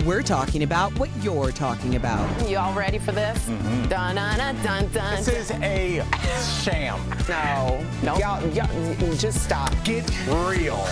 We're talking about what you're talking about. You all ready for this? Mm-hmm. Dun, dun, dun, dun, dun. This is a sham. No. Nope. Y'all, just stop. Get real.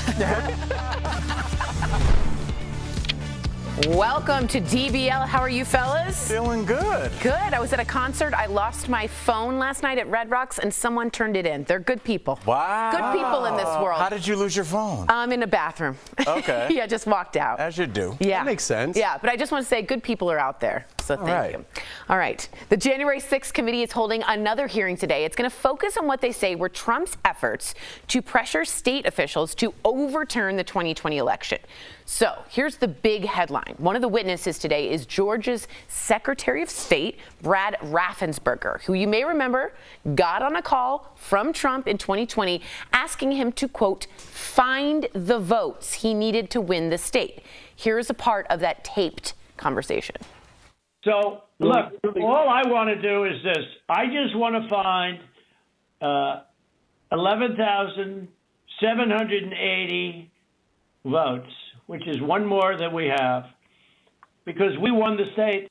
Welcome to DBL. How are you, fellas? Feeling good. Good. I was at a concert. I lost my phone last night at Red Rocks, and someone turned it in. They're good people. Wow. Good people in this world. How did you lose your phone? In a bathroom. Okay. Yeah, just walked out. As you do. Yeah. That makes sense. Yeah, but I just want to say good people are out there. So thank right. you. All right. The January 6th committee is holding another hearing today. It's going to focus on what they say were Trump's efforts to pressure state officials to overturn the 2020 election. So here's the big headline. One of the witnesses today is Georgia's Secretary of State, Brad Raffensperger, who you may remember got on a call from Trump in 2020 asking him to, quote, find the votes he needed to win the state. Here's a part of that taped conversation. So, look, all I want to do is this. I just want to find 11,780 votes, which is one more than we have, because we won the state.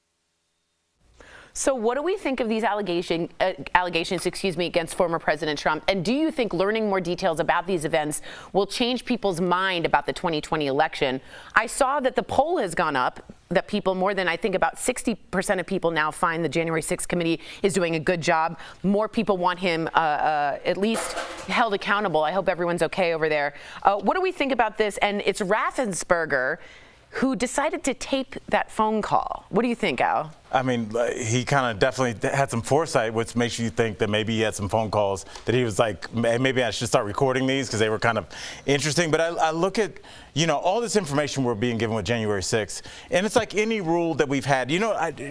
So what do we think of these allegations, against former President Trump? And do you think learning more details about these events will change people's mind about the 2020 election? I saw that the poll has gone up, that people, more than I think about 60% of people now find the January 6th committee is doing a good job. More people want him at least held accountable. I hope everyone's okay over there. What do we think about this? And it's Raffensperger who decided to tape that phone call. What do you think, Al? I mean, he kind of definitely had some foresight, which makes you think that maybe he had some phone calls that he was like, maybe I should start recording these because they were kind of interesting. But I look at, all this information we're being given with January 6th, and it's like any rule that we've had.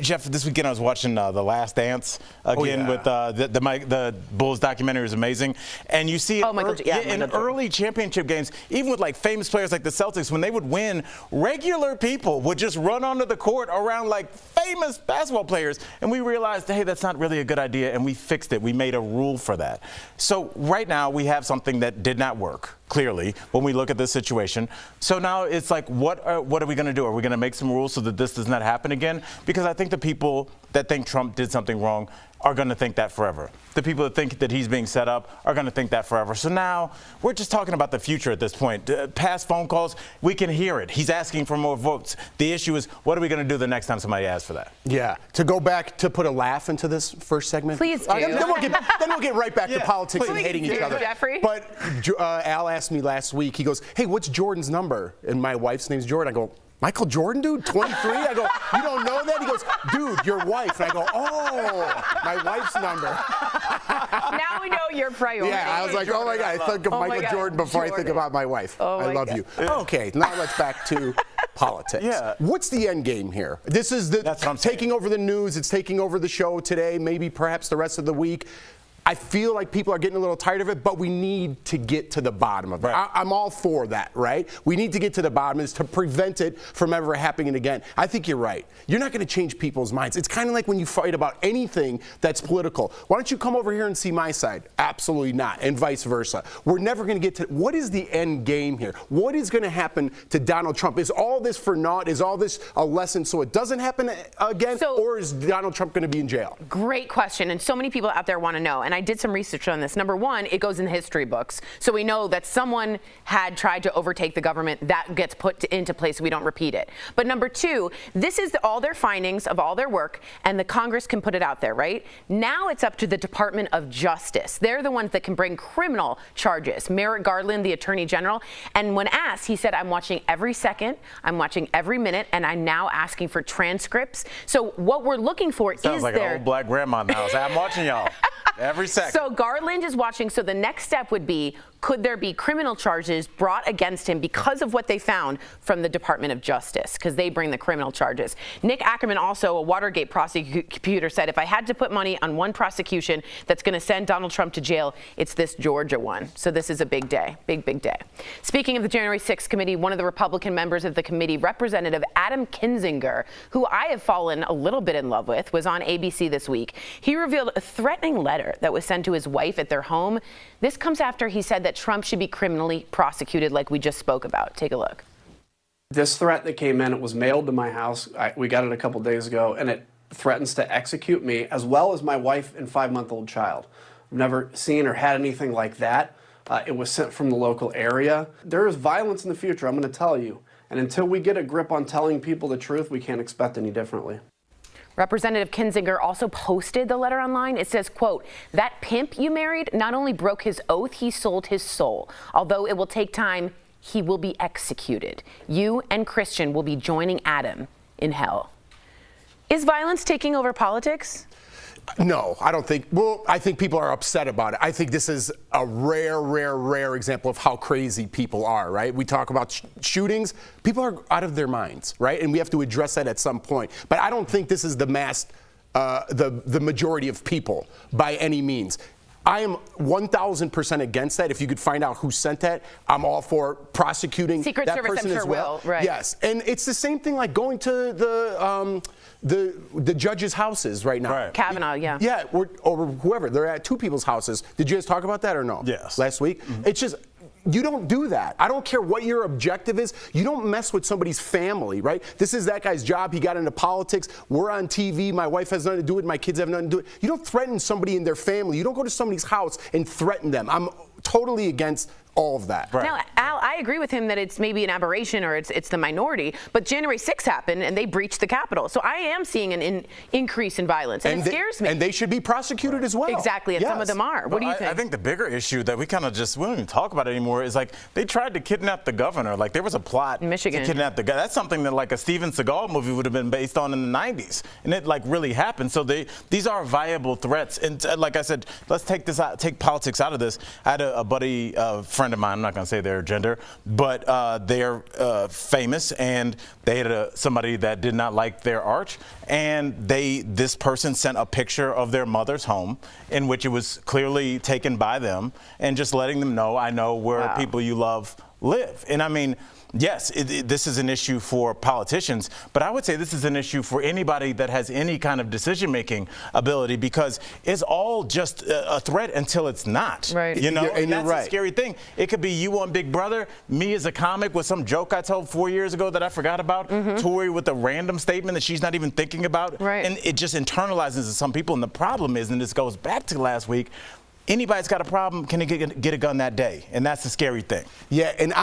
Jeff, this weekend I was watching The Last Dance again with the Bulls documentary. Is amazing. And you see in early championship games, even with like famous players like the Celtics, when they would win, regular people would just run onto the court around like famous basketball players, and we realized, hey, that's not really a good idea, and we fixed it. We made a rule for that. So right now we have something that did not work, clearly, when we look at this situation. So now it's like, what are we going to do? Are we going to make some rules so that this does not happen again? Because I think the people that think Trump did something wrong are going to think that forever. The people that think that he's being set up are going to think that forever. So now we're just talking about the future at this point. Past phone calls, we can hear it. He's asking for more votes. The issue is, what are we going to do the next time somebody asks for that? Yeah. To go back to put a laugh into this first segment. Please do. Then we'll get right back to politics and hating each other. Jeffrey. But Al asked me last week, he goes, hey, what's Jordan's number? And my wife's name's Jordan. I go, Michael Jordan, dude, 23? I go, you don't know that? He goes, dude, your wife. And I go, oh, my wife's number. Now we know your priority. Yeah, I was like, oh my God, I think of Michael Jordan before I think about my wife. I love you. Okay, now let's back to politics. Yeah. What's the end game here? This is taking over the news. It's taking over the show today, maybe perhaps the rest of the week. I feel like people are getting a little tired of it, but we need to get to the bottom of it. Right. I'm all for that, right? We need to get to the bottom is to prevent it from ever happening again. I think you're right. You're not going to change people's minds. It's kind of like when you fight about anything that's political. Why don't you come over here and see my side? Absolutely not, and vice versa. We're never going to get to what is the end game here? What is going to happen to Donald Trump? Is all this for naught? Is all this a lesson so it doesn't happen again? Or is Donald Trump going to be in jail? Great question, and so many people out there want to know. And I did some research on this. Number one, it goes in the history books. So we know that someone had tried to overtake the government. That gets put into place so we don't repeat it. But number two, this is all their findings of all their work, and the Congress can put it out there, right? Now it's up to the Department of Justice. They're the ones that can bring criminal charges. Merrick Garland, the Attorney General, and when asked, he said, I'm watching every second, I'm watching every minute, and I'm now asking for transcripts. So what we're looking for Sounds like an old black grandma now. I'm watching y'all every second. So Garland is watching. So the next step would be, could there be criminal charges brought against him because of what they found from the Department of Justice? Because they bring the criminal charges. Nick Ackerman, also a Watergate prosecutor, said, if I had to put money on one prosecution that's going to send Donald Trump to jail, it's this Georgia one. So this is a big day, big day. Speaking of the January 6th committee, one of the Republican members of the committee, Representative Adam Kinzinger, who I have fallen a little bit in love with, was on ABC this week. He revealed a threatening letter that was sent to his wife at their home. This comes after he said that Trump should be criminally prosecuted, like we just spoke about. Take a look. This threat that came in, it was mailed to my house. We got it a couple days ago, and it threatens to execute me as well as my wife and 5-month-old child. I've never seen or had anything like that. It was sent from the local area. There is violence in the future, I'm going to tell you. And until we get a grip on telling people the truth, we can't expect any differently. Representative Kinzinger also posted the letter online. It says, quote, "That pimp you married not only broke his oath, he sold his soul. Although it will take time, he will be executed. You and Christian will be joining Adam in hell." Is violence taking over politics? No, I don't think. Well, I think people are upset about it. I think this is a rare example of how crazy people are, right? We talk about shootings. People are out of their minds, right? And we have to address that at some point. But I don't think this is the the majority of people by any means. I am 1,000% against that. If you could find out who sent that, I'm all for prosecuting Secret that Service, person I'm sure as well. will, right. Yes, and it's the same thing like going to the judges' houses right now. Right. Kavanaugh, yeah. Yeah, or whoever. They're at two people's houses. Did you guys talk about that or no? Yes. Last week? It's just, you don't do that. I don't care what your objective is. You don't mess with somebody's family, right? This is that guy's job. He got into politics. We're on TV. My wife has nothing to do with it. My kids have nothing to do with it. You don't threaten somebody in their family. You don't go to somebody's house and threaten them. I'm totally against all of that. Right. Now, Al, I agree with him that it's maybe an aberration or it's the minority, but January 6th happened and they breached the Capitol. So I am seeing an increase in violence, and it scares me. And they should be prosecuted as well. Exactly, and some of them are. What do you think? I think the bigger issue that we don't even talk about anymore is like they tried to kidnap the governor. Like there was a plot in Michigan to kidnap the guy. That's something that like a Steven Seagal movie would have been based on in the 90s, and it like really happened. So these are viable threats. And like I said, let's take politics out of this. I had a buddy, friend of mine. I'm not going to say their gender, but they're famous, and they had somebody that did not like their art, and this person sent a picture of their mother's home in which it was clearly taken by them, and just letting them know, I know where people you love live. And I mean, yes, this is an issue for politicians, but I would say this is an issue for anybody that has any kind of decision-making ability, because it's all just a threat until it's not. Right. You know, And that's you're right. a scary thing. It could be you on Big Brother, me as a comic with some joke I told 4 years ago that I forgot about, Tori with a random statement that she's not even thinking about, Right. and it just internalizes in some people. And the problem is, and this goes back to last week, anybody's got a problem, can they get a gun that day? And that's the scary thing. Yeah, and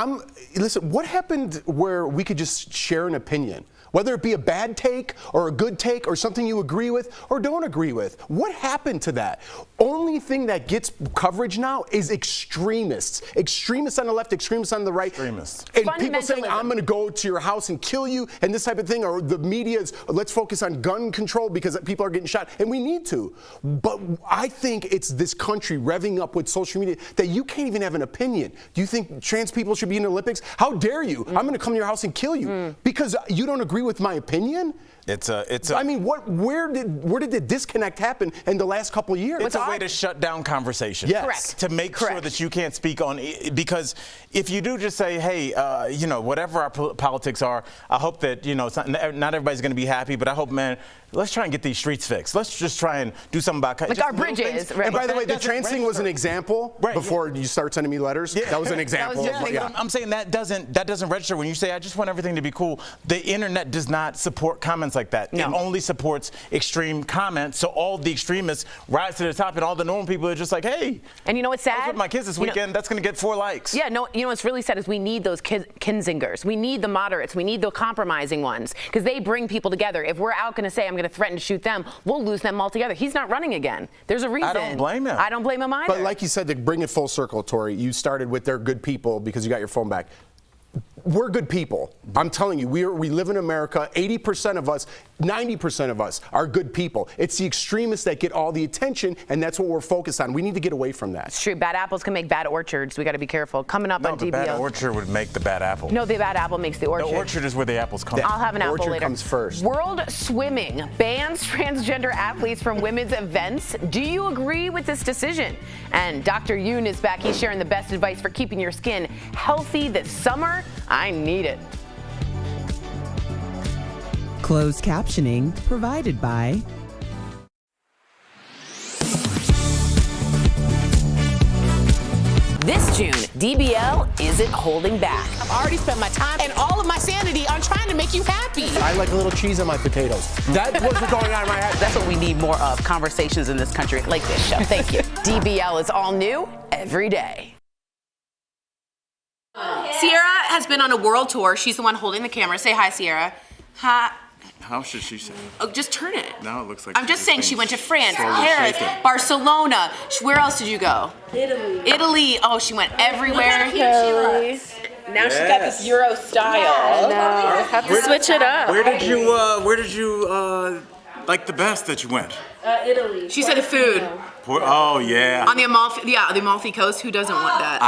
listen, what happened where we could just share an opinion? Whether it be a bad take or a good take or something you agree with or don't agree with. What happened to that? Only thing that gets coverage now is extremists. Extremists on the left, extremists on the right. Extremists. And people saying, Fundamentalism. I'm going to go to your house and kill you and this type of thing. Or the media's, let's focus on gun control because people are getting shot. And we need to. But I think it's this country revving up with social media that you can't even have an opinion. Do you think trans people should be in the Olympics? How dare you? I'm going to come to your house and kill you because you don't agree with my opinion? I mean, where did the disconnect happen in the last couple of years? It's a way to shut down conversation. Yes. Correct. To make sure that you can't speak on it. Because if you do just say, hey, whatever our politics are, I hope that, it's not everybody's going to be happy, but I hope, man, let's try and get these streets fixed. Let's just try and do something about like our bridges. Right. And by the way, the trans thing was an example before you start sending me letters. Yeah. That was an example. I'm saying that doesn't register when you say, I just want everything to be cool. The internet does not support comments like that. No. It only supports extreme comments. So all the extremists rise to the top, and all the normal people are just like, hey. And you know what's sad? I was with my kids this weekend. That's going to get 4 likes. Yeah, no, what's really sad is we need those Kinzingers. We need the moderates. We need the compromising ones because they bring people together. If we're out going to say I'm going to threaten to shoot them, we'll lose them altogether. He's not running again. There's a reason. I don't blame him. I don't blame him either. But like you said, to bring it full circle, Tori, you started with they're good people because you got your phone back. We're good people. I'm telling you, we live in America. 80% of us, 90% of us are good people. It's the extremists that get all the attention, and that's what we're focused on. We need to get away from that. It's true. Bad apples can make bad orchards. We got to be careful. Coming up on DBL. The bad orchard would make the bad apple. No, the bad apple makes the orchard. The orchard is where the apples come. I'll have an apple orchard later. comes first. World Swimming bans transgender athletes from women's events. Do you agree with this decision? And Dr. Yoon is back. He's sharing the best advice for keeping your skin healthy this summer. I need it. Closed captioning provided by This June, DBL isn't holding back. I've already spent my time and all of my sanity on trying to make you happy. I like a little cheese on my potatoes. That was what's going on in my head. That's what we need more of, conversations in this country like this show. Thank you. DBL is all new every day. Sierra has been on a world tour. She's the one holding the camera. Say hi, Sierra. Hi. How should she say? Oh, just turn it. No, it looks like. I'm just saying she went to France, slowly Paris, shaking. Barcelona. Where else did you go? Italy. Oh, she went everywhere. Now she's got this Euro style. Have to switch it up. Where did you like the best that you went? Italy. She said the food Oh yeah. on the the Amalfi Coast. Who doesn't want that?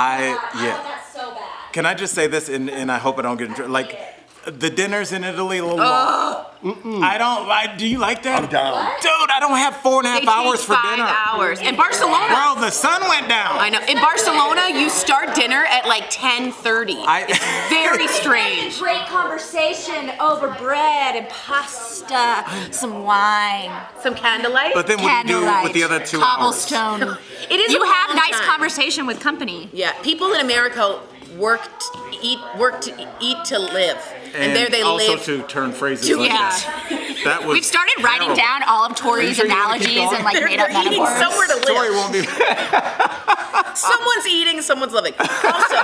That's so bad. Can I just say this, and I hope I don't get into like the dinners in Italy a little long. Do you like that? I'm down. Dude, I don't have 4.5 hours for 5 dinner. hours. In Barcelona. Bro, the sun went down. I know. In Barcelona, you start dinner at like 10:30. It's very strange. Great conversation over bread and pasta, some wine, Some candlelight. But then what do you do with the other 2 hours? cobblestone. It is You a have long nice time. conversation with company. Yeah, people in America work to eat to live, and there they also live. to turn phrases to like eat. that. That was We've started writing terrible. down all of Tori's sure you wanna keep analogies going? and like made up They're eating metaphors. somewhere to live. Tori won't be. Someone's eating, someone's living. Also,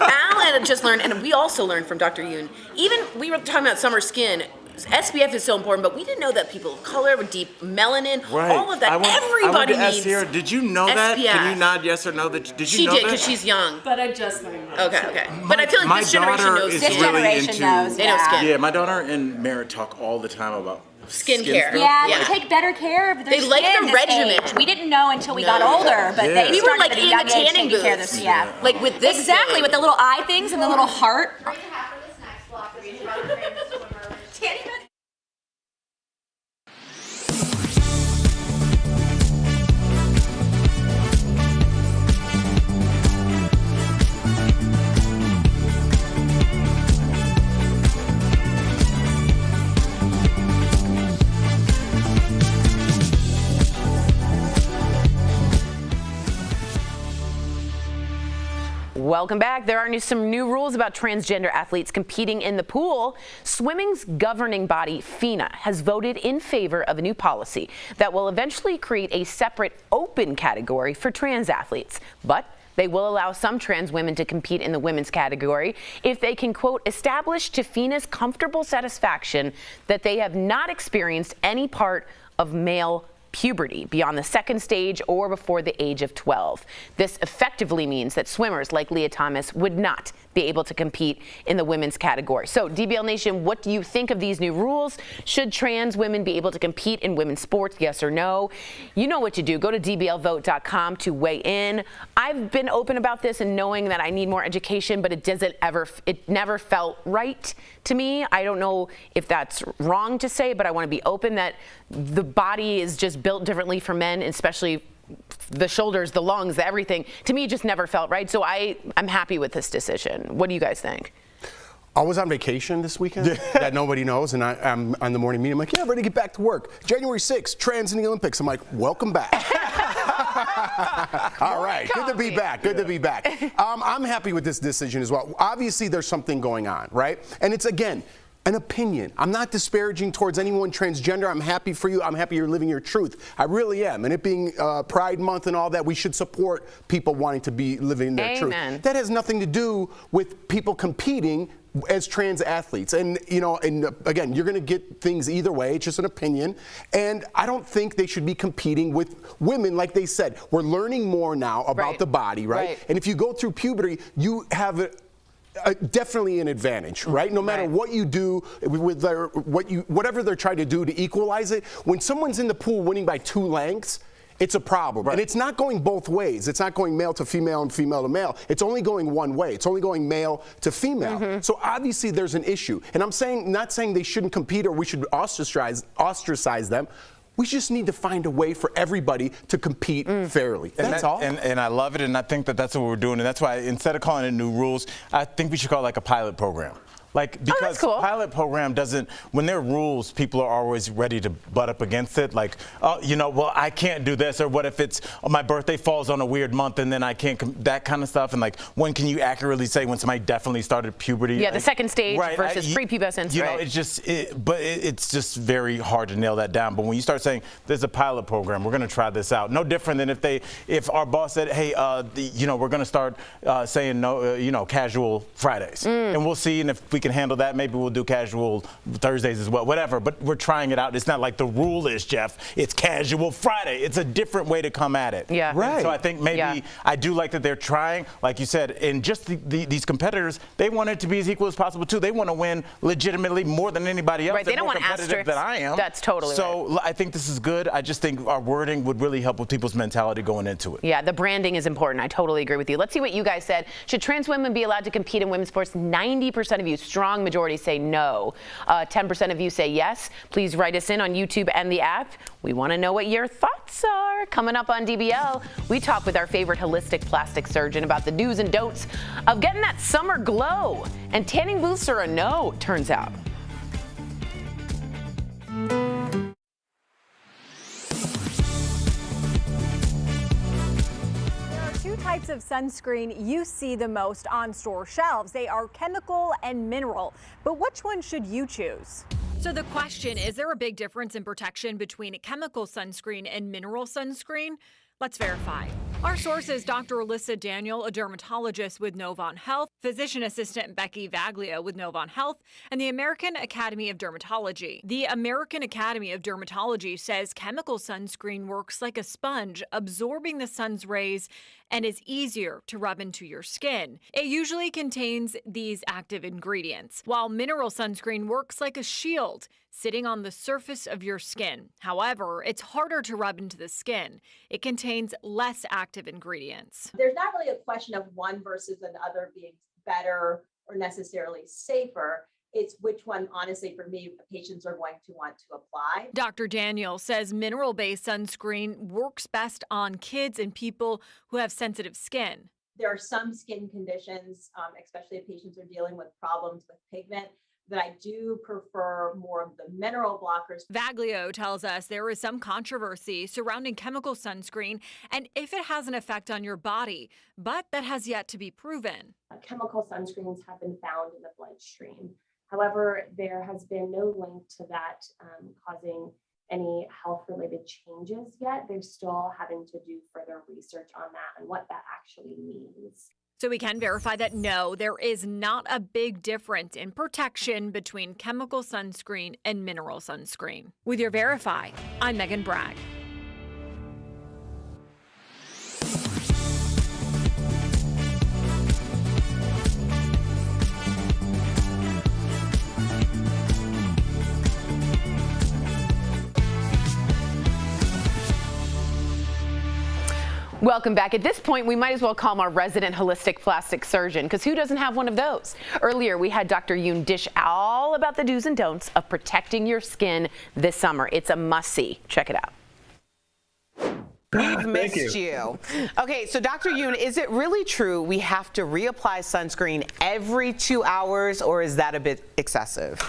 Alan just learned, and we also learned from Dr. Yoon, even we were talking about summer skin, SPF is so important, but we didn't know that people of color with deep melanin, Right. all of that, I want everybody to ask needs Sierra, did you know that? SPF. Can you nod yes or no? Did you She know did, that? because she's young. But I just learned that. Okay. But I feel like My this generation daughter knows is This skin. really generation into. knows. They know skin. Yeah, my daughter and Merritt talk all the time about Skincare. stuff. Yeah, Yeah. they take better care of their They like skin the this regimen. age. We didn't know until we got older, but Yeah. they We were started like at a in young the age tanning taking care of booths. this. Yeah. Like with this Exactly, thing. with the little eye things and the little heart. Welcome back. There are some new rules about transgender athletes competing in the pool. Swimming's governing body, FINA, has voted in favor of a new policy that will eventually create a separate open category for trans athletes. But they will allow some trans women to compete in the women's category if they can, quote, establish to FINA's comfortable satisfaction that they have not experienced any part of male puberty beyond the second stage or before the age of 12. This effectively means that swimmers like Leah Thomas would not be able to compete in the women's category. So, DBL Nation, what do you think of these new rules? Should trans women be able to compete in women's sports, yes or no? You know what to do. Go to dblvote.com to weigh in. I've been open about this and knowing that I need more education, but it never felt right to me. I don't know if that's wrong to say, but I want to be open that the body is just built differently for men, especially the shoulders, the lungs, the everything. To me, it just never felt right. So I'm happy with this decision. What do you guys think? I was on vacation this weekend that nobody knows, and I'm on the morning meeting. I'm like, yeah, ready to get back to work. January 6th, trans in the Olympics. I'm like, welcome back. All right, good to be back. Good to be back. I'm happy with this decision as well. Obviously, there's something going on, right? And it's, again, an opinion. I'm not disparaging towards anyone transgender. I'm happy for you. I'm happy you're living your truth. I really am. And it being Pride Month and all that, we should support people wanting to be living their Amen. truth. That has nothing to do with people competing as trans athletes. And, you know, and again, you're going to get things either way. It's just an opinion. And I don't think they should be competing with women. Like they said, we're learning more now about the body, right? And if you go through puberty, you have definitely an advantage, right? No matter what you do with whatever they're trying to do to equalize it, when someone's in the pool winning by 2 lengths, it's a problem. And it's not going both ways. It's not going male to female and female to male. It's only going one way. It's only going male to female. So obviously there's an issue. And I'm not saying they shouldn't compete or we should ostracize them. We just need to find a way for everybody to compete fairly. That's all. And I love it, and I think that that's what we're doing. And that's why instead of calling it new rules, I think we should call it like a pilot program. Like, because cool. pilot program doesn't, when there are rules, people are always ready to butt up against it. Like, oh, you know, well, I can't do this, or what if it's, oh, my birthday falls on a weird month and then I can't, that kind of stuff. And like, when can you accurately say when somebody definitely started puberty? Yeah, the second stage right, versus prepubescence, you know, right? it's just, it's just very hard to nail that down. But when you start saying, there's a pilot program, we're going to try this out. No different than if our boss said, hey, you know, we're going to start saying no, you know, casual Fridays. And we'll see, and if we can handle that, maybe we'll do casual Thursdays as well, whatever. But we're trying it out. It's not like the rule is, Jeff, it's casual Friday. It's a different way to come at it. Yeah. Right. So I think maybe I do like that they're trying, like you said, and just these competitors, they want it to be as equal as possible too. They want to win legitimately more than anybody else. Right. They They're don't more want competitive asterisks. than I am. That's totally so right. I think this is good. I just think our wording would really help with people's mentality going into it. Yeah, the branding is important. I totally agree with you. Let's see what you guys said. Should trans women be allowed to compete in women's sports? 90% of you, strong majority, say no. 10% of you say yes. Please write us in on YouTube and the app. We want to know what your thoughts are. Coming up on DBL, we talk with our favorite holistic plastic surgeon about the do's and don'ts of getting that summer glow. And tanning booths are a no, turns out. Types of sunscreen you see the most on store shelves. They are chemical and mineral, but which one should you choose? So the question, is there a big difference in protection between chemical sunscreen and mineral sunscreen? Let's verify. Our source is Dr. Alyssa Daniel, a dermatologist with Novant Health, physician assistant Becky Vaglia with Novant Health, and the American Academy of Dermatology. The American Academy of Dermatology says chemical sunscreen works like a sponge, absorbing the sun's rays and is easier to rub into your skin. It usually contains these active ingredients, while mineral sunscreen works like a shield, sitting on the surface of your skin. However, it's harder to rub into the skin. It contains less active ingredients. There's not really a question of one versus another being better or necessarily safer. It's which one, honestly, for me, patients are going to want to apply. Dr. Daniel says mineral-based sunscreen works best on kids and people who have sensitive skin. There are some skin conditions, especially if patients are dealing with problems with pigment, that I do prefer more of the mineral blockers. Vaglio tells us there is some controversy surrounding chemical sunscreen and if it has an effect on your body, but that has yet to be proven. Chemical sunscreens have been found in the bloodstream. However, there has been no link to that causing any health-related changes yet. They're still having to do further research on that and what that actually means. So we can verify that no, there is not a big difference in protection between chemical sunscreen and mineral sunscreen. With your Verify, I'm Megan Bragg. Welcome back. At this point, we might as well call him our resident holistic plastic surgeon, because who doesn't have one of those? Earlier, we had Dr. Yoon dish all about the do's and don'ts of protecting your skin this summer. It's a must-see. Check it out. We've missed you. Okay, so Dr. Yoon, is it really true we have to reapply sunscreen every 2 hours, or is that a bit excessive?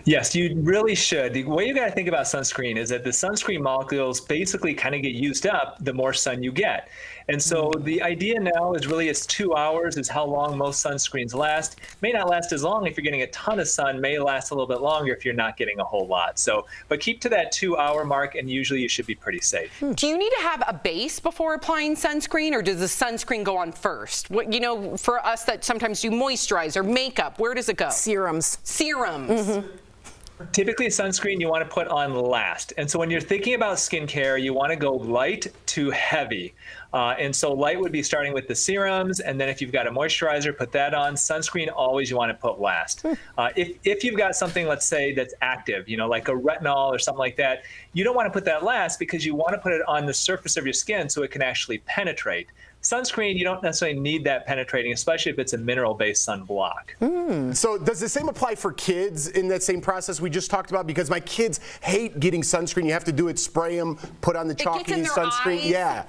Yes, you really should. The way you got to think about sunscreen is that the sunscreen molecules basically kind of get used up the more sun you get. And so the idea now is really it's 2 hours is how long most sunscreens last. May not last as long if you're getting a ton of sun, may last a little bit longer if you're not getting a whole lot. So, but keep to that 2 hour mark and usually you should be pretty safe. Do you need to have a base before applying sunscreen, or does the sunscreen go on first? What, you know, for us that sometimes do moisturizer, makeup, where does it go? Serums. Serums. Typically, sunscreen you want to put on last. And so when you're thinking about skincare, you want to go light to heavy. And so light would be starting with the serums. And then if you've got a moisturizer, put that on. Sunscreen, always you want to put last. If you've got something, let's say, that's active, you know, like a retinol or something like that, you don't want to put that last because you want to put it on the surface of your skin so it can actually penetrate. Sunscreen, you don't necessarily need that penetrating, especially if it's a mineral-based sunblock. So does the same apply for kids in that same process we just talked about? Because my kids hate getting sunscreen. You have to do it, spray them, put on the chalky gets in their sunscreen. eyes. Yeah.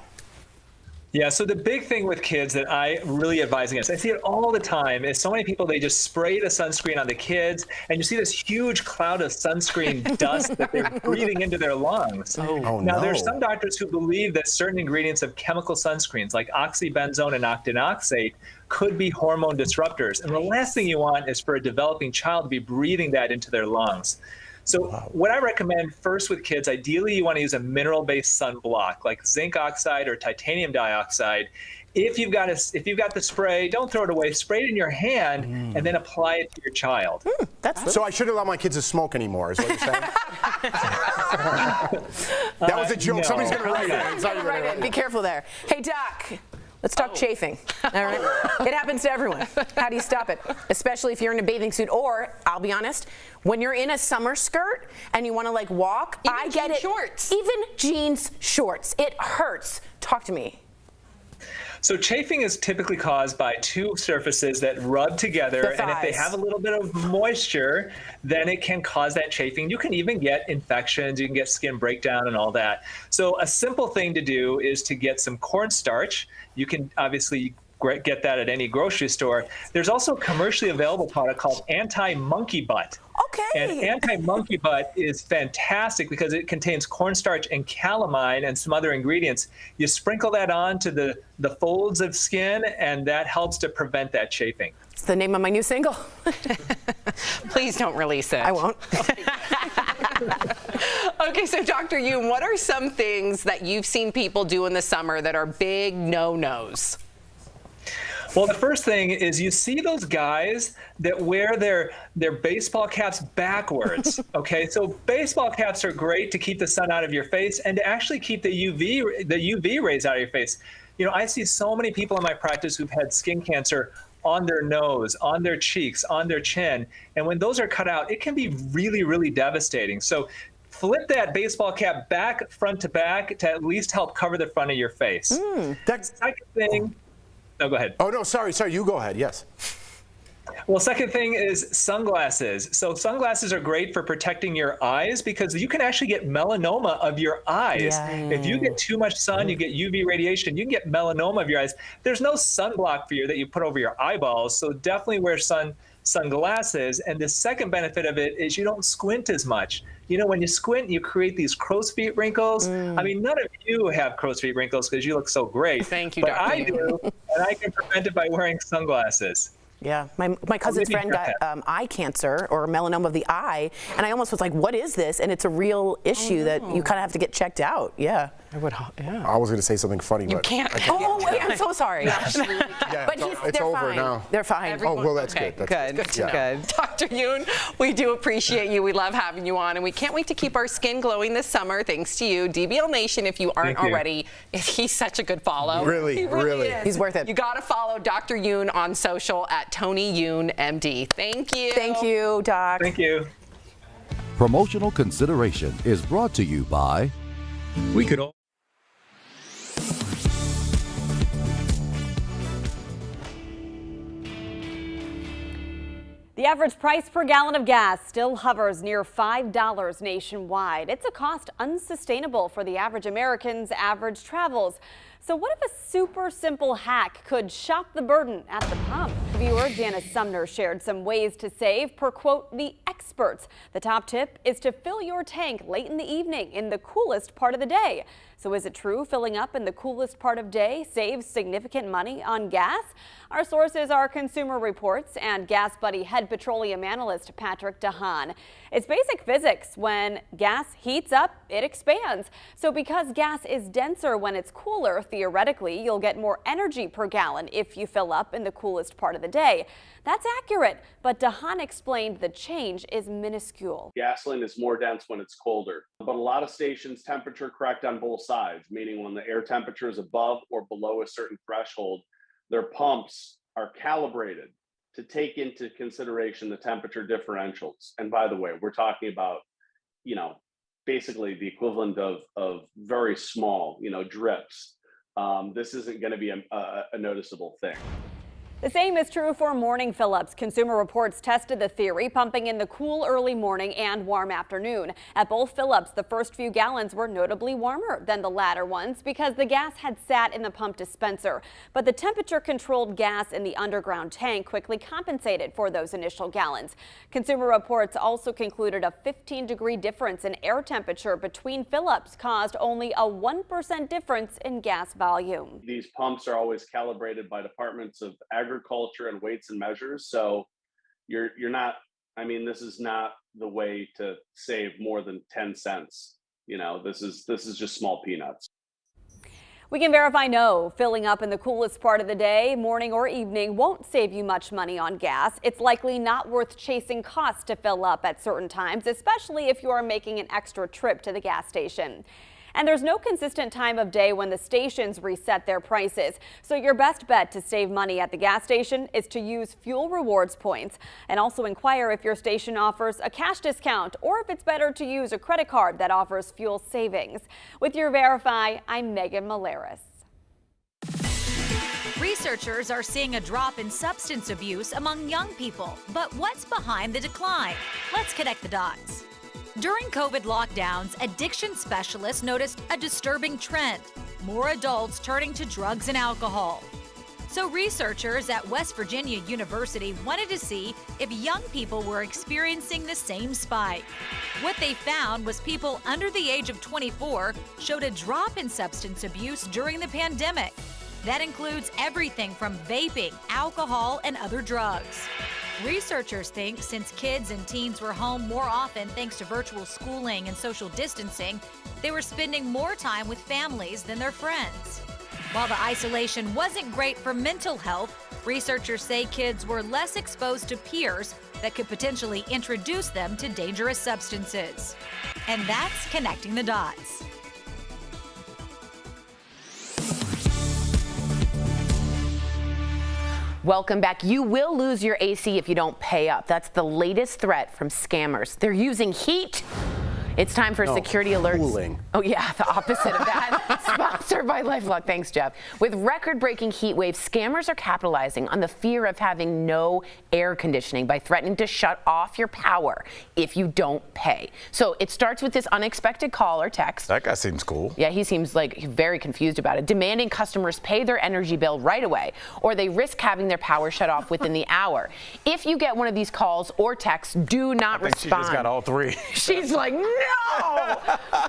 Yeah, so the big thing with kids that I really advise against, I see it all the time, is so many people, they just spray the sunscreen on the kids, and you see this huge cloud of sunscreen dust that they're breathing into their lungs. Now, there's some doctors who believe that certain ingredients of chemical sunscreens, like oxybenzone and octinoxate, could be hormone disruptors. And the last thing you want is for a developing child to be breathing that into their lungs. So what I recommend first with kids, ideally you want to use a mineral-based sunblock like zinc oxide or titanium dioxide. If you've got the spray, don't throw it away. Spray it in your hand and then apply it to your child. So I shouldn't allow my kids to smoke anymore, is what you're saying? That was a joke. No. Somebody's going to write it. Somebody's gonna write it. Be careful there. Hey, Doc. Let's talk chafing. All right. It happens to everyone. How do you stop it? Especially if you're in a bathing suit, or I'll be honest, when you're in a summer skirt and you want to like walk, I get it. Shorts. Even jeans shorts. It hurts. Talk to me. So chafing is typically caused by two surfaces that rub together, and if they have a little bit of moisture, then it can cause that chafing. You can even get infections, you can get skin breakdown and all that. So a simple thing to do is to get some cornstarch. You can obviously get that at any grocery store. There's also a commercially available product called anti-monkey butt. Okay. And anti-monkey butt is fantastic because it contains cornstarch and calamine and some other ingredients. You sprinkle that onto the folds of skin, and that helps to prevent that chafing. It's the name of my new single. Please don't release it. I won't. Okay, so Dr. Yoon, what are some things that you've seen people do in the summer that are big no-nos? Well, the first thing is you see those guys that wear their baseball caps backwards. Okay, so baseball caps are great to keep the sun out of your face and to actually keep the UV rays out of your face. You know, I see so many people in my practice who've had skin cancer on their nose, on their cheeks, on their chin, and when those are cut out, it can be really, really devastating. So flip that baseball cap back, front to back, to at least help cover the front of your face. The second thing. No, go ahead. Oh, no, sorry. You go ahead. Yes. Well, second thing is sunglasses. So sunglasses are great for protecting your eyes because you can actually get melanoma of your eyes. Yeah. If you get too much sun, you get UV radiation, you can get melanoma of your eyes. There's no sunblock for you that you put over your eyeballs, so definitely wear sunglasses. And the second benefit of it is you don't squint as much. You know, when you squint, you create these crow's feet wrinkles. I mean, none of you have crow's feet wrinkles because you look so great. Thank you, but Dr. I do, and I can prevent it by wearing sunglasses. Yeah, my cousin's friend got eye cancer or melanoma of the eye, and I almost was like, what is this? And it's a real issue that you kind of have to get checked out. Yeah. I was going to say something funny, but can't. Oh, wait, I'm so sorry. Yeah, But it's they're over fine. now. They're fine. Oh, well, that's good. That's Good. Dr. Yoon, we do appreciate you. We love having you on, and we can't wait to keep our skin glowing this summer. Thanks to you, DBL Nation. If you aren't already, he's such a good follow. Really, he really is. He's worth it. You got to follow Dr. Yoon on social at Tony Yoon MD. Thank you. Thank you, Doc. Thank you. Promotional consideration is brought to you by We Could All. The average price per gallon of gas still hovers near $5 nationwide. It's a cost unsustainable for the average American's average travels. So what if a super simple hack could shop the burden at the pump? Viewer Janice Sumner shared some ways to save per, quote, the experts. The top tip is to fill your tank late in the evening in the coolest part of the day. So is it true filling up in the coolest part of day saves significant money on gas? Our sources are Consumer Reports and Gas Buddy head petroleum analyst Patrick DeHaan. It's basic physics. When gas heats up, it expands. So because gas is denser when it's cooler, theoretically, you'll get more energy per gallon if you fill up in the coolest part of the day. That's accurate, but DeHaan explained the change is minuscule. Gasoline is more dense when it's colder, but a lot of stations temperature correct on both sides, meaning when the air temperature is above or below a certain threshold, their pumps are calibrated to take into consideration the temperature differentials. And by the way, we're talking about, you know, basically the equivalent of very small, you know, drips. This isn't going to be a noticeable thing. The same is true for morning fill-ups. Consumer Reports tested the theory, pumping in the cool early morning and warm afternoon. At both fill-ups, the first few gallons were notably warmer than the latter ones because the gas had sat in the pump dispenser. But the temperature-controlled gas in the underground tank quickly compensated for those initial gallons. Consumer Reports also concluded a 15-degree difference in air temperature between fill-ups caused only a 1% difference in gas volume. These pumps are always calibrated by departments of agriculture and weights and measures. So you're not, I mean, this is not the way to save more than 10 cents. You know, this is just small peanuts. We can verify no. Filling up in the coolest part of the day, morning or evening, won't save you much money on gas. It's likely not worth chasing costs to fill up at certain times, especially if you are making an extra trip to the gas station. And there's no consistent time of day when the stations reset their prices. So your best bet to save money at the gas station is to use fuel rewards points, and also inquire if your station offers a cash discount or if it's better to use a credit card that offers fuel savings. With your Verify, I'm Megan Malaris. Researchers are seeing a drop in substance abuse among young people. But what's behind the decline? Let's connect the dots. During COVID lockdowns, addiction specialists noticed a disturbing trend: more adults turning to drugs and alcohol. So researchers at West Virginia University wanted to see if young people were experiencing the same spike. What they found was people under the age of 24 showed a drop in substance abuse during the pandemic. That includes everything from vaping, alcohol, and other drugs. Researchers think since kids and teens were home more often thanks to virtual schooling and social distancing, they were spending more time with families than their friends. While the isolation wasn't great for mental health, researchers say kids were less exposed to peers that could potentially introduce them to dangerous substances. And that's connecting the dots. Welcome back. You will lose your AC if you don't pay up. That's the latest threat from scammers. They're using heat. It's time for security alerts. Cooling. Oh yeah, the opposite of that. Sponsored by LifeLock. Thanks, Jeff. With record-breaking heat waves, scammers are capitalizing on the fear of having no air conditioning by threatening to shut off your power if you don't pay. So it starts with this unexpected call or text. That guy seems cool. Yeah, he seems like very confused about it, demanding customers pay their energy bill right away, or they risk having their power shut off within the hour. If you get one of these calls or texts, do not respond. She just got all three. She's like, no!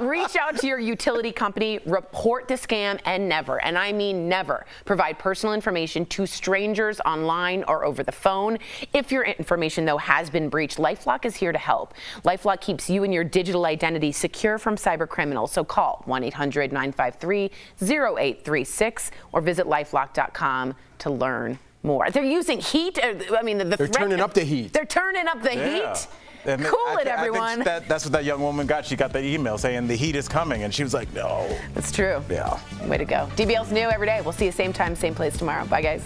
Reach out to your utility company, report the scam, and never, and I mean never, provide personal information to strangers online or over the phone. If your information, though, has been breached, LifeLock is here to help. LifeLock keeps you and your digital identity secure from cyber criminals. So call 1-800-953-0836 or visit lifelock.com to learn more. They're using heat. I mean, they're turning up the heat. They're turning up the heat. Cool it, everyone. I think that's what that young woman got. She got the email saying the heat is coming, and she was like, no. That's true. Yeah. Way to go. DBL's new every day. We'll see you same time, same place tomorrow. Bye, guys.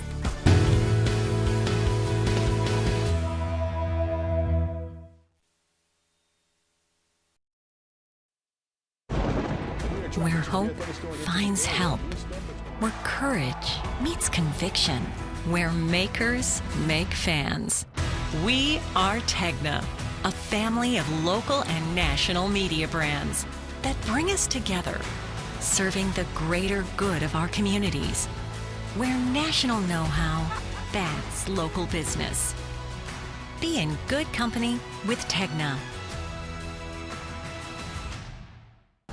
Where hope finds help. Where courage meets conviction. Where makers make fans. We are Tegna, a family of local and national media brands that bring us together, serving the greater good of our communities. Where national know-how backs local business. Be in good company with Tegna.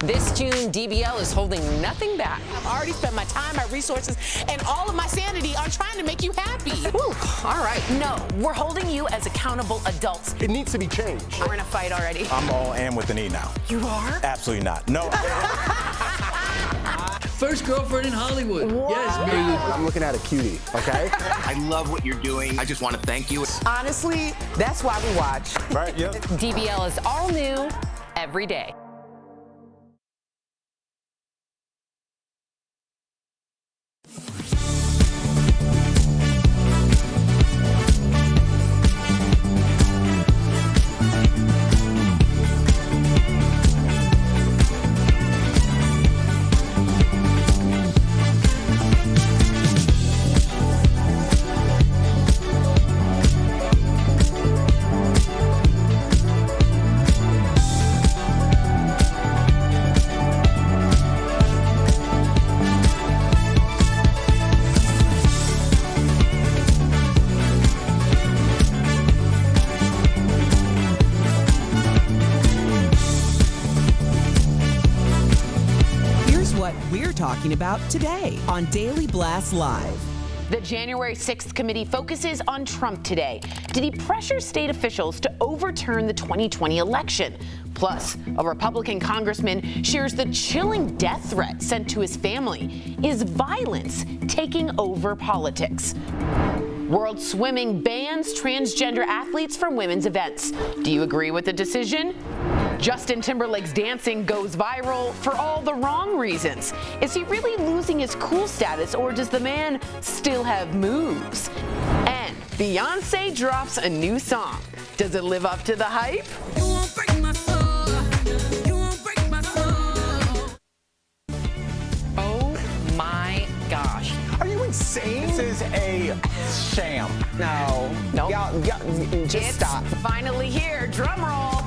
This June, DBL is holding nothing back. I've already spent my time, my resources, and all of my sanity on trying to make you happy. Whew, all right. No, we're holding you as accountable adults. It needs to be changed. We're in a fight already. I'm all in with an E now. You are? Absolutely not. No. First girlfriend in Hollywood. Wow. Yes, baby. I'm looking at a cutie, okay? I love what you're doing. I just want to thank you. Honestly, that's why we watch. Right, yep. DBL is all new every day. we're talking about today on Daily Blast Live. The January 6th committee focuses on Trump today. Did he pressure state officials to overturn the 2020 election? Plus, a Republican congressman shares the chilling death threat sent to his family. Is violence taking over politics? World Swimming bans transgender athletes from women's events. Do you agree with the decision? Justin Timberlake's dancing goes viral for all the wrong reasons. Is he really losing his cool status, or does the man still have moves? And Beyonce drops a new song. Does it live up to the hype? Oh my gosh. Are you insane? This is a sham. No. Nope. Y'all, just stop. Finally here. Drum roll.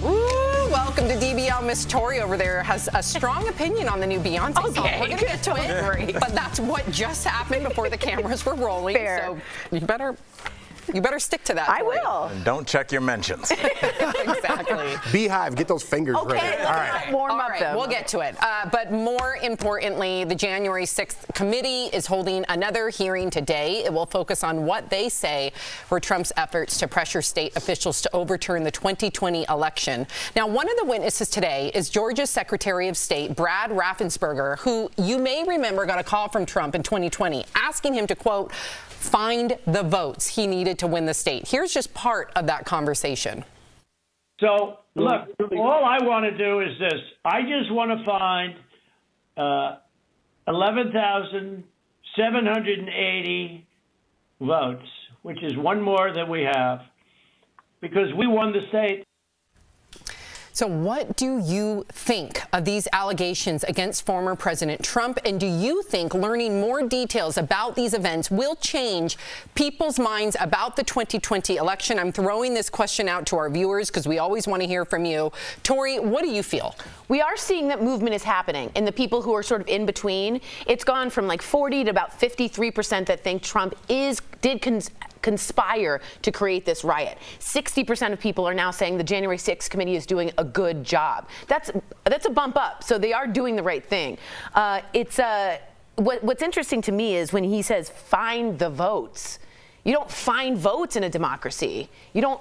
Ooh, welcome to DBL. Miss Tori over there has a strong opinion on the new Beyonce song. Okay, We're going to get to it. But that's what just happened before the cameras were rolling. Fair. So you better stick to that. I Tori. will. And don't check your mentions. Exactly. Beehive, get those fingers ready. Okay, All right. warm All up right, them. we'll get to it. But more importantly, the January 6th committee is holding another hearing today. It will focus on what they say were Trump's efforts to pressure state officials to overturn the 2020 election. Now, one of the witnesses today is Georgia's Secretary of State, Brad Raffensperger, who you may remember got a call from Trump in 2020 asking him to, quote, find the votes he needed to win the state. Here's just part of that conversation. So, look, all I want to do is this. I just want to find 11,780 votes, which is one more than we have, because we won the state. So what do you think of these allegations against former President Trump? And do you think learning more details about these events will change people's minds about the 2020 election? I'm throwing this question out to our viewers because we always want to hear from you. Tori, what do you feel? We are seeing that movement is happening in the people who are sort of in between. It's gone from like 40 to about 53% that think Trump did conspire to create this riot. 60% of people are now saying the January 6th committee is doing a good job. That's a bump up. So they are doing the right thing. What's interesting to me is when he says find the votes. You don't find votes in a democracy. You don't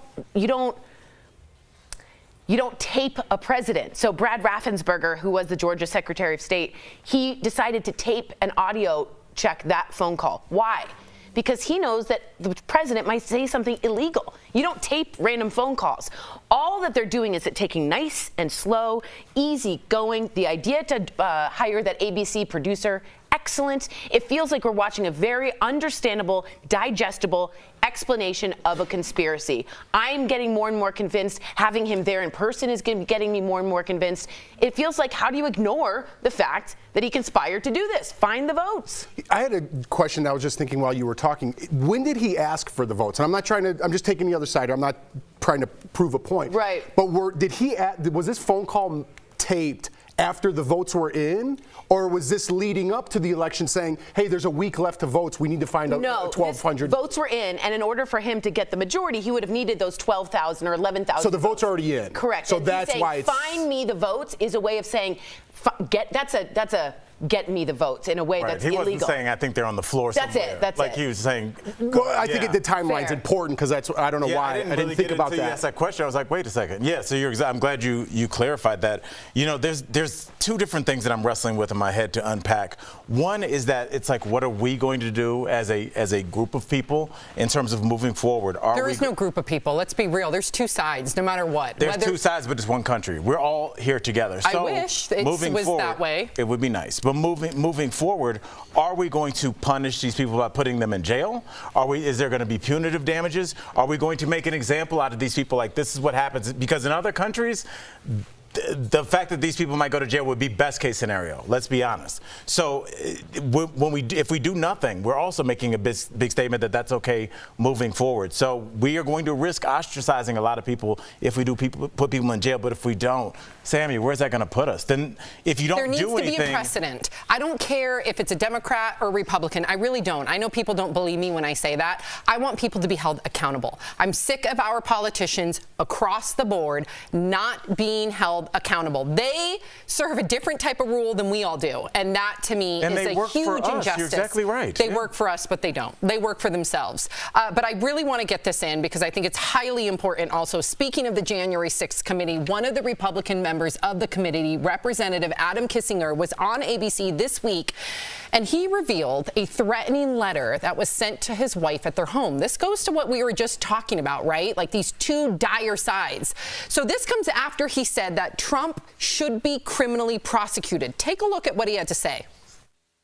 tape a president. So Brad Raffensperger, who was the Georgia Secretary of State, he decided to tape and audio check that phone call. Why? Because he knows that the president might say something illegal. You don't tape random phone calls. All that they're doing is taking nice and slow, easy going. The idea to hire that ABC producer, excellent. It feels like we're watching a very understandable, digestible explanation of a conspiracy. I'm getting more and more convinced. Having him there in person is getting me more and more convinced. It feels like, how do you ignore the fact that he conspired to do this? Find the votes. I had a question that I was just thinking while you were talking. When did he ask for the votes? And I'm just taking the other side. I'm not trying to prove a point. Right. But was this phone call taped after the votes were in? Or was this leading up to the election saying, hey, there's a week left to votes, we need to find 1,200? Votes were in, and in order for him to get the majority, he would have needed those 12,000 or 11,000. So the votes are already in. Correct. So and that's saying, why it's... find me the votes is a way of saying, that's a get me the votes in a way that's illegal. He wasn't saying, I think they're on the floor somewhere. That's it. That's like it. He was saying. Well, I think the timeline's important because I don't know why. I didn't think about that. You asked that question. I was like, wait a second. Yeah, so I'm glad you clarified that. You know, there's two different things that I'm wrestling with in my head to unpack. One is that it's like, what are we going to do as a group of people in terms of moving forward? There is no group of people. Let's be real. There's two sides, no matter what. There's two sides, but it's one country. We're all here together. So I wish it was that way. It would be nice. But moving forward, are we going to punish these people by putting them in jail? Is there going to be punitive damages? Are we going to make an example out of these people, like this is what happens? Because in other countries, the fact that these people might go to jail would be best case scenario. Let's be honest. So if we do nothing, we're also making a big statement that that's okay moving forward. So we are going to risk ostracizing a lot of people if we do put people in jail. But if we don't, Sammy, where's that going to put us? Then if you don't do anything. There needs to be a precedent. I don't care if it's a Democrat or Republican. I really don't. I know people don't believe me when I say that. I want people to be held accountable. I'm sick of our politicians across the board not being held held accountable. They serve a different type of rule than we all do, and that to me is a huge injustice. You're exactly right. They work for us, but they don't. They work for themselves. But I really want to get this in because I think it's highly important also. Speaking of the January 6th committee, one of the Republican members of the committee, Representative Adam Kinzinger, was on ABC this week, and he revealed a threatening letter that was sent to his wife at their home. This goes to what we were just talking about, right? Like these two dire sides. So this comes after he said that Trump should be criminally prosecuted. Take a look at what he had to say.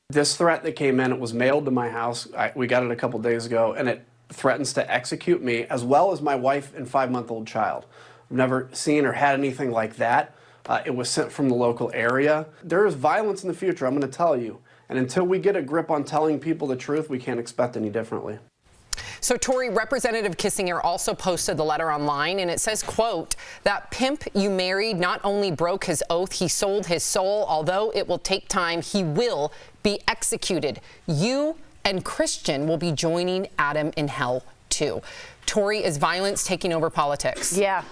This threat that came in, it was mailed to my house. We got it a couple days ago, and it threatens to execute me as well as my wife and 5-month-old child. I've never seen or had anything like that. It was sent from the local area. There is violence in the future, I'm going to tell you. And until we get a grip on telling people the truth, we can't expect any differently. So, Tori, Representative Kinzinger also posted the letter online, and it says, quote, "That pimp you married not only broke his oath, he sold his soul. Although it will take time, he will be executed. You and Christian will be joining Adam in hell, too." Tori, is violence taking over politics? Yeah.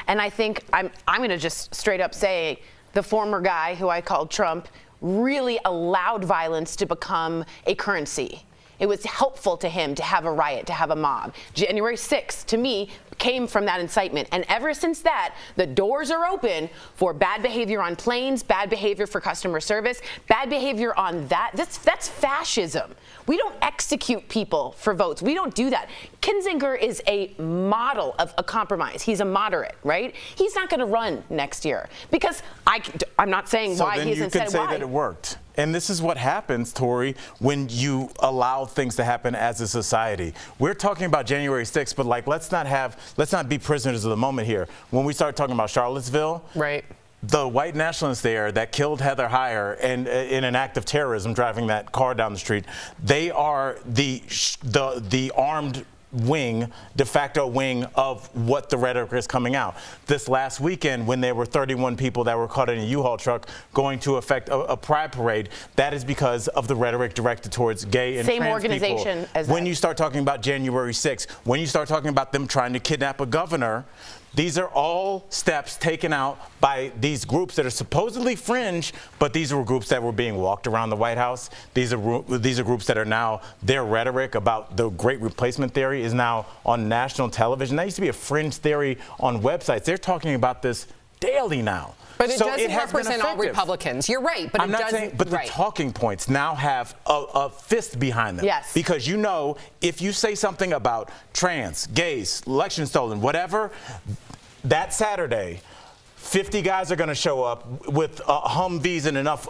And I think I'm going to just straight up say the former guy who I called Trump really allowed violence to become a currency. It was helpful to him to have a riot, to have a mob. January 6th, to me, came from that incitement. And ever since that, the doors are open for bad behavior on planes, bad behavior for customer service, bad behavior on that. That's fascism. We don't execute people for votes. We don't do that. Kinzinger is a model of a compromise. He's a moderate, right? He's not going to run next year because I'm not saying why. He hasn't said why. So then you can say that it worked. And this is what happens, Tori, when you allow things to happen as a society. We're talking about January 6th, but like let's not be prisoners of the moment here. When we start talking about Charlottesville, right? The white nationalists there that killed Heather Heyer and in an act of terrorism, driving that car down the street, they are the armed wing, de facto wing of what the rhetoric is coming out. This last weekend, when there were 31 people that were caught in a U-Haul truck going to effect a pride parade, that is because of the rhetoric directed towards gay and same trans organization people. as when that. you start talking about January 6th, when you start talking about them trying to kidnap a governor, these are all steps taken out by these groups that are supposedly fringe, but these were groups that were being walked around the White House. These are groups that are now, their rhetoric about the great replacement theory is now on national television. That used to be a fringe theory on websites. They're talking about this daily now. But it doesn't represent all Republicans. You're right, but I'm not saying, but the talking points now have a fist behind them. Yes. Because you know, if you say something about trans, gays, election stolen, whatever, that Saturday, 50 guys are going to show up with Humvees and enough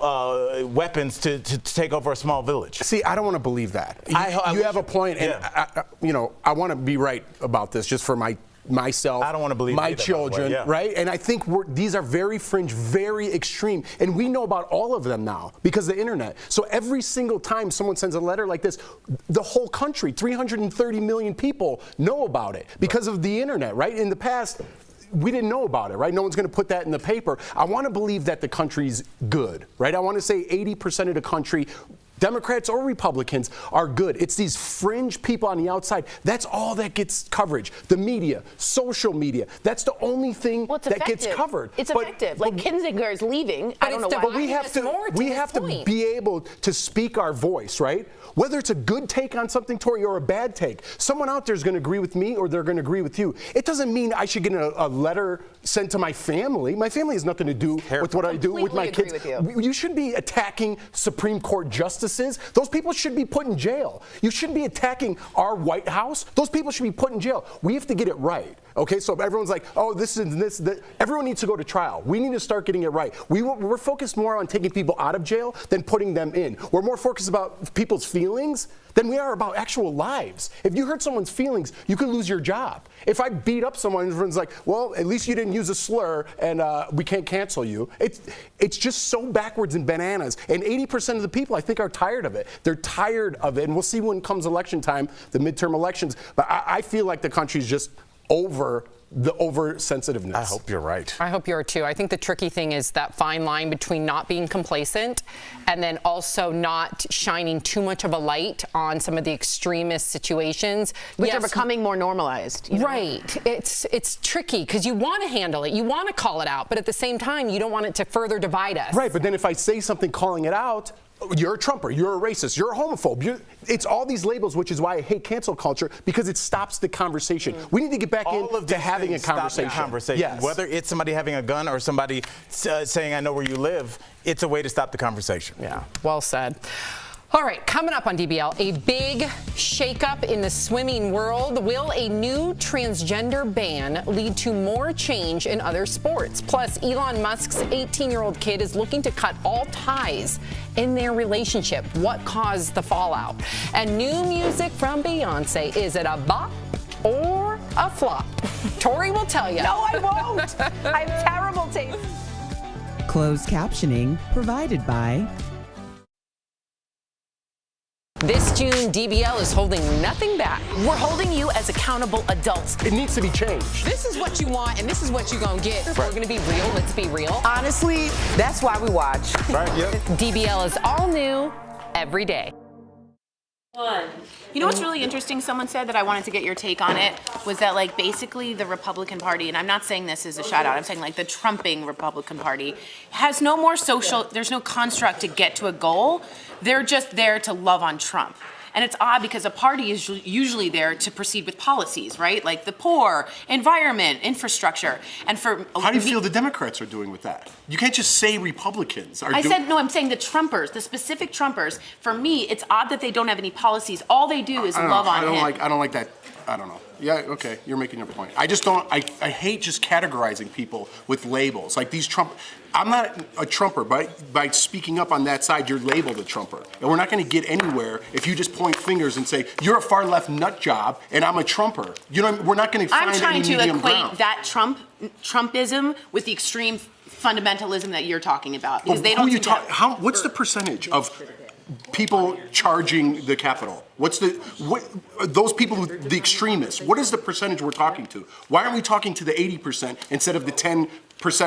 weapons to take over a small village. See, I don't want to believe that. You have a point, and I want to be right about this just for myself, I don't want to believe my either, children, yeah. right? And I think these are very fringe, very extreme, and we know about all of them now because of the internet. So every single time someone sends a letter like this, the whole country, 330 million people know about it because of the internet, right? In the past, we didn't know about it, right? No one's going to put that in the paper. I want to believe that the country's good, right? I want to say 80% of the country, Democrats or Republicans, are good. It's these fringe people on the outside. That's all that gets coverage. The media, social media. That's the only thing that gets covered. It's effective. Like Kinzinger is leaving. I don't know why. But we have to be able to speak our voice, right? Whether it's a good take on something, Tori, or a bad take. Someone out there is going to agree with me or they're going to agree with you. It doesn't mean I should get a letter sent to my family. My family has nothing to do with what I do with my kids. You shouldn't be attacking Supreme Court justices. Those people should be put in jail. You shouldn't be attacking our White House. Those people should be put in jail. We have to get it right. Okay, so everyone's like, oh, this is this, that. Everyone needs to go to trial. We need to start getting it right. We're focused more on taking people out of jail than putting them in. We're more focused about people's feelings than we are about actual lives. If you hurt someone's feelings, you could lose your job. If I beat up someone, everyone's like, well, at least you didn't use a slur and we can't cancel you. It's just so backwards and bananas. And 80% of the people, I think, are tired of it. They're tired of it. And we'll see when comes election time, the midterm elections. But I feel like the country's just over the oversensitiveness. I hope you're right. I hope you are too. I think the tricky thing is that fine line between not being complacent and then also not shining too much of a light on some of the extremist situations. Which are becoming more normalized. You know? Right. It's tricky because you want to handle it. You want to call it out. But at the same time, you don't want it to further divide us. Right. But then if I say something calling it out, you're a Trumper, you're a racist, you're a homophobe. It's all these labels, which is why I hate cancel culture, because it stops the conversation. We need to get back into having a conversation. Yes. Whether it's somebody having a gun or somebody saying, I know where you live, it's a way to stop the conversation. Yeah, well said. All right, coming up on DBL, a big shakeup in the swimming world. Will a new transgender ban lead to more change in other sports? Plus, Elon Musk's 18-year-old kid is looking to cut all ties in their relationship. What caused the fallout? And new music from Beyonce. Is it a bop or a flop? Tori will tell you. No, I won't. I have terrible taste. Closed captioning provided by... This June, DBL is holding nothing back. We're holding you as accountable adults. It needs to be changed. This is what you want, and this is what you're going to get. If we're going to be real, let's be real. Honestly, that's why we watch. Right, yep. DBL is all new every day. You know what's really interesting? Someone said that I wanted to get your take on it, was that like basically the Republican Party, and I'm not saying this as a shout out, I'm saying like the Trumping Republican Party has no more social, there's no construct to get to a goal. They're just there to love on Trump. And it's odd because a party is usually there to proceed with policies, right? Like the poor, environment, infrastructure. And for how do you feel the Democrats are doing with that? You can't just say Republicans are I'm saying the Trumpers, the specific Trumpers. For me, it's odd that they don't have any policies. All they do is love on him. I don't like that. I don't know. Yeah, okay, you're making your point. I just don't, I hate just categorizing people with labels. Like these Trump, I'm not a Trumper, but by speaking up on that side, you're labeled a Trumper. And we're not gonna get anywhere if you just point fingers and say, you're a far left nut job and I'm a Trumper. You know, we're not gonna find any medium ground. I'm trying to equate that Trumpism with the extreme fundamentalism that you're talking about. Because they don't what's the percentage of people charging the Capitol? Those people, the extremists, what is the percentage we're talking to? Why aren't we talking to the 80% instead of the 10%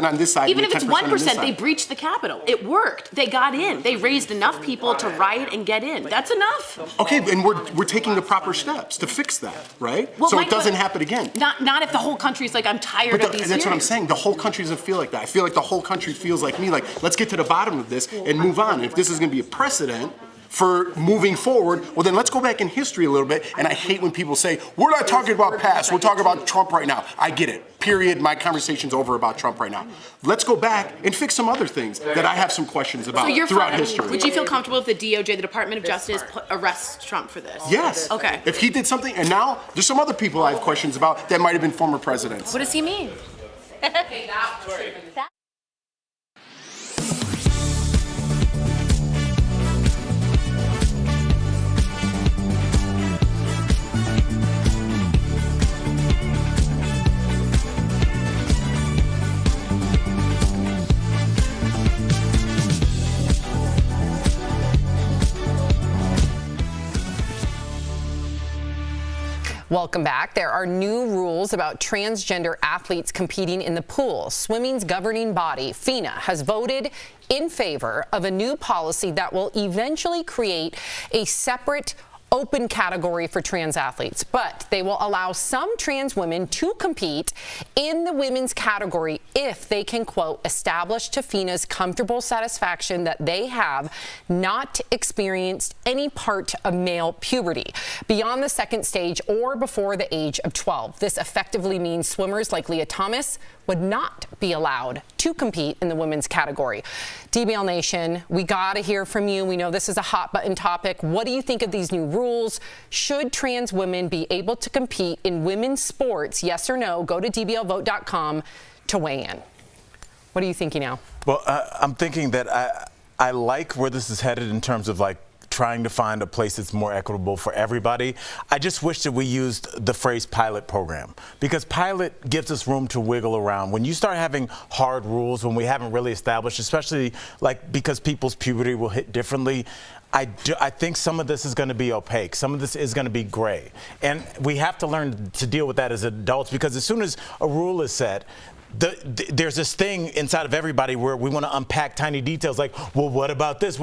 on this side? Even and if the it's 10% 1%, they breached the Capitol. It worked. They got in. They raised enough people to riot and get in. That's enough. Okay, and we're taking the proper steps to fix that, right? Well, so it doesn't happen again. Not if the whole country's like, I'm tired of these That's what I'm saying. The whole country doesn't feel like that. I feel like the whole country feels like me, like, let's get to the bottom of this and move on. If this is gonna be a precedent for moving forward, well then let's go back in history a little bit. And I hate when people say, we're not talking about past, we're talking about Trump right now. I get it, period, my conversation's over about Trump right now. Let's go back and fix some other things that I have some questions about throughout history. Would you feel comfortable if the DOJ, the Department of Justice, arrests Trump for this? Yes. Okay. If he did something, and now there's some other people I have questions about that might have been former presidents. What does he mean? Welcome back. There are new rules about transgender athletes competing in the pool. Swimming's governing body, FINA, has voted in favor of a new policy that will eventually create a separate open category for trans athletes, but they will allow some trans women to compete in the women's category if they can, quote, establish to FINA's comfortable satisfaction that they have not experienced any part of male puberty beyond the second stage or before the age of 12. This effectively means swimmers like Leah Thomas would not be allowed to compete in the women's category. DBL Nation, we got to hear from you. We know this is a hot button topic. What do you think of these new rules? Should trans women be able to compete in women's sports? Yes or no? Go to dblvote.com to weigh in. What are you thinking now? Well, I'm thinking that I like where this is headed in terms of like trying to find a place that's more equitable for everybody. I just wish that we used the phrase pilot program, because pilot gives us room to wiggle around. When you start having hard rules, when we haven't really established, especially like because people's puberty will hit differently, I think some of this is going to be opaque. Some of this is going to be gray. And we have to learn to deal with that as adults, because as soon as a rule is set, there's this thing inside of everybody where we want to unpack tiny details like, well, what about this?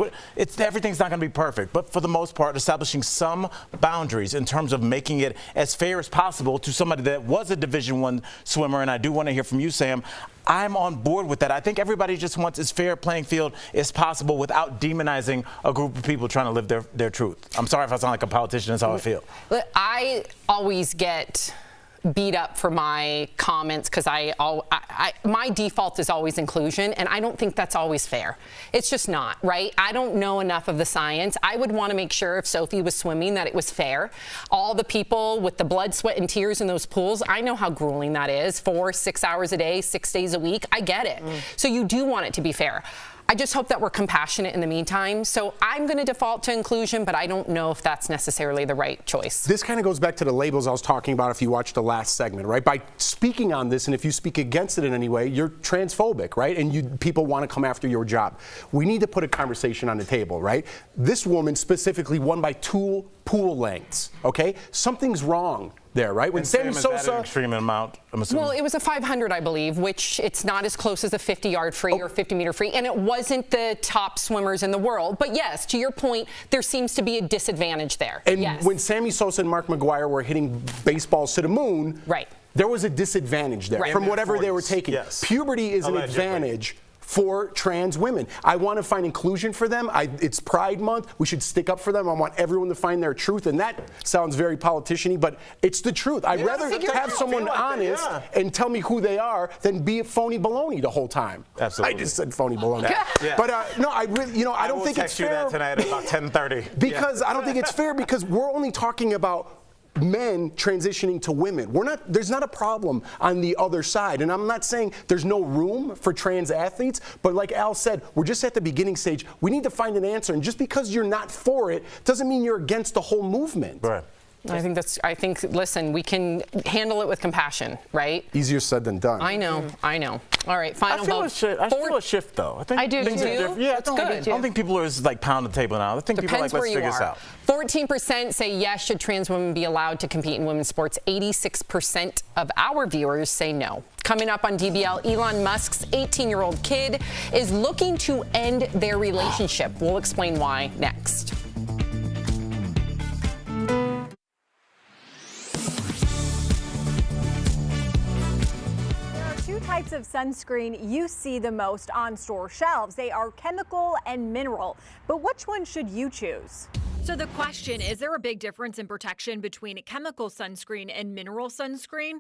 Everything's not going to be perfect. But for the most part, establishing some boundaries in terms of making it as fair as possible to somebody that was a Division I swimmer. And I do want to hear from you, Sam. I'm on board with that. I think everybody just wants as fair a playing field as possible without demonizing a group of people trying to live their truth. I'm sorry if I sound like a politician. That's how I feel. I always get beat up for my comments because my default is always inclusion, and I don't think that's always fair. It's just not, right? I don't know enough of the science. I would want to make sure if Sophie was swimming that it was fair. All the people with the blood, sweat, and tears in those pools, I know how grueling that is. 4-6 hours a day, 6 days a week. I get it. So you do want it to be fair. I just hope that we're compassionate in the meantime. So I'm going to default to inclusion, but I don't know if that's necessarily the right choice. This kind of goes back to the labels I was talking about if you watched the last segment, right? By speaking on this, and if you speak against it in any way, you're transphobic, right? And people want to come after your job. We need to put a conversation on the table, right? This woman specifically won by 2 pool lengths, okay? Something's wrong there, right? When Sammy Sosa, is that an extreme amount, I'm assuming? Well, it was a 500, I believe, which it's not as close as a 50-yard free or 50-meter free, and it wasn't the top swimmers in the world. But yes, to your point, there seems to be a disadvantage there. And yes. When Sammy Sosa and Mark McGwire were hitting baseballs to the moon, right, there was a disadvantage there from whatever they were taking. Yes. Puberty is an advantage for trans women. I want to find inclusion for them. It's Pride Month. We should stick up for them. I want everyone to find their truth. And that sounds very politician-y, but it's the truth. I'd rather have someone honest and tell me who they are than be a phony baloney the whole time. Absolutely. I just said phony baloney. But no, I really, I don't think it's fair. I will text you that tonight at about 10:30. Because I don't think it's fair, because we're only talking about men transitioning to women. There's not a problem on the other side. And I'm not saying there's no room for trans athletes, but like Al said, we're just at the beginning stage. We need to find an answer. And just because you're not for it doesn't mean you're against the whole movement. Right. I think, listen, we can handle it with compassion, right? Easier said than done. I know. All right, final vote. I feel a shift, though. I think I do, things too. are different. Yeah, That's good. I don't think people are just like pounding the table now. I think people are like, let's figure this out. 14% say yes, should trans women be allowed to compete in women's sports. 86% of our viewers say no. Coming up on DBL, Elon Musk's 18-year-old kid is looking to end their relationship. We'll explain why next. Types of sunscreen you see the most on store shelves. They are chemical and mineral, but which one should you choose? So the question, is there a big difference in protection between chemical sunscreen and mineral sunscreen?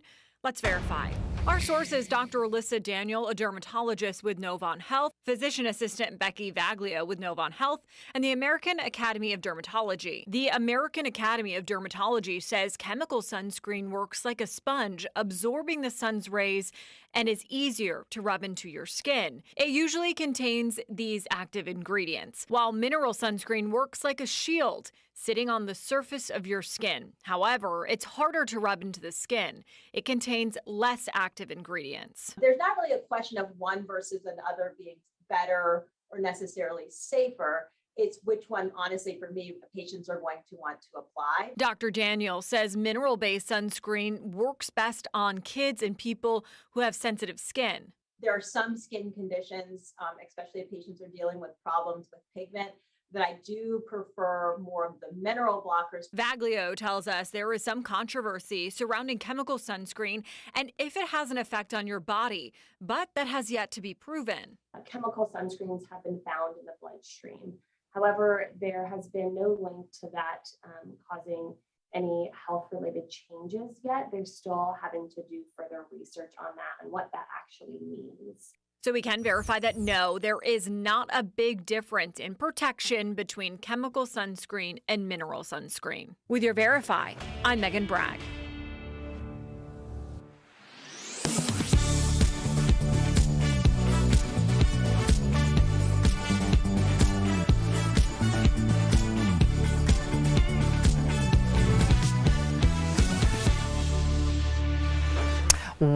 Let's verify. Our source is Dr. Alyssa Daniel, a dermatologist with Novant Health, physician assistant Becky Vaglia with Novant Health, and the American Academy of Dermatology. The American Academy of Dermatology says chemical sunscreen works like a sponge, absorbing the sun's rays and is easier to rub into your skin. It usually contains these active ingredients, while mineral sunscreen works like a shield, sitting on the surface of your skin. However, it's harder to rub into the skin. It contains less active ingredients. There's not really a question of one versus another being better or necessarily safer. It's which one, honestly, for me, patients are going to want to apply. Dr. Daniel says mineral-based sunscreen works best on kids and people who have sensitive skin. There are some skin conditions, especially if patients are dealing with problems with pigment, that I do prefer more of the mineral blockers. Vaglio tells us there is some controversy surrounding chemical sunscreen and if it has an effect on your body, but that has yet to be proven. Chemical sunscreens have been found in the bloodstream. However, there has been no link to that causing any health-related changes yet. They're still having to do further research on that and what that actually means. So we can verify that no, there is not a big difference in protection between chemical sunscreen and mineral sunscreen. With your Verify, I'm Megan Bragg.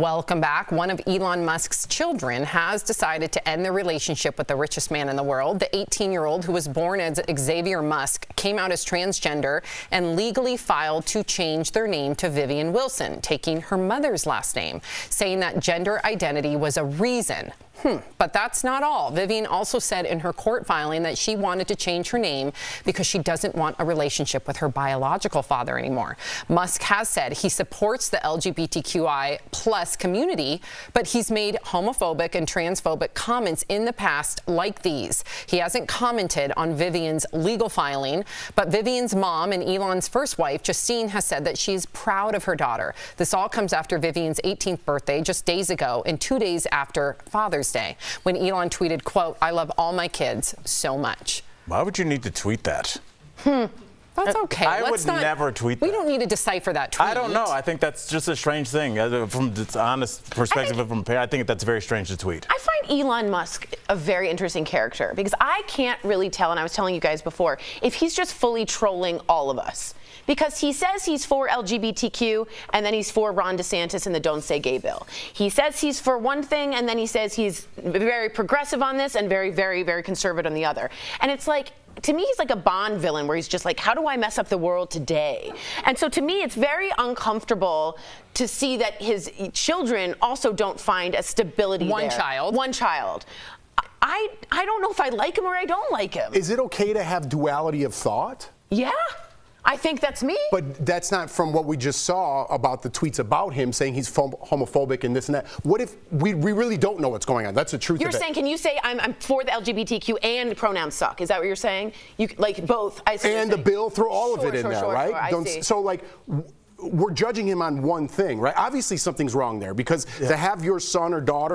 Welcome back. One of Elon Musk's children has decided to end their relationship with the richest man in the world. The 18-year-old, who was born as Xavier Musk, came out as transgender and legally filed to change their name to Vivian Wilson, taking her mother's last name, saying that gender identity was a reason. But that's not all. Vivian also said in her court filing that she wanted to change her name because she doesn't want a relationship with her biological father anymore. Musk has said he supports the LGBTQI plus community, but he's made homophobic and transphobic comments in the past like these. He hasn't commented on Vivian's legal filing, but Vivian's mom and Elon's first wife, Justine, has said that she's proud of her daughter. This all comes after Vivian's 18th birthday just days ago and 2 days after Father's Day, when Elon tweeted, quote, "I love all my kids so much." Why would you need to tweet that? That's okay. I would never tweet that. We don't need to decipher that tweet. I don't know. I think that's just a strange thing. From the honest perspective of a parent, I think that's very strange to tweet. I find Elon Musk a very interesting character because I can't really tell, and I was telling you guys before, if he's just fully trolling all of us. Because he says he's for LGBTQ, and then he's for Ron DeSantis and the Don't Say Gay bill. He says he's for one thing, and then he says he's very progressive on this and very, very, very conservative on the other. And it's like, to me, he's like a Bond villain where he's just like, how do I mess up the world today? And so to me, it's very uncomfortable to see that his children also don't find a stability One there. child. One child. I don't know if I like him or I don't like him. Is it okay to have duality of thought? Yeah. I think that's me. But that's not from what we just saw about the tweets about him saying he's homophobic and this and that. What if we really don't know what's going on? That's the truth You're of it. saying, can you say I'm for the LGBTQ and pronouns suck? Is that what you're saying? You like both? I see and the bill, throw all of it in there, right? Sure, I see. So like, we're judging him on one thing, right? Obviously something's wrong there because to have your son or daughter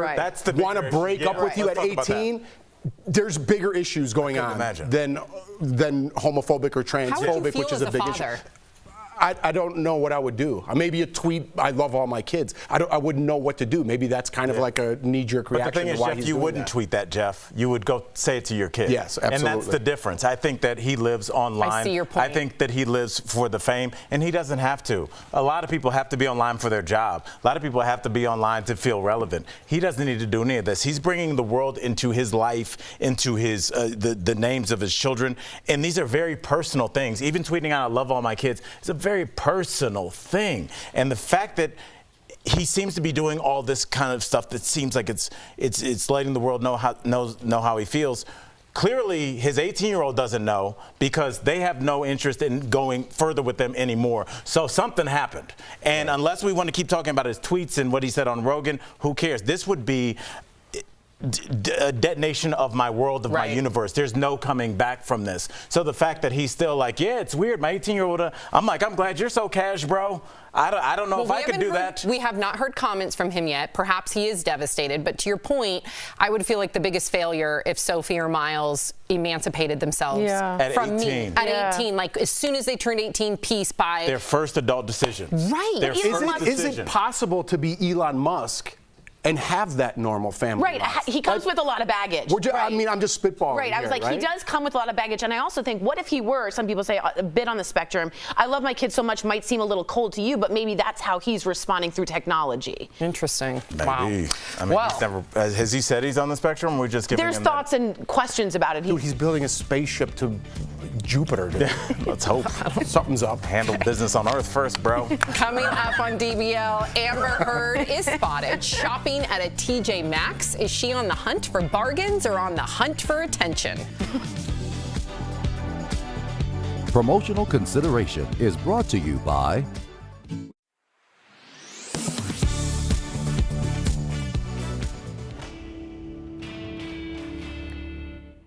want to break up with you at 18, there's bigger issues going on than homophobic or transphobic, which is a big issue. I don't know what I would do. Maybe a tweet, I love all my kids. I wouldn't know what to do. Maybe that's kind of like a knee-jerk reaction. But the thing is, Jeff, you wouldn't tweet that, Jeff. You would go say it to your kid. Yes, absolutely. And that's the difference. I think that he lives online. I see your point. I think that he lives for the fame, and he doesn't have to. A lot of people have to be online for their job. A lot of people have to be online to feel relevant. He doesn't need to do any of this. He's bringing the world into his life, into his the names of his children, and these are very personal things. Even tweeting out, "I love all my kids," is a very personal thing, and the fact that he seems to be doing all this kind of stuff that seems like it's letting the world know how he feels. Clearly, his 18-year-old doesn't know because they have no interest in going further with them anymore. So something happened, and unless we want to keep talking about his tweets and what he said on Rogan, who cares? This would be a detonation of my world, of my universe. There's no coming back from this. So the fact that he's still like, yeah, it's weird, my 18-year-old, I'm like, I'm glad you're so cash, bro. I don't know if I could do that. We have not heard comments from him yet. Perhaps he is devastated. But to your point, I would feel like the biggest failure if Sophie or Miles emancipated themselves from me at 18. Like as soon as they turned 18, peace, bye. Their first adult decision. Right. Their first decision. Is it possible to be Elon Musk and have that normal family life? He comes with a lot of baggage. I mean, I'm just spitballing. Right. I was here, like, he does come with a lot of baggage. And I also think, what if he were, some people say, a bit on the spectrum? I love my kids so much might seem a little cold to you, but maybe that's how he's responding through technology. Interesting. Maybe. Wow. I mean, he's never, has he said he's on the spectrum? We're just giving There's him thoughts and questions about it. Dude, he's building a spaceship to Jupiter. Dude. Let's hope. Something's up. Handle business on Earth first, bro. Coming up on DBL, Amber Heard is spotted shopping at a TJ Maxx. Is she on the hunt for bargains or on the hunt for attention? Promotional consideration is brought to you by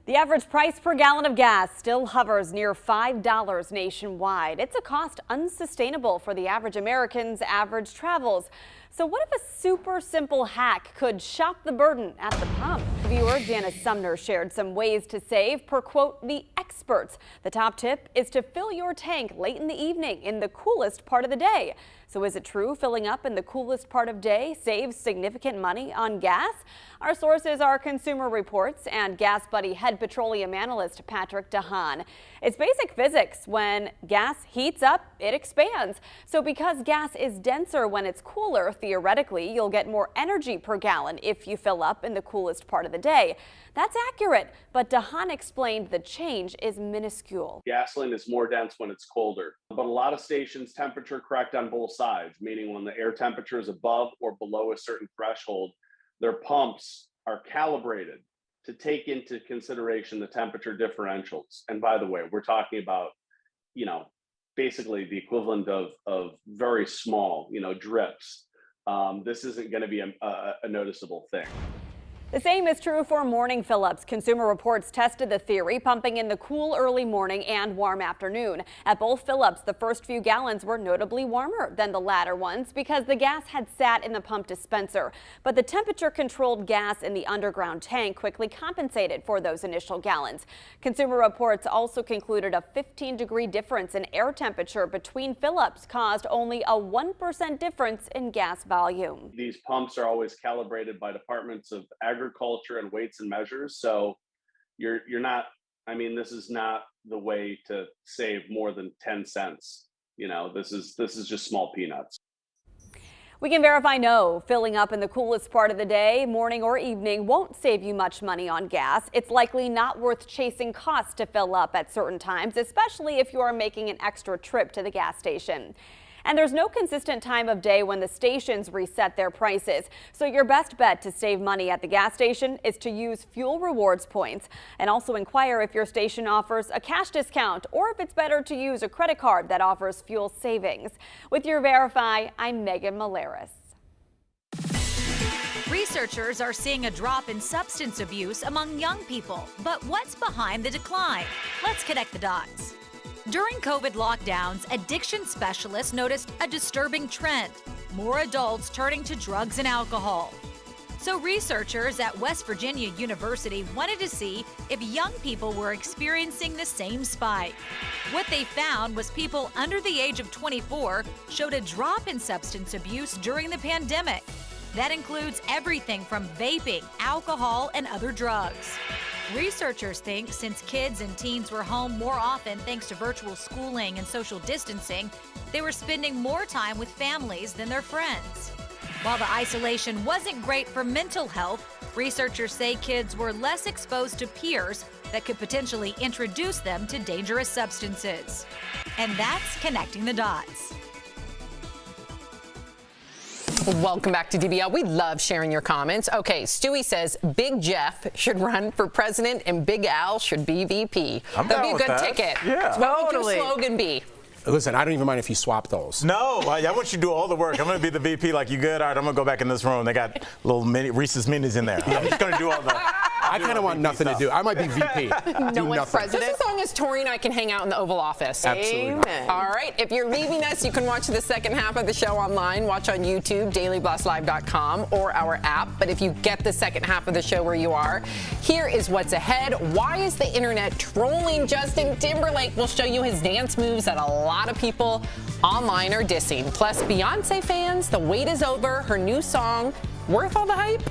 The average price per gallon of gas still hovers near $5 nationwide. It's a cost unsustainable for the average American's average travels. So what if a super simple hack could shop the burden at the pump? Viewer Janice Sumner shared some ways to save per, quote, the experts. The top tip is to fill your tank late in the evening in the coolest part of the day. So is it true filling up in the coolest part of day saves significant money on gas? Our sources are Consumer Reports and Gas Buddy head petroleum analyst Patrick DeHaan. It's basic physics. When gas heats up, it expands. So because gas is denser when it's cooler, theoretically, you'll get more energy per gallon if you fill up in the coolest part of the day. That's accurate, but DeHaan explained the change is minuscule. Gasoline is more dense when it's colder, but a lot of stations temperature correct on both sides, meaning when the air temperature is above or below a certain threshold, their pumps are calibrated to take into consideration the temperature differentials. And by the way, we're talking about, basically the equivalent of very small, drips. This isn't going to be a noticeable thing. The same is true for morning fill-ups. Consumer Reports tested the theory, pumping in the cool early morning and warm afternoon. At both fill-ups, the first few gallons were notably warmer than the latter ones because the gas had sat in the pump dispenser. But the temperature-controlled gas in the underground tank quickly compensated for those initial gallons. Consumer Reports also concluded a 15-degree difference in air temperature between fill-ups caused only a 1% difference in gas volume. These pumps are always calibrated by departments of agriculture and weights and measures. So you're not, this is not the way to save more than 10 cents. This is just small peanuts. We can verify no, filling up in the coolest part of the day, morning or evening, won't save you much money on gas. It's likely not worth chasing costs to fill up at certain times, especially if you are making an extra trip to the gas station. And there's no consistent time of day when the stations reset their prices. So your best bet to save money at the gas station is to use fuel rewards points, and also inquire if your station offers a cash discount or if it's better to use a credit card that offers fuel savings. With your Verify, I'm Megan Malaris. Researchers are seeing a drop in substance abuse among young people. But what's behind the decline? Let's connect the dots. During COVID lockdowns, addiction specialists noticed a disturbing trend: more adults turning to drugs and alcohol. So researchers at West Virginia University wanted to see if young people were experiencing the same spike. What they found was people under the age of 24 showed a drop in substance abuse during the pandemic. That includes everything from vaping, alcohol, and other drugs. Researchers think since kids and teens were home more often thanks to virtual schooling and social distancing, they were spending more time with families than their friends. While the isolation wasn't great for mental health, researchers say kids were less exposed to peers that could potentially introduce them to dangerous substances. And that's connecting the dots. Welcome back to DBL. We love sharing your comments. Okay, Stewie says Big Jeff should run for president and Big Al should be VP. That'd be a good ticket. Yeah. What would your slogan be? Listen, I don't even mind if you swap those. No, I want you to do all the work. I'm going to be the VP like you good. All right, I'm going to go back in this room. They got little Reese's Minis in there. I'm just going to do all the... I kind of want nothing to do. I might be VP. No one's president. Just as long as Tori and I can hang out in the Oval Office. Absolutely. Amen. All right. If you're leaving us, you can watch the second half of the show online. Watch on YouTube, dailyblastlive.com, or our app. But if you get the second half of the show where you are, here is what's ahead. Why is the internet trolling Justin Timberlake? We'll show you his dance moves that a lot of people online are dissing. Plus, Beyonce fans, the wait is over. Her new song, worth all the hype?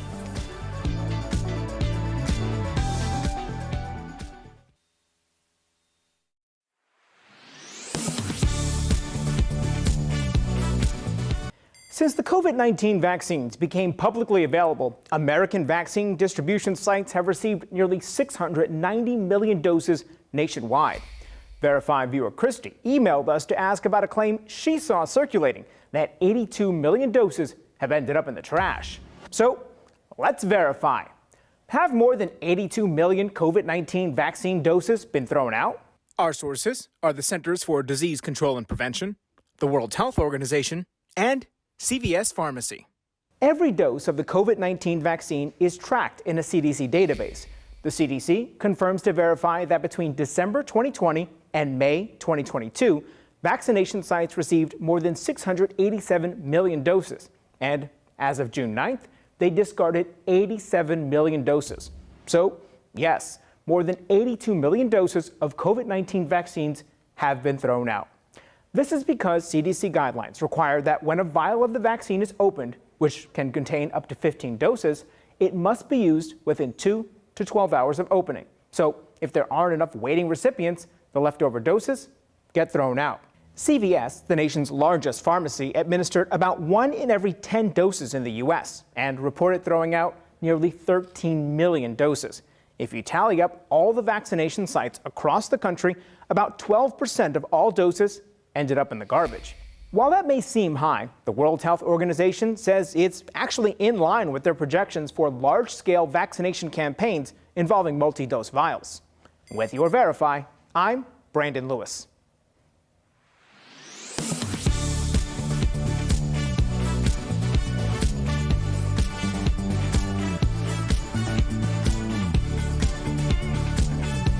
Since the COVID-19 vaccines became publicly available, American vaccine distribution sites have received nearly 690 million doses nationwide. Verify viewer Christy emailed us to ask about a claim she saw circulating that 82 million doses have ended up in the trash. So let's verify. Have more than 82 million COVID-19 vaccine doses been thrown out? Our sources are the Centers for Disease Control and Prevention, the World Health Organization, and CVS Pharmacy. Every dose of the COVID-19 vaccine is tracked in a CDC database. The CDC confirms to Verify that between December 2020 and May 2022, vaccination sites received more than 687 million doses. And as of June 9th, they discarded 87 million doses. So, yes, more than 82 million doses of COVID-19 vaccines have been thrown out. This is because CDC guidelines require that when a vial of the vaccine is opened, which can contain up to 15 doses, it must be used within 2 to 12 hours of opening. So if there aren't enough waiting recipients, the leftover doses get thrown out. CVS, the nation's largest pharmacy, administered about 1 in every 10 doses in the U.S. and reported throwing out nearly 13 million doses. If you tally up all the vaccination sites across the country, about 12% of all doses ended up in the garbage. While that may seem high, the World Health Organization says it's actually in line with their projections for large-scale vaccination campaigns involving multi-dose vials. With your Verify, I'm Brandon Lewis.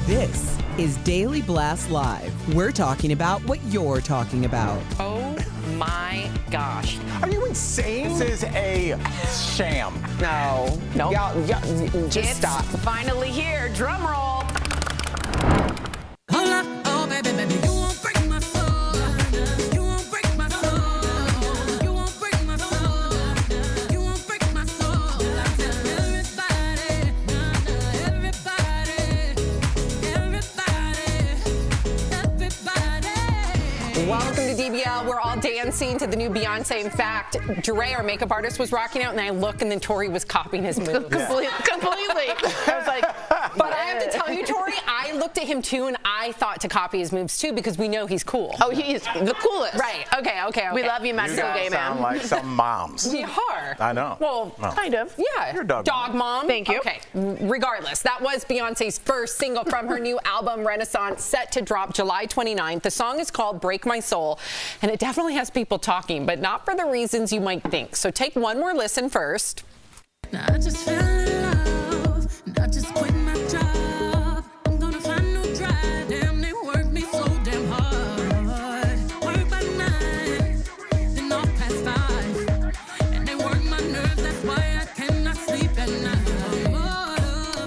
This is Daily Blast Live. We're talking about what you're talking about. Oh my gosh. Are you insane? This is a sham. No. No. Y'all, just It's stop. finally here. Drum roll. Hold up, oh baby, baby, you won't break my soul. You won't break my soul. You won't break my soul. You won't break my soul. I tell everybody, everybody. Welcome to DBL. We're all dancing to the new Beyonce. In fact, Dre, our makeup artist, was rocking out, and I look, and then Tori was copying his moves. Completely. I was like, But I have to tell you, Tori, I looked at him too, and I thought to copy his moves too because we know he's cool. oh, he's the coolest. Right. Okay. We love you, You Mexico guys gay sound man. like some moms. We are. I know. Well, No. Kind of. yeah. You're a dog mom. Thank you. Okay. Regardless, that was Beyonce's first single from her new album, Renaissance, set to drop July 29th. The song is called Break My Soul, and it definitely has people talking, but not for the reasons you might think. So take one more listen first. Now I just fell in love, and I just quit my job. I'm gonna find no dry. Damn, they work me so damn hard. Work by 9, then off past 5. And they work my nerves, that's why I cannot sleep at night.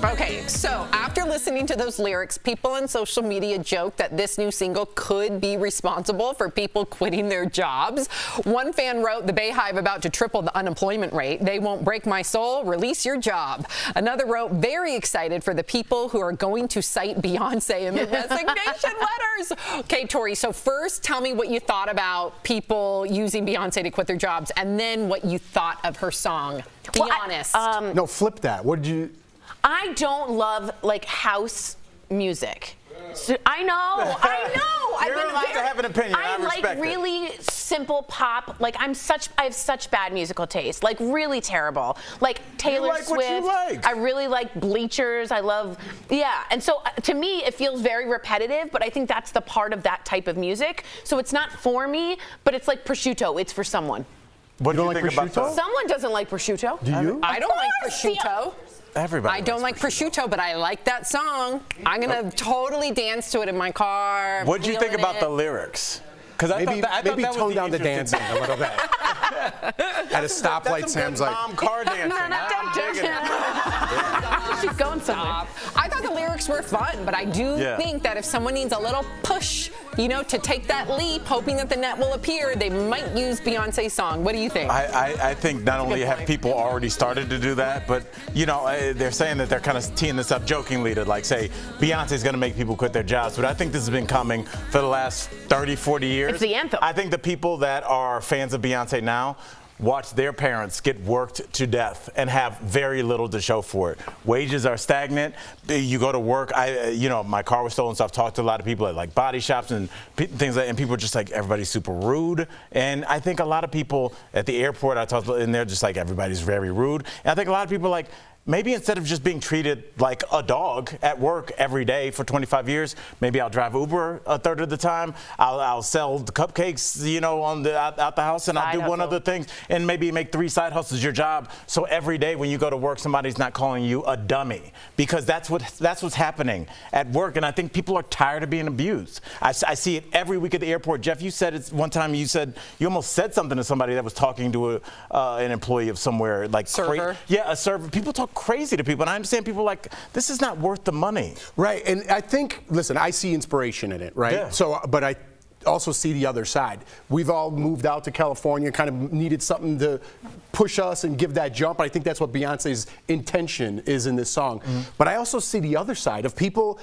Okay, so after listening to those lyrics, people on social media joke that this new single could be responsible for people quitting their jobs. One fan wrote, "The Bayhive about to triple the unemployment rate. They won't break my soul. Release your job." Another wrote, "Very excited for the people who are going to cite Beyonce in the resignation letters." Okay, Tori, so first tell me what you thought about people using Beyonce to quit their jobs, and then what you thought of her song. Be honest. No, flip that. What did you? I don't love like house music. So, I know. You're allowed to have an opinion. I respect like it. really simple pop. Like I have such bad musical taste. Like really terrible. Like Taylor like Swift. what you like. I really like Bleachers. I love, yeah. And so to me, it feels very repetitive. But I think that's the part of that type of music. So it's not for me, but it's like prosciutto. It's for someone. What do you don't think like about prosciutto? that? Someone doesn't like prosciutto. Do you? I don't like prosciutto. Everybody. I don't like prosciutto, but I like that song. I'm gonna totally dance to it in my car. What do you think feeling about it. the lyrics? Because I Maybe thought that was tone the down the interesting dancing a little bit. At a stoplight, Sam's like, mom car dancing. I'm digging it. She's going somewhere. I thought the lyrics were fun, but I do think that if someone needs a little push, to take that leap, hoping that the net will appear, they might use Beyonce's song. What do you think? I think not only have people already started to do that, but they're saying that they're kind of teeing this up jokingly to like say Beyonce's going to make people quit their jobs, but I think this has been coming for the last 30, 40 years. It's the anthem. I think the people that are fans of Beyonce now watch their parents get worked to death and have very little to show for it. Wages are stagnant. You go to work. My car was stolen, so I've talked to a lot of people at like body shops and things like, and people are just like, everybody's super rude. And I think a lot of people at the airport, I talked to, and they're just like, everybody's very rude. And I think a lot of people are like, maybe instead of just being treated like a dog at work every day for 25 years, maybe I'll drive Uber a third of the time. I'll sell the cupcakes, out the house, and I'll do one other thing, and maybe make 3 side hustles your job. So every day when you go to work, somebody's not calling you a dummy, because that's what's happening at work. And I think people are tired of being abused. I see it every week at the airport. Jeff, you said it one time. You said you almost said something to somebody that was talking to an employee of somewhere, like server. A server. People talk crazy to people, and I understand people like, this is not worth the money. Right, and I think, listen, I see inspiration in it, right? Yeah. So, but also see the other side. We've all moved out to California, kind of needed something to push us and give that jump. I think that's what Beyonce's intention is in this song. But I also see the other side of people.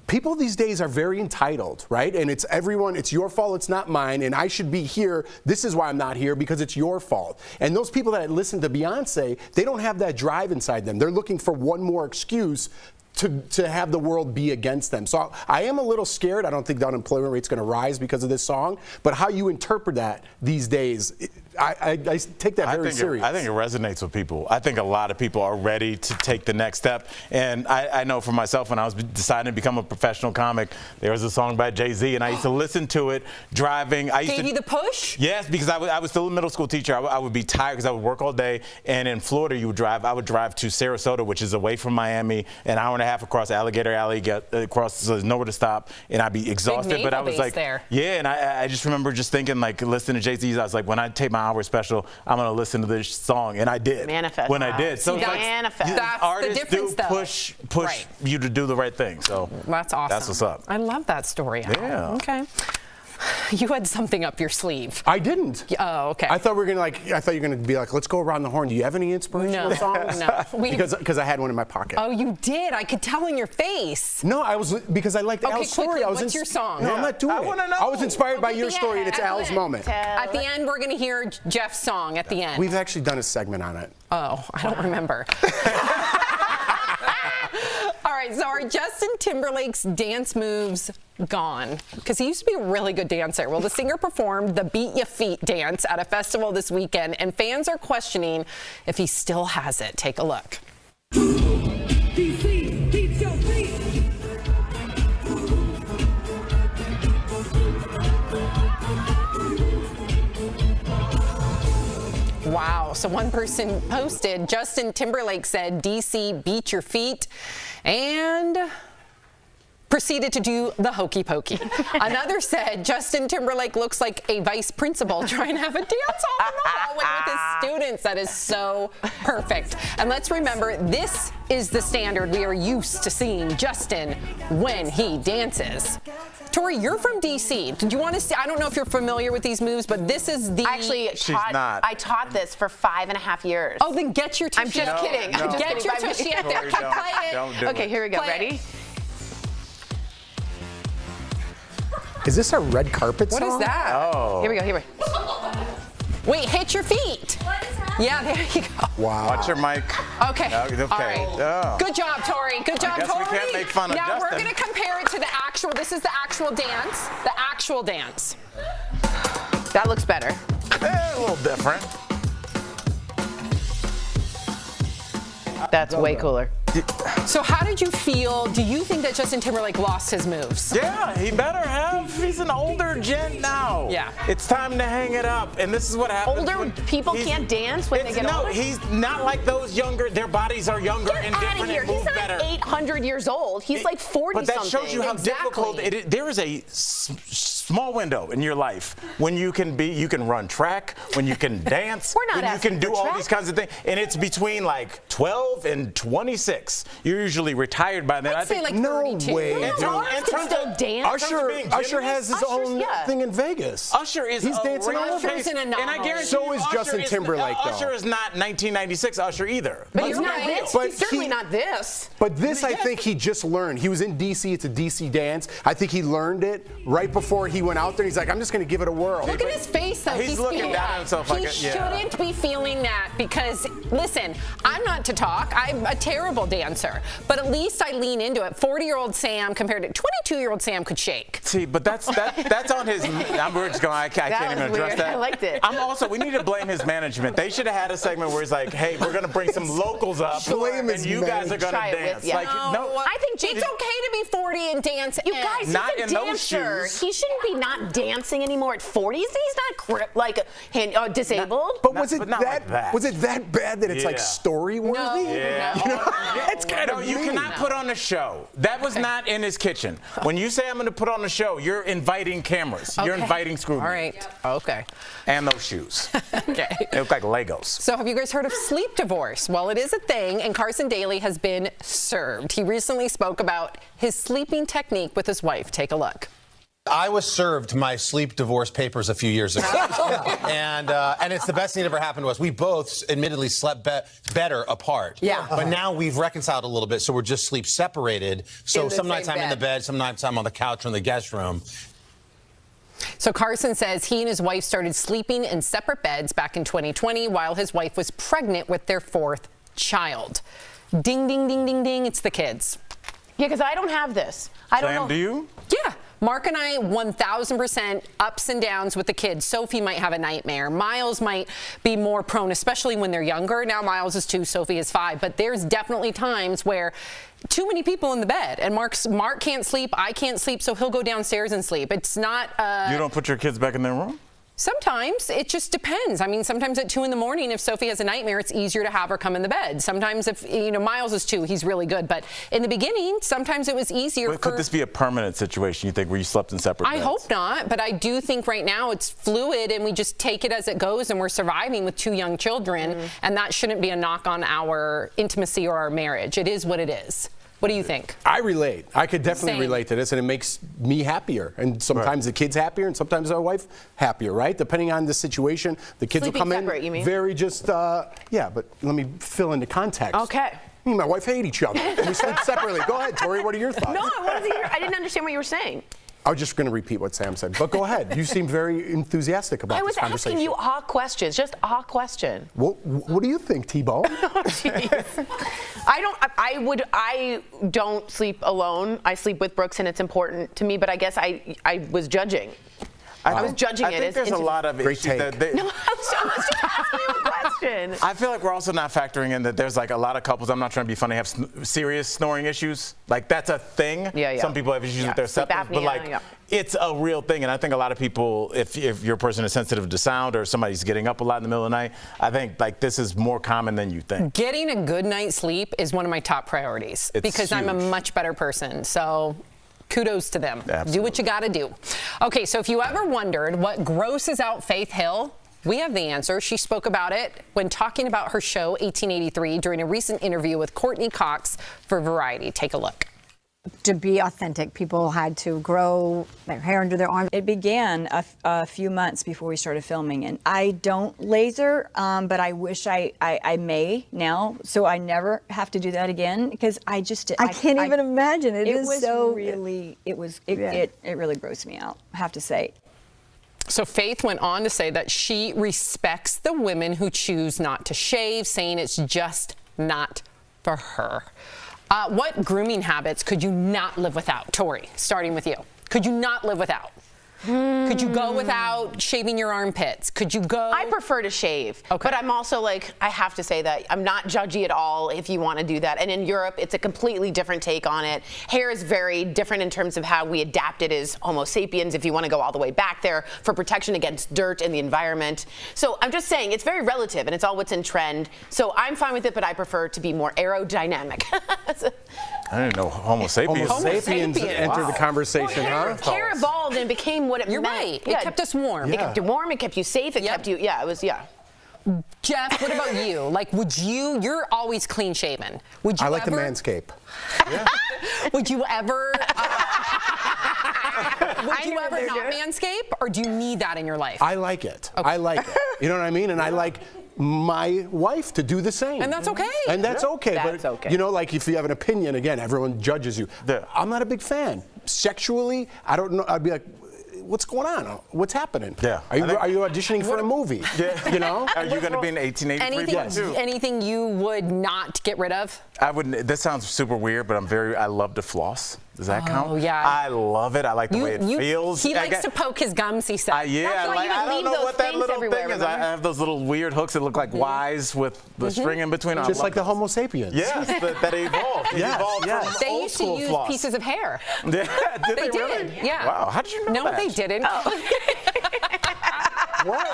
People these days are very entitled, right? And it's everyone, it's your fault, it's not mine, and I should be here. This is why I'm not here, because it's your fault. And those people that listen to Beyonce, they don't have that drive inside them. They're looking for one more excuse to have the world be against them. So I am a little scared. I don't think the unemployment rate's going to rise because of this song, but how you interpret that these days, I take that very serious. I think it resonates with people. I think a lot of people are ready to take the next step. And I know for myself, when I was deciding to become a professional comic, there was a song by Jay-Z, and I used to listen to it driving. Gave you the push? Yes, because I was still a middle school teacher. I would be tired because I would work all day. And in Florida, I would drive to Sarasota, which is away from Miami, an hour and a half across Alligator Alley, get across, so there's nowhere to stop, and I'd be exhausted. But I was like, yeah, and I just remember just thinking, like, listening to Jay-Z, I was like, when I take my hour special, I'm gonna listen to this song, and I did. Manifest. When I did, so manifest. That's artists the difference, do push Right. you to do the right thing. So that's awesome. That's what's up. I love that story. Al. Yeah. Okay. You had something up your sleeve. I didn't. Oh, okay. I thought we were gonna I thought you were gonna be like, let's go around the horn. Do you have any inspirational songs? No. Because I had one in my pocket. Oh, you did. I could tell in your face. No, I was because I liked Al's story. Quickly, I was what's your song? No, I'm not doing it. wanna know. I was inspired by your story, and it's Al's moment. At the end, we're going to hear Jeff's song at the end. We've actually done a segment on it. Oh, I don't remember. All right, so are Justin Timberlake's dance moves gone? Because he used to be a really good dancer. Well, the singer performed the Beat Ya Feet dance at a festival this weekend, and fans are questioning if he still has it. Take a look. Wow. So one person posted, Justin Timberlake said, DC, beat your feet, and proceeded to do the hokey pokey. Another said, Justin Timberlake looks like a vice principal trying to have a dance off in the hallway with his students. That is so perfect. And let's remember, this is the standard we are used to seeing Justin when he dances. Tori, you're from DC. Did you want to see? I don't know if you're familiar with these moves, but this is the. Actually, I taught this for 5.5 years. Oh, then get your tushy. I'm just kidding. No. Get your tushy out there. Play it. Don't do Okay, here we go. Play Ready? Is this a red carpet song? What is that? Oh. Here we go. Here we go. Wait, hit your feet. Yeah, there you go. Wow. Watch your mic. Okay. Okay. All right. Oh. Good job, Tori. Good job, I guess Tori. we can't make fun of now Justin. we're going to compare it to the actual. This is the actual dance. The actual dance. That looks better. A little different. That's way cooler. So how did you feel? Do you think that Justin Timberlake lost his moves? Yeah, he better have. He's an older gent now. Yeah. It's time to hang it up. And this is what happens. Older people can't dance when they get older? No, he's not like those younger. Their bodies are younger and Get out different of here. and He's move not better. 800 years old. He's like 40 But that something. shows you how difficult it is. There is a small window in your life when you can run track, when you can dance, We're not when you can asking do for all track. these kinds of things. And it's between like 12 and 26. You're usually retired by then. I'd say like No 32. way. No, artists can still dance. Usher has his own thing in Vegas. Usher is He's dancing all over. Usher's an and I anomaly. guarantee So you, is Usher Justin Timberlake, though. Usher is not 1996 Usher either. But Let's he's be not real. this. But He's certainly he- not this. But this, I think he just learned. He was in DC. It's a DC dance. I think he learned it right before he went out there. He's like, I'm just going to give it a whirl. Look at his face, though. He's looking feeling down that. at himself like he a- yeah. shouldn't be feeling that because, listen, I'm not to talk. I'm a terrible dancer. But at least I lean into it. 40-year-old Sam compared to 22-year-old Sam could shake. See, but that's on his. We're just going. I can't That even was address weird. that. I liked it. We need to blame his management. They should have had a segment where he's like, "Hey, we're gonna bring some locals up, Blame and his you guys are gonna Try it with dance." you. Like, no, I think it's okay to be 40 and dance. You guys, Not he's a in those dancer. shoes. He shouldn't be not dancing anymore at 40. He's not disabled. But was it but not that? like that. Was it that bad that it's like Yeah. story worthy? Yeah. You know, it's kind No, of you mean. cannot put on a show. That was not in his kitchen. When you say I'm going to put on a show, you're inviting cameras. You're Okay. inviting scrutiny. All right. Okay. And those shoes. Okay. They look like Legos. So have you guys heard of sleep divorce? Well, it is a thing, and Carson Daly has been served. He recently spoke about his sleeping technique with his wife. Take a look. I was served my sleep divorce papers a few years ago, and it's the best thing that ever happened to us. We both admittedly slept better apart. Yeah. But now we've reconciled a little bit, so we're just sleep separated. So In the some nights same I'm in the bed. bed, some nights I'm on the couch or in the guest room. So Carson says he and his wife started sleeping in separate beds back in 2020 while his wife was pregnant with their 4th child. Ding, ding, ding, ding, ding. It's the kids. Yeah, because I don't have this. I don't know. Do you? Yeah. Mark and I 1,000% ups and downs with the kids. Sophie might have a nightmare. Miles might be more prone, especially when they're younger. Now Miles is 2, Sophie is 5. But there's definitely times where too many people in the bed. And Mark can't sleep, I can't sleep, so he'll go downstairs and sleep. It's not... You don't put your kids back in their room? Sometimes. It just depends. I mean, sometimes at 2 in the morning, if Sophie has a nightmare, it's easier to have her come in the bed. Sometimes if, Miles is 2, he's really good. But in the beginning, sometimes it was easier But could this be a permanent situation, you think, where you slept in separate beds? I hope not, but I do think right now it's fluid and we just take it as it goes and we're surviving with 2 young children, and that shouldn't be a knock on our intimacy or our marriage. It is what it is. What do you think? I relate. I could definitely Same. relate to this, and it makes me happier. And sometimes the kid's happier, and sometimes our wife happier, right? Depending on the situation, the kids Sleeping will come separate, in you mean? very just, yeah, but let me fill into context. Okay. Me and my wife hate each other, and we sleep separately. Go ahead, Tori, what are your thoughts? No, I didn't understand what you were saying. I was just going to repeat what Sam said, but go ahead. You seem very enthusiastic about I this was conversation. asking you a questions, just a question. What do you think, Tebow? I don't sleep alone. I sleep with Brooks, and it's important to me. But I guess I was judging. I was judging it. I think there's a lot of Great issues take. that No, I was just asking you a question. I feel like we're also not factoring in that there's like a lot of couples, I'm not trying to be funny, have serious snoring issues. Like that's a thing. Yeah. Some people have issues with their Sleep septum, but apnea, like it's a real thing. And I think a lot of people, if you're a person is sensitive to sound or somebody's getting up a lot in the middle of the night, I think like this is more common than you think. Getting a good night's sleep is one of my top priorities because I'm a much better person. So kudos to them. Absolutely. Do what you got to do. Okay, so if you ever wondered what grosses out Faith Hill, we have the answer. She spoke about it when talking about her show 1883 during a recent interview with Courtney Cox for Variety. Take a look. To be authentic, people had to grow their hair under their arms. It began a few months before we started filming, and I don't laser, but I wish I may now, so I never have to do that again because I can't even imagine it. It was so really, it really grossed me out, I have to say. So Faith went on to say that she respects the women who choose not to shave, saying it's just not for her. What grooming habits could you not live without? Tori, starting with you. Could you not live without? Could you go without shaving your armpits? Could you go? I prefer to shave, but I'm also like, I have to say that I'm not judgy at all if you want to do that. And in Europe, it's a completely different take on it. Hair is very different in terms of how we adapt it as Homo sapiens, if you want to go all the way back there, for protection against dirt and the environment. So I'm just saying, it's very relative, and it's all what's in trend. So I'm fine with it, but I prefer to be more aerodynamic. I didn't know Homo sapiens. Homo sapiens entered the conversation, huh? Hair evolved and became what it You're meant. right. It kept us warm. It kept you warm. It kept you safe. It kept you. Yeah, it was. Yeah. Jeff, what about you? Like, you're always clean shaven. Would you I like ever? to manscape. Would you ever? Would you ever not manscape, or do you need that in your life? I like it. I like it. You know what I mean? And I like my wife to do the same. And that's okay. And that's okay. That's but okay. you know, like if you have an opinion, again, everyone judges you. I'm not a big fan. Sexually, I don't know. I'd be like, what's going on? What's happening? Yeah. Are you auditioning for a movie? Yeah. You know? Are you going to be in 1883? Anything you would not get rid of? I wouldn't. This sounds super weird, but I love to floss. Does that count? Oh, yeah. I love it. I like the way it feels. He likes to poke his gums, he said. Yeah, That's why like, you would I don't leave know those what that things little everywhere, thing is. remember? I have those little weird hooks that look like Y's with the string in between. Just like the Homo sapiens. Yes, that evolved. It evolved from They old used to school use floss. pieces of hair. Yeah, did They they really? did, yeah. Wow, how did you know No, that? they didn't. What?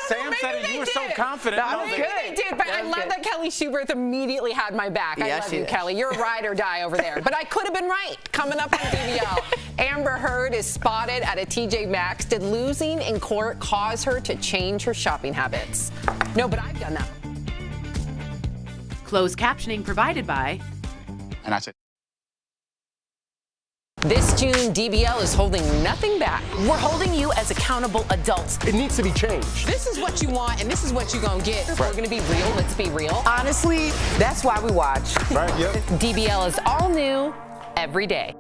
Sam said it. You were so confident. Maybe they did, but I love that Kelly Schuberth immediately had my back. I love you, Kelly. You're a ride or die over there. But I could have been right. Coming up on DBL, Amber Heard is spotted at a TJ Maxx. Did losing in court cause her to change her shopping habits? No, but I've done that. Closed captioning provided by. And I said, This June, DBL is holding nothing back. We're holding you as accountable adults. It needs to be changed. This is what you want, and this is what you're gonna get. If we're gonna be real, let's be real. Honestly, that's why we watch. Right, yep. DBL is all new every day.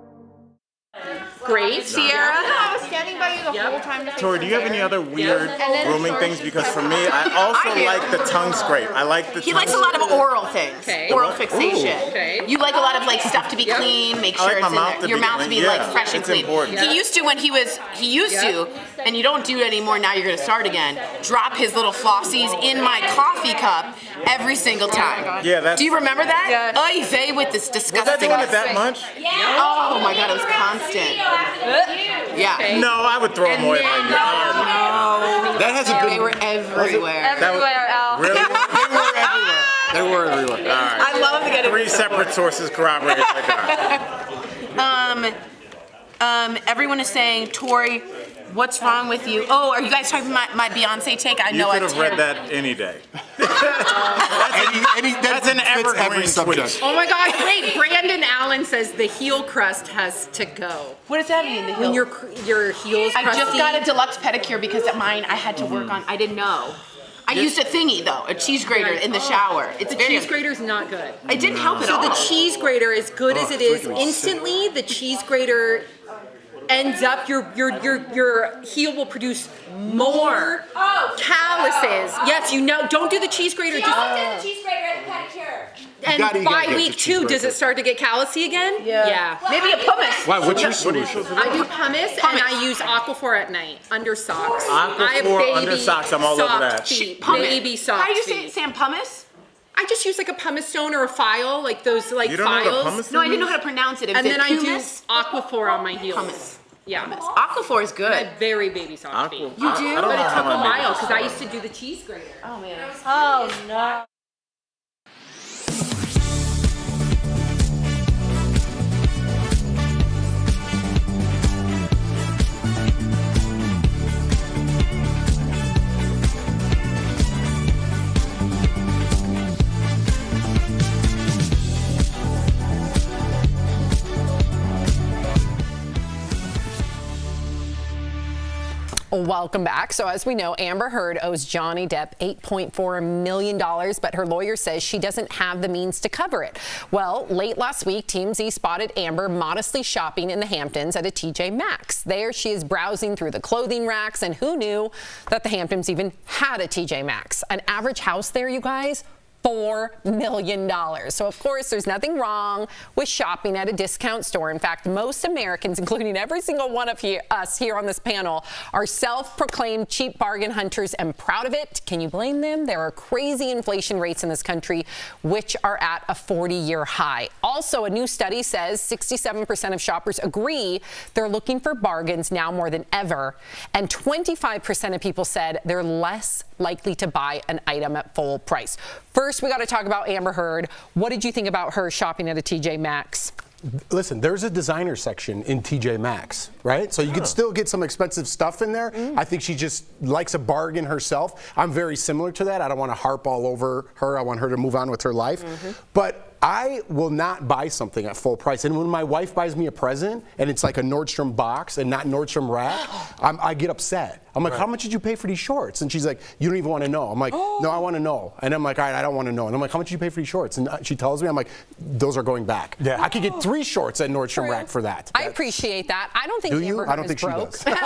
Great, Sierra. I was standing by you the whole time. Tori, do you have any other weird grooming things? Because for me, I also like the tongue scrape. I like the He tongue likes a lot of oral things, oral fixation. Okay. You like a lot of like stuff to be clean, make I like sure my it's in mouth there. to Your be mouth to clean. be like Yeah, fresh and it's clean. important. He used to when he used to, and you don't do it anymore. Now you're gonna start again. Drop his little flossies in my coffee cup every single time. Yeah, that's. Do you remember that? Oy vey with this disgusting. Was I doing it that much? Oh my God, it was constant. Yeah. No, I would throw them away if I knew. No. That has a good. They were everywhere. Really? They were everywhere. All right. I love to get it. 3 separate sources corroborate like that. Everyone is saying, Tori, what's wrong with you? Oh, are you guys talking about my Beyonce take? I know You could have read that any day. That's an evergreen tweet. Oh my God, wait, Brandon Allen says the heel crust has to go. What does that mean? When your heel's crusty? I just got a deluxe pedicure because at mine I had to work on. I didn't know. I used a thingy though, a cheese grater in the shower. It's the very. cheese grater's not good. It didn't help at all. So the cheese grater, as good as it is, instantly the cheese grater ends up your heel will produce more calluses. Yes, you know. Don't do the cheese grater. She always does the cheese grater at the pedicure. And by week 2, does it start to get callousy again? Yeah. Maybe a pumice. Why? What's your solution? I do pumice and I use Aquaphor at night under socks. Aquaphor I have baby under socks, I'm all over soft that. Feet, Pumice. baby soft How do you feet. say Sam pumice? I just use like a pumice stone or a file, like those like You don't know what a files. pumice No, I didn't know how to pronounce it. And then I do pumice? Aquaphor on my heels. Pumice. Yeah. Aquaphor is good. I have very baby soft feet. You do? But it took a while because I I used to do the cheese grater. Oh man. Oh no. Welcome back. So as we know, Amber Heard owes Johnny Depp $8.4 million, but her lawyer says she doesn't have the means to cover it. Well, late last week, TMZ spotted Amber modestly shopping in the Hamptons at a TJ Maxx. There she is browsing through the clothing racks, and who knew that the Hamptons even had a TJ Maxx? An average house there, you guys? $4 million. So of course, there's nothing wrong with shopping at a discount store. In fact, most Americans, including every single one of us here on this panel, are self-proclaimed cheap bargain hunters and proud of it. Can you blame them? There are crazy inflation rates in this country, which are at a 40-year high. Also, a new study says 67% of shoppers agree they're looking for bargains now more than ever, and 25% of people said they're less likely to buy an item at full price. First, we got to talk about Amber Heard. What did you think about her shopping at a TJ Maxx? Listen, there's a designer section in TJ Maxx, right? So you can still get some expensive stuff in there. I think she just likes a bargain herself. I'm very similar to that. I don't want to harp all over her. I want her to move on with her life. But I will not buy something at full price. And when my wife buys me a present and it's like a Nordstrom box and not Nordstrom rack, I get upset. I'm like, how much did you pay for these shorts? And she's like, you don't even want to know. I'm like, no, I want to know. And I'm like, all right, I don't want to know. And I'm like, how much did you pay for these shorts? And she tells me, I'm like, those are going back. Yeah. I could get 3 shorts at Nordstrom rack for that. I appreciate that. I don't think Do you? Amber Heard I don't think is broke. she does.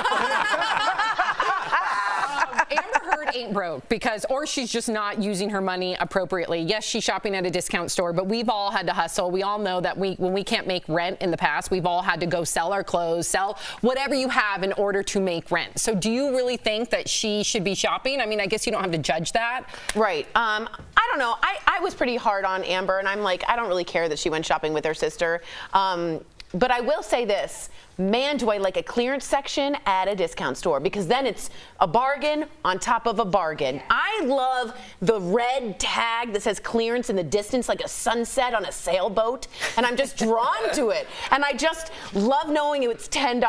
Amber Heard ain't broke or she's just not using her money appropriately. Yes, she's shopping at a discount store, but we've all had to hustle. We all know that when we can't make rent in the past, we've all had to go sell our clothes, sell whatever you have in order to make rent. So do you really think that she should be shopping? I mean, I guess you don't have to judge that. Right. I don't know. I was pretty hard on Amber, and I'm like, I don't really care that she went shopping with her sister. But I will say this. man, do I like a clearance section at a discount store, because then it's a bargain on top of a bargain. I love the red tag that says clearance in the distance, like a sunset on a sailboat, and I'm just drawn to it. And I just love knowing it's $10.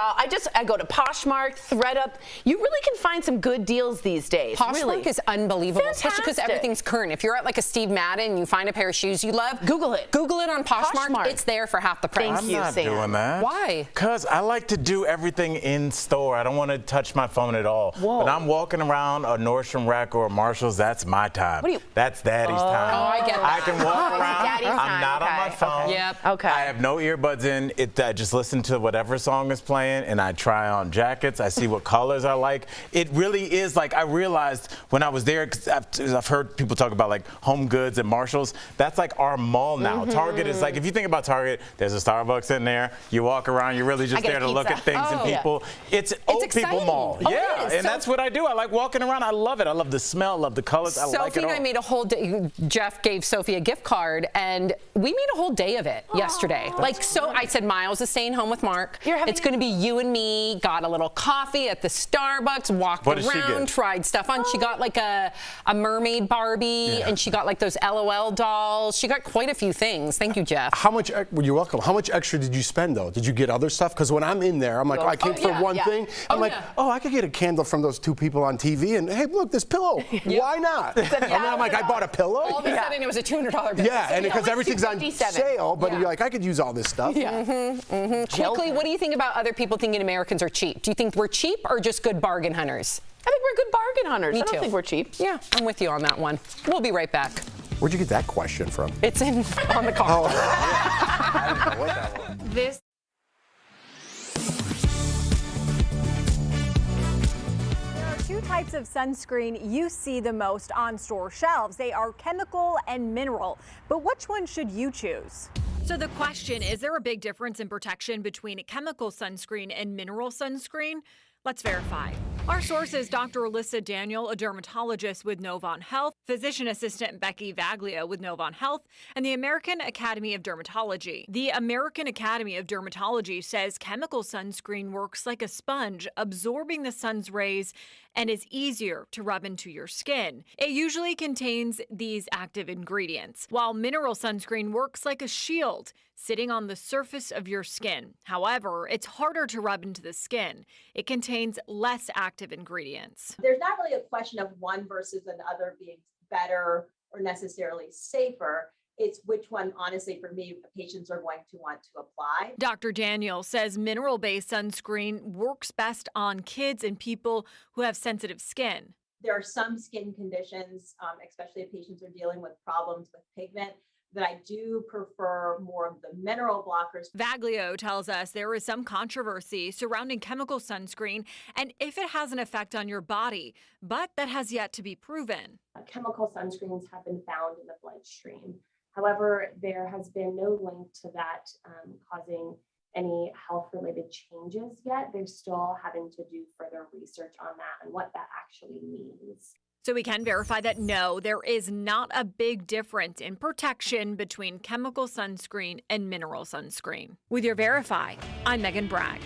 I go to Poshmark, ThredUp. You really can find some good deals these days. Poshmark really. is unbelievable, especially because Fantastic. everything's current. If you're at like a Steve Madden and you find a pair of shoes you love, Google it. Google it on Poshmark. It's there for half the price. I'm not doing that. Why? Because I like to do everything in store. I don't want to touch my phone at all. Whoa. When I'm walking around a Nordstrom Rack or a Marshall's, that's my time. What do you? That's daddy's time. Oh, I get that. I can walk around. Daddy's I'm time. not on my phone. Okay. Yep. Okay. I have no earbuds in. I just listen to whatever song is playing, and I try on jackets. I see what colors I like. It really is like, I realized when I was there, because I've heard people talk about like Home Goods and Marshalls. That's like our mall now. Target is like, if you think about Target, there's a Starbucks in there. You walk around, you're really just there to look at things and people. It's old people mall. Yeah, and that's what I do. I like walking around. I love it. I love the smell, love the colors. I like Sophie it and all. I made a whole day. Jeff gave Sophie a gift card, and we made a whole day of it yesterday. Like, so I said, Miles is staying home with Mark. It's going to be you and me. Got a little coffee at the Starbucks, walked What did she around, get? tried stuff on. She got like a mermaid Barbie, and she got like those LOL dolls. She got quite a few things. Thank you, Jeff. How much? You're welcome. How much extra did you spend though? Did you get other stuff? Because when I'm in there, I'm like, I came for one thing. I'm like, I could get a candle from those two people on TV, and hey, look, this pillow. Why not? And then I'm like, I bought a pillow. All of a sudden, it was a $200 bill. Yeah, and because everything's on sale, but you're like, I could use all this stuff. Quickly, what do you think about other people thinking Americans are cheap? Do you think we're cheap or just good bargain hunters? I think we're good bargain hunters. Me I don't too. think we're cheap. Yeah, I'm with you on that one. We'll be right back. Where'd you get that question from? It's on the card. I didn't know what that was. This There are two types of sunscreen you see the most on store shelves. They are chemical and mineral. But which one should you choose? So the question, is there a big difference in protection between chemical sunscreen and mineral sunscreen? Let's verify. Our source is Dr. Alyssa Daniel, a dermatologist with Novant Health, physician assistant Becky Vaglia with Novant Health, and the American Academy of Dermatology. The American Academy of Dermatology says chemical sunscreen works like a sponge, absorbing the sun's rays and is easier to rub into your skin. It usually contains these active ingredients, while mineral sunscreen works like a shield, sitting on the surface of your skin. However, it's harder to rub into the skin. It contains less active ingredients. There's not really a question of one versus another being better or necessarily safer. It's which one, honestly, for me, patients are going to want to apply. Dr. Daniel says mineral-based sunscreen works best on kids and people who have sensitive skin. There are some skin conditions, especially if patients are dealing with problems with pigment, that I do prefer more of the mineral blockers. Vaglio tells us there is some controversy surrounding chemical sunscreen and if it has an effect on your body, but that has yet to be proven. Chemical sunscreens have been found in the bloodstream. However, there has been no link to that causing any health-related changes yet. They're still having to do further research on that and what that actually means. So we can verify that no, there is not a big difference in protection between chemical sunscreen and mineral sunscreen. With your Verify, I'm Megan Bragg.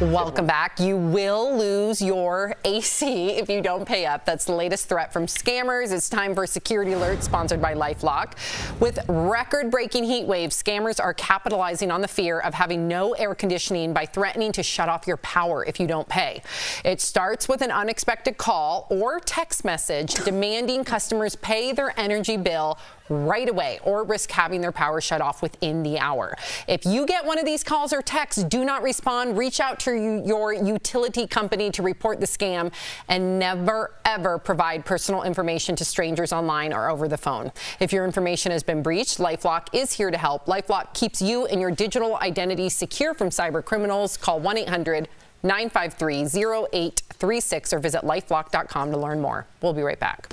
Welcome back. You will lose your AC if you don't pay up. That's the latest threat from scammers. It's time for a security alert sponsored by LifeLock. With record-breaking heat waves, scammers are capitalizing on the fear of having no air conditioning by threatening to shut off your power if you don't pay. It starts with an unexpected call or text message demanding customers pay their energy bill right away or risk having their power shut off within the hour. If you get one of these calls or texts, do not respond. Reach out to your utility company to report the scam, and never, ever provide personal information to strangers online or over the phone. If your information has been breached, LifeLock is here to help. LifeLock keeps you and your digital identity secure from cyber criminals. Call 1-800-953-0836 or visit lifelock.com to learn more. We'll be right back.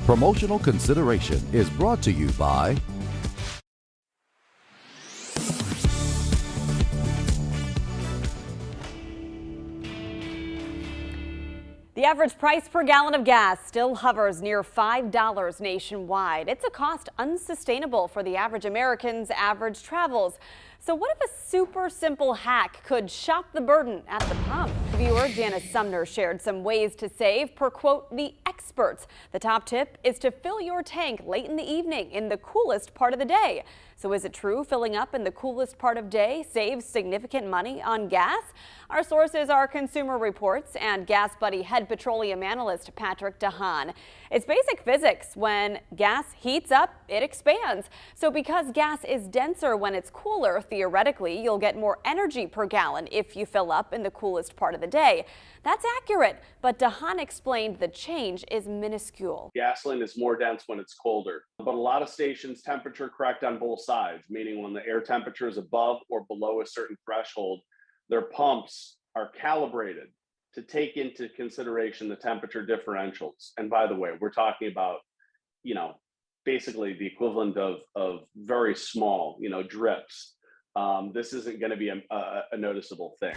Promotional consideration is brought to you by average price per gallon of gas still hovers near $5 nationwide. It's a cost unsustainable for the average American's average travels. So what if a super simple hack could shop the burden at the pump? Viewer Janice Sumner shared some ways to save per quote the experts. The top tip is to fill your tank late in the evening in the coolest part of the day. So is it true filling up in the coolest part of day saves significant money on gas? Our sources are Consumer Reports and Gas Buddy head petroleum analyst Patrick DeHaan. It's basic physics. When gas heats up, it expands. So because gas is denser when it's cooler, theoretically, you'll get more energy per gallon if you fill up in the coolest part of the day. That's accurate, but DeHaan explained the change is minuscule. Gasoline is more dense when it's colder, but a lot of stations temperature correct on both sides, meaning when the air temperature is above or below a certain threshold, their pumps are calibrated to take into consideration the temperature differentials. And by the way, we're talking about, basically the equivalent of very small, drips. This isn't going to be a noticeable thing.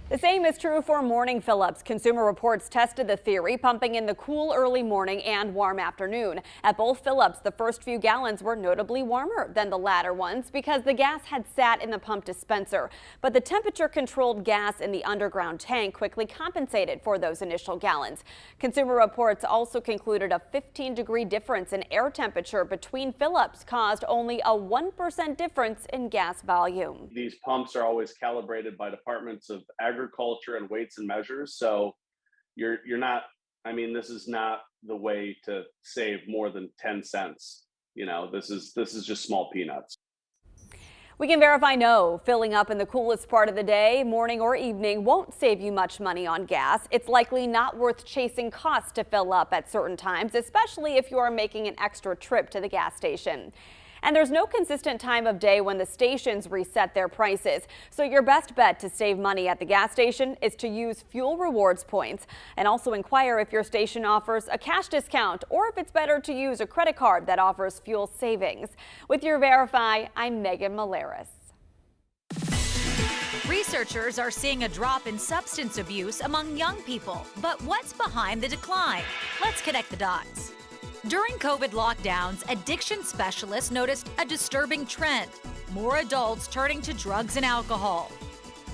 The same is true for morning fill-ups. Consumer Reports tested the theory, pumping in the cool early morning and warm afternoon. At both fill-ups, the first few gallons were notably warmer than the latter ones because the gas had sat in the pump dispenser. But the temperature-controlled gas in the underground tank quickly compensated for those initial gallons. Consumer Reports also concluded a 15-degree difference in air temperature between fill-ups caused only a 1% difference in gas volume. These pumps are always calibrated by departments of agriculture and weights and measures. So you're not, this is not the way to save more than 10 cents. This is just small peanuts. We can verify no. Filling up in the coolest part of the day, morning or evening, won't save you much money on gas. It's likely not worth chasing costs to fill up at certain times, especially if you are making an extra trip to the gas station. And there's no consistent time of day when the stations reset their prices. So your best bet to save money at the gas station is to use fuel rewards points, and also inquire if your station offers a cash discount or if it's better to use a credit card that offers fuel savings. With your Verify, I'm Megan Malaris. Researchers are seeing a drop in substance abuse among young people. But what's behind the decline? Let's connect the dots. During COVID lockdowns, addiction specialists noticed a disturbing trend: more adults turning to drugs and alcohol.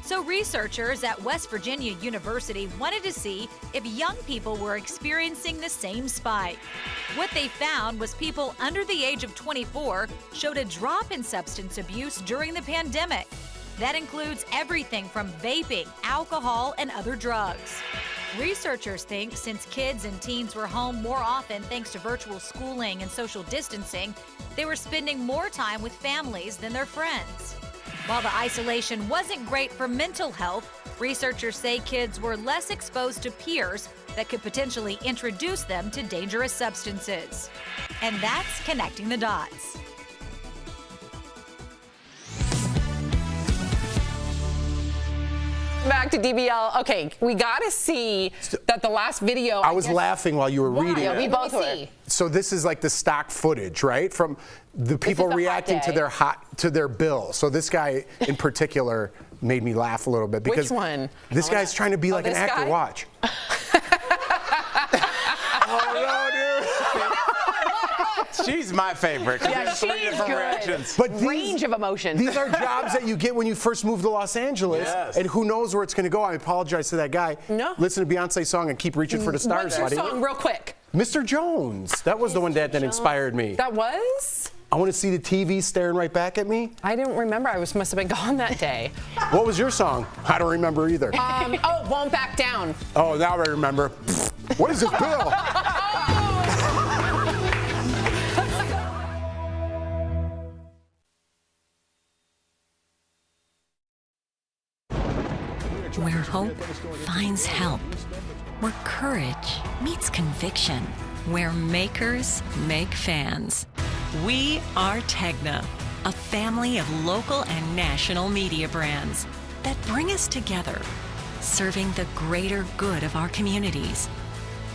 So researchers at West Virginia University wanted to see if young people were experiencing the same spike. What they found was people under the age of 24 showed a drop in substance abuse during the pandemic. That includes everything from vaping, alcohol, and other drugs. Researchers think since kids and teens were home more often thanks to virtual schooling and social distancing, they were spending more time with families than their friends. While the isolation wasn't great for mental health, researchers say kids were less exposed to peers that could potentially introduce them to dangerous substances. And that's connecting the dots. Back to DBL. Okay, we got to see that the last video. I was laughing while you were reading Yeah, it. we both were. So this is like the stock footage, right? From the people reacting to their bill. So this guy in particular made me laugh a little bit because Which one? This guy's trying to be like an actor. Guy? Watch. Oh no, dude. She's my favorite. Yeah, Three she's different good. reactions. But range of emotions. These are jobs that you get when you first move to Los Angeles, and who knows where it's going to go. I apologize to that guy. No. Listen to Beyonce's song and keep reaching for the stars, What's your buddy. song, real quick? Mr. Jones. That was the one that inspired me. That was? I want to see the TV staring right back at me. I didn't remember. I must have been gone that day. What was your song? I don't remember either. Won't Back Down. Oh, now I remember. What is this bill? Where hope finds help. Where courage meets conviction. Where makers make fans. We are Tegna, a family of local and national media brands that bring us together, serving the greater good of our communities.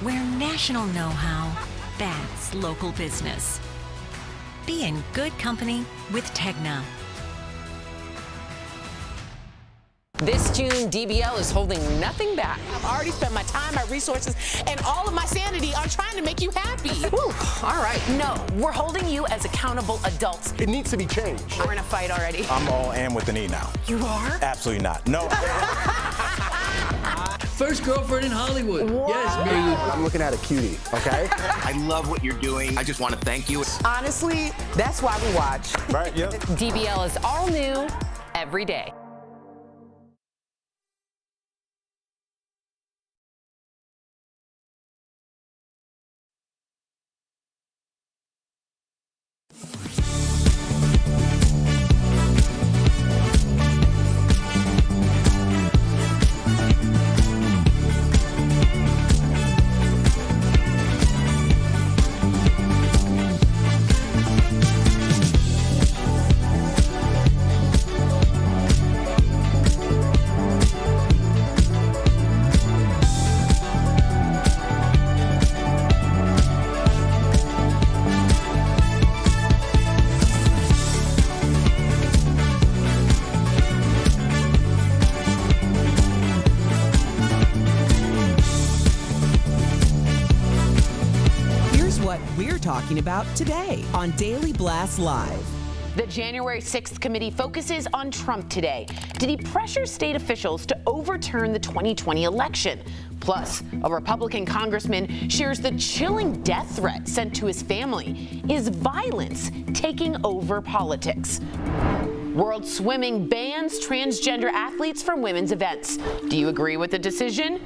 Where national know-how backs local business. Be in good company with Tegna. This June, DBL is holding nothing back. I've already spent my time, my resources, and all of my sanity on trying to make you happy. Whew, all right. No, we're holding you as accountable adults. It needs to be changed. We're in a fight already. I'm all in with the knee now. You are? Absolutely not. No. First girlfriend in Hollywood. What? Yes, baby. I'm looking at a cutie, okay? I love what you're doing. I just want to thank you. Honestly, that's why we watch. Right, yep. DBL is all new every day. We're talking about today on Daily Blast Live. The January 6th committee focuses on Trump today. Did he pressure state officials to overturn the 2020 election? Plus, a Republican congressman shares the chilling death threat sent to his family. Is violence taking over politics? World Swimming bans transgender athletes from women's events. Do you agree with the decision?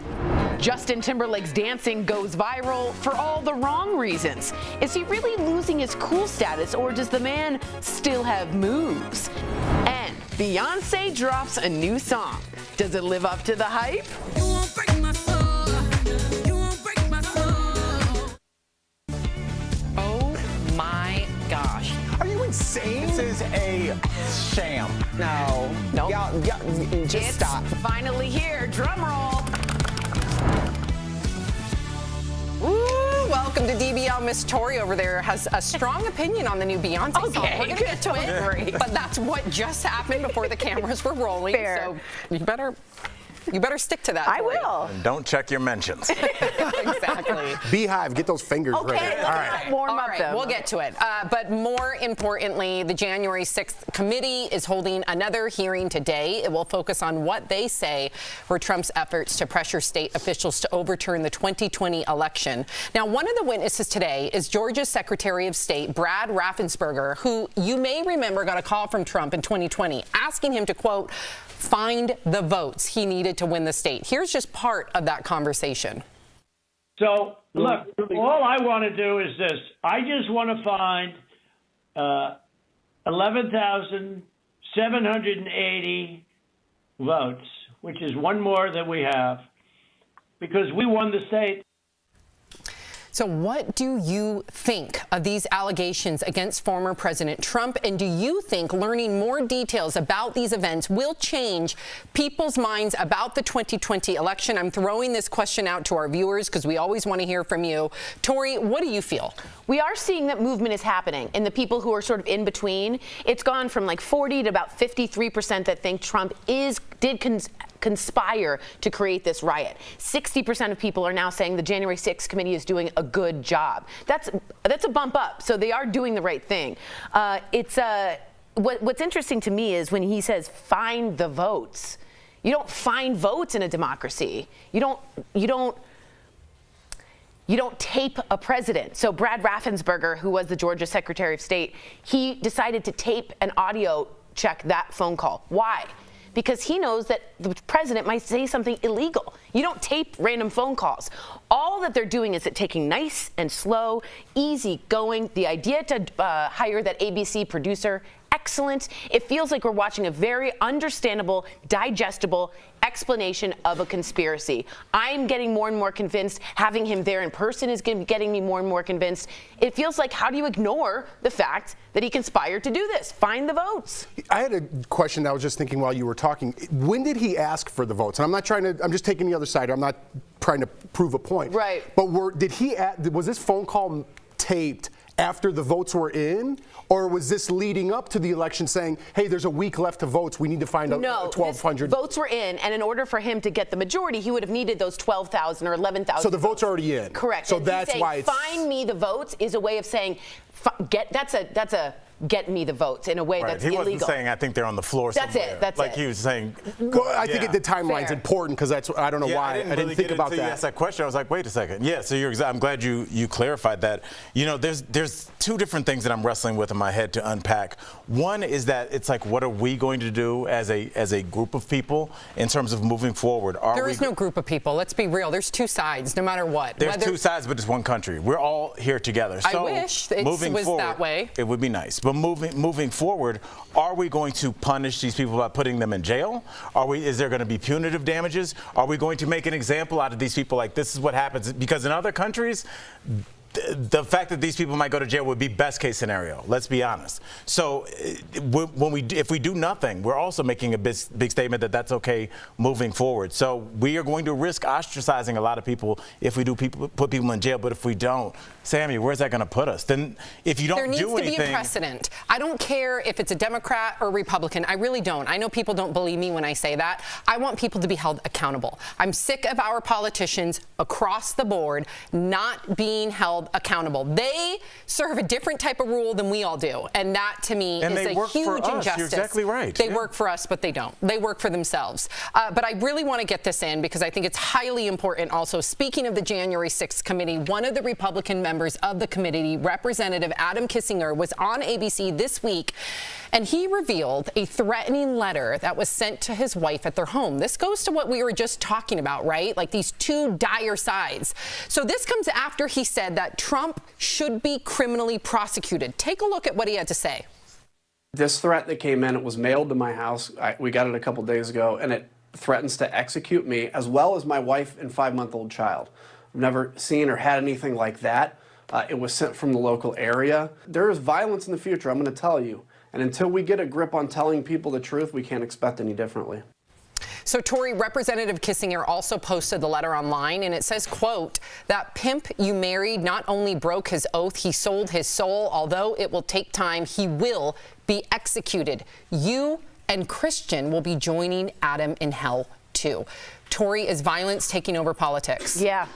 Justin Timberlake's dancing goes viral for all the wrong reasons. Is he really losing his cool status, or does the man still have moves? And Beyonce drops a new song. Does it live up to the hype? You won't break my soul. You won't break my soul. Oh my gosh. Are you insane? This is a sham. No. Nope. Y'all, just It's stop. finally here. Drum roll. Ooh, welcome to DBL. Miss Tori over there has a strong opinion on the new Beyonce song. Okay, We're going to get to it. great. But that's what just happened before the cameras were rolling. Fair. So you better stick to that. I Tori. will. And don't check your mentions. Exactly. Beehive, get those fingers Okay, ready. let's not warm All up right, them. we'll get to it. But more importantly, the January 6th committee is holding another hearing today. It will focus on what they say were Trump's efforts to pressure state officials to overturn the 2020 election. Now, one of the witnesses today is Georgia's Secretary of State, Brad Raffensperger, who you may remember got a call from Trump in 2020 asking him to, quote, find the votes he needed to win the state. Here's just part of that conversation. So, look, all I want to do is this. I just want to find 11,780 votes, which is one more than we have, because we won the state. So what do you think of these allegations against former President Trump? And do you think learning more details about these events will change people's minds about the 2020 election? I'm throwing this question out to our viewers because we always want to hear from you. Tori, what do you feel? We are seeing that movement is happening, and the people who are sort of in between, it's gone from like 40 to about 53% that think Trump did conspire to create this riot. 60% of people are now saying the January 6th committee is doing a good job. That's a bump up. So they are doing the right thing. What's interesting to me is when he says find the votes. You don't find votes in a democracy. You don't tape a president. So Brad Raffensperger, who was the Georgia Secretary of State, he decided to tape and audio check that phone call. Why? Because he knows that the president might say something illegal. You don't tape random phone calls. All that they're doing is taking nice and slow, easy going. The idea to hire that ABC producer, excellent. It feels like we're watching a very understandable, digestible explanation of a conspiracy. I'm getting more and more convinced. Having him there in person is getting me more and more convinced. It feels like, how do you ignore the fact that he conspired to do this? Find the votes. I had a question that I was just thinking while you were talking. When did he ask for the votes? And I'm just taking the other side. I'm not trying to prove a point. Right. But was this phone call taped after the votes were in? Or was this leading up to the election saying, hey, there's a week left to votes, we need to find out 1,200? Votes were in, and in order for him to get the majority, he would have needed those 12,000 or 11,000. So the votes are already in. Correct. So and that's why it's... find me the votes is a way of saying, that's a get me the votes in a way that's illegal. He wasn't saying, I think they're on the floor somewhere. That's it. That's like it. He was saying. Well, I think the timeline's important because that's, I don't know why. I didn't think about that. You asked that question. I was like, wait a second. Yeah, so I'm glad you clarified that. You know, there's two different things that I'm wrestling with in my head to unpack. One is that it's like, what are we going to do as a group of people in terms of moving forward? There is no group of people. Let's be real. There's two sides, no matter what. There's two sides, but it's one country. We're all here together. So I wish it was that way. It would be nice. But moving forward, are we going to punish these people by putting them in jail? Is there going to be punitive damages? Are we going to make an example out of these people, like this is what happens? Because in other countries, the fact that these people might go to jail would be best case scenario. Let's be honest. So if we do nothing, we're also making a big statement that that's okay moving forward. So we are going to risk ostracizing a lot of people if we do put people in jail. But if we don't, Sammy, where's that going to put us? Then if you don't do anything, there needs to be a precedent. I don't care if it's a Democrat or Republican. I really don't. I know people don't believe me when I say that. I want people to be held accountable. I'm sick of our politicians across the board not being held accountable. They serve a different type of rule than we all do, and that to me is a huge injustice. You're exactly right. They work for us, but they don't. They work for themselves. But I really want to get this in because I think it's highly important. Also, speaking of the January 6th committee, one of the Republican members of the committee, Representative Adam Kinzinger, was on ABC this week, and he revealed a threatening letter that was sent to his wife at their home. This goes to what we were just talking about, right? Like these two dire sides. So this comes after he said that Trump should be criminally prosecuted. Take a look at what he had to say. This threat that came in, it was mailed to my house. We got it a couple days ago, and it threatens to execute me as well as my wife and 5-month-old child. I've never seen or had anything like that. It was sent from the local area. There is violence in the future, I'm going to tell you. And until we get a grip on telling people the truth, we can't expect any differently. So, Tori, Representative Kinzinger also posted the letter online, and it says, quote, that pimp you married not only broke his oath, he sold his soul. Although it will take time, he will be executed. You and Christian will be joining Adam in hell, too. Tori, is violence taking over politics? Yeah.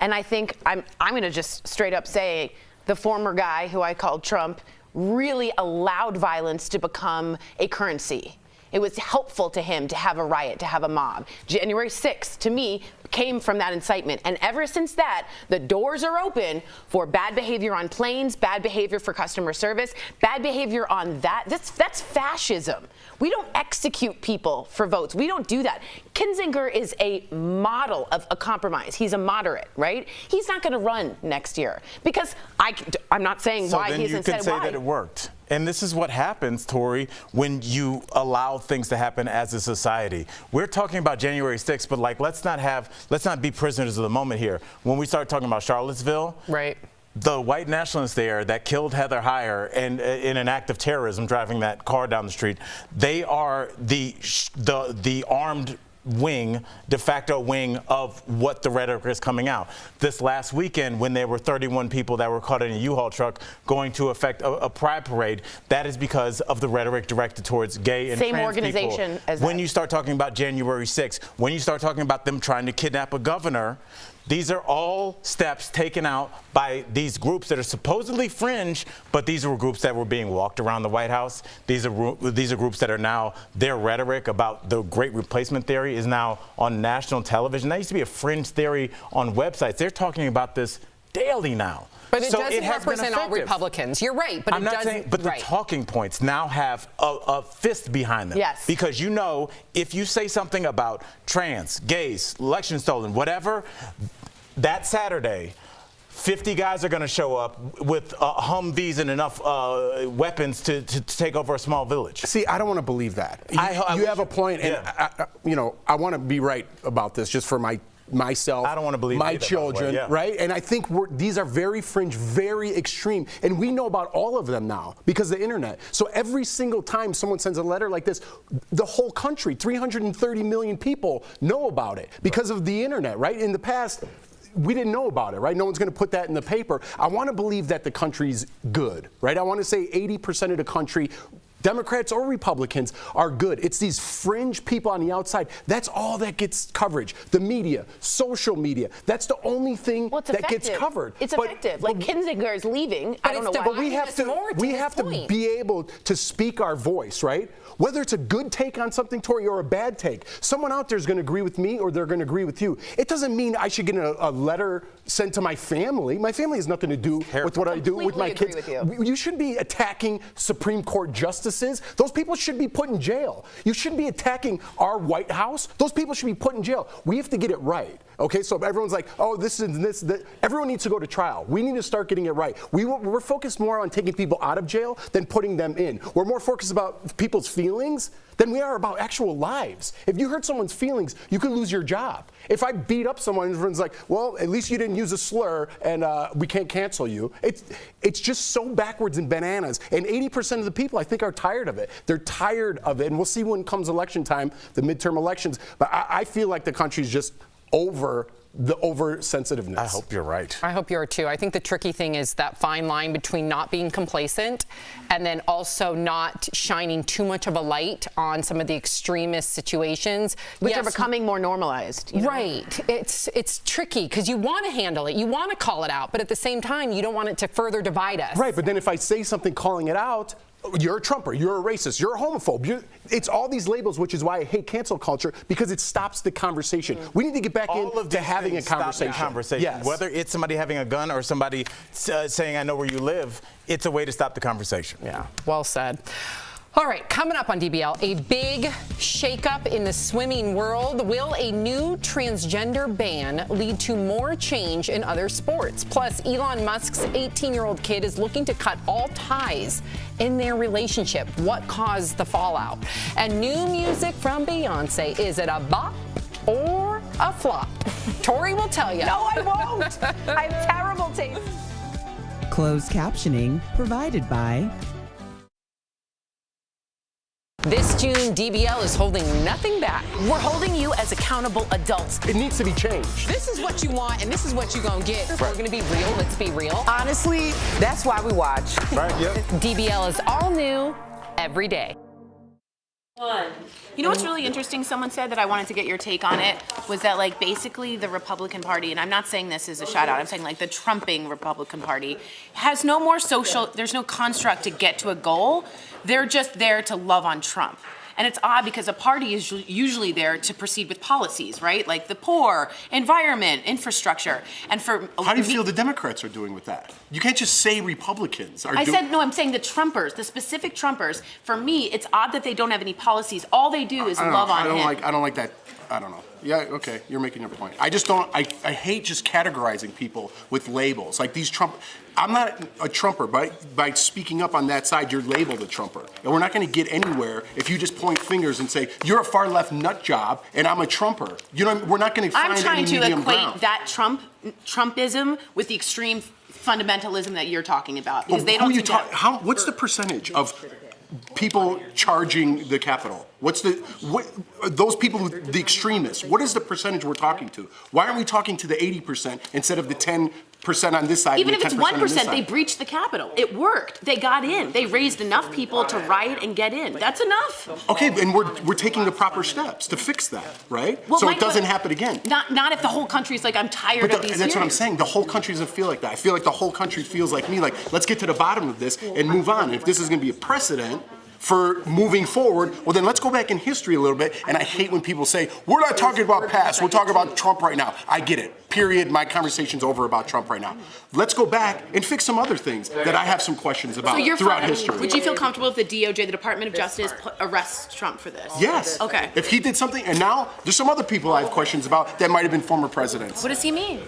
And I think I'm going to just straight up say the former guy who I called Trump really allowed violence to become a currency. It was helpful to him to have a riot, to have a mob. January 6th, to me, came from that incitement. And ever since that, the doors are open for bad behavior on planes, bad behavior for customer service, bad behavior on that. That's fascism. We don't execute people for votes. We don't do that. Kinzinger is a model of a compromise. He's a moderate, right? He's not going to run next year because I'm not saying why he isn't. So then you can say that it worked. And this is what happens, Tori, when you allow things to happen as a society. We're talking about January 6th, but like let's not be prisoners of the moment here. When we start talking about Charlottesville, right? The white nationalists there that killed Heather Heyer and in an act of terrorism driving that car down the street, they are the armed wing, de facto wing of what the rhetoric is coming out. This last weekend, when there were 31 people that were caught in a U-Haul truck going to affect a pride parade, that is because of the rhetoric directed towards gay and trans organization people. as when you start talking about January 6th, when you start talking about them trying to kidnap a governor, these are all steps taken out by these groups that are supposedly fringe, but these were groups that were being walked around the White House. These are groups that are now, their rhetoric about the great replacement theory is now on national television. That used to be a fringe theory on websites. They're talking about this daily now. But it doesn't represent all Republicans. You're right, but I'm not saying, but the talking points now have a fist behind them. Yes. Because you know, if you say something about trans, gays, election stolen, whatever, that Saturday, 50 guys are going to show up with Humvees and enough weapons to take over a small village. See, I don't want to believe that. You have a point, and I want to be right about this just for myself, I don't want to believe my either, children, yeah. right? And I think these are very fringe, very extreme, and we know about all of them now because of the internet. So every single time someone sends a letter like this, the whole country, 330 million people know about it because of the internet, right? In the past, we didn't know about it, right? No one's going to put that in the paper. I want to believe that the country's good, right? I want to say 80% of the country, Democrats or Republicans, are good. It's these fringe people on the outside. That's all that gets coverage. The media, social media, that's the only thing that gets covered. It's effective. Like Kinzinger is leaving. I don't know why. But we have to be able to speak our voice, right? Whether it's a good take on something, Tori, or a bad take. Someone out there is going to agree with me or they're going to agree with you. It doesn't mean I should get a letter sent to my family. My family has nothing to do with what I do with my kids. You shouldn't be attacking Supreme Court justices. Those people should be put in jail. You shouldn't be attacking our White House. Those people should be put in jail. We have to get it right. Okay, so everyone's like, oh, this is this, that. Everyone needs to go to trial. We need to start getting it right. We're focused more on taking people out of jail than putting them in. We're more focused about people's feelings than we are about actual lives. If you hurt someone's feelings, you could lose your job. If I beat up someone, everyone's like, well, at least you didn't use a slur and we can't cancel you. It's just so backwards and bananas. And 80% of the people, I think, are tired of it. They're tired of it. And we'll see when comes election time, the midterm elections. But I feel like the country's just over the oversensitiveness. I hope you're right. I hope you are too. I think the tricky thing is that fine line between not being complacent and then also not shining too much of a light on some of the extremist situations. Which are becoming more normalized. You know? Right. It's tricky because you want to handle it. You want to call it out. But at the same time, you don't want it to further divide us. Right. But then if I say something calling it out, you're a Trumper, you're a racist, you're a homophobe. It's all these labels, which is why I hate cancel culture, because it stops the conversation. We need to get back into having a conversation. Yes. Whether it's somebody having a gun or somebody saying, I know where you live, it's a way to stop the conversation. Yeah, well said. All right, coming up on DBL, a big shakeup in the swimming world. Will a new transgender ban lead to more change in other sports? Plus, Elon Musk's 18-year-old kid is looking to cut all ties in their relationship. What caused the fallout? And new music from Beyonce. Is it a bop or a flop? Tori will tell you. No, I won't. I have terrible taste. Closed captioning provided by... This June, DBL is holding nothing back. We're holding you as accountable adults. It needs to be changed. This is what you want, and this is what you're going to get. If we're going to be real, let's be real. Honestly, that's why we watch. Right, yep. DBL is all new every day. You know what's really interesting? Someone said that I wanted to get your take on it, was that like basically the Republican Party, and I'm not saying this as a shout out, I'm saying like the Trumping Republican Party has no more there's no construct to get to a goal. They're just there to love on Trump. And it's odd because a party is usually there to proceed with policies, right? Like the poor, environment, infrastructure. And for how do you feel the Democrats are doing with that? You can't just say Republicans are I'm saying the Trumpers, the specific Trumpers. For me, it's odd that they don't have any policies. All they do is love on him. I don't like that. I don't know. Yeah, okay, you're making your point. I just don't, I hate just categorizing people with labels. Like these Trump, I'm not a Trumper, but by speaking up on that side, you're labeled a Trumper. And we're not gonna get anywhere if you just point fingers and say, you're a far left nut job and I'm a Trumper. You know, we're not gonna find any medium ground. I'm trying to equate that Trumpism with the extreme fundamentalism that you're talking about. Because they don't do that. What's the percentage of people charging the Capitol? Those people, the extremists, what is the percentage we're talking to? Why aren't we talking to the 80% instead of the 10% on this side? Even if it's 1%, they breached the Capitol. It worked. They got in. They raised enough people to riot and get in. That's enough. Okay, and we're taking the proper steps to fix that, right? Well, so it doesn't happen again. Not if the whole country's like, I'm tired of these That's what I'm saying. The whole country doesn't feel like that. I feel like the whole country feels like me, like, let's get to the bottom of this and move on. And if this is going to be a precedent for moving forward, well then let's go back in history a little bit. And I hate when people say, we're not talking about past, we're talking about Trump right now. I get it, period, my conversation's over about Trump right now. Let's go back and fix some other things that I have some questions about throughout history. Would you feel comfortable if the DOJ, the Department of Justice, arrests Trump for this? Yes. Okay. If he did something, and now there's some other people I have questions about that might have been former presidents. What does he mean?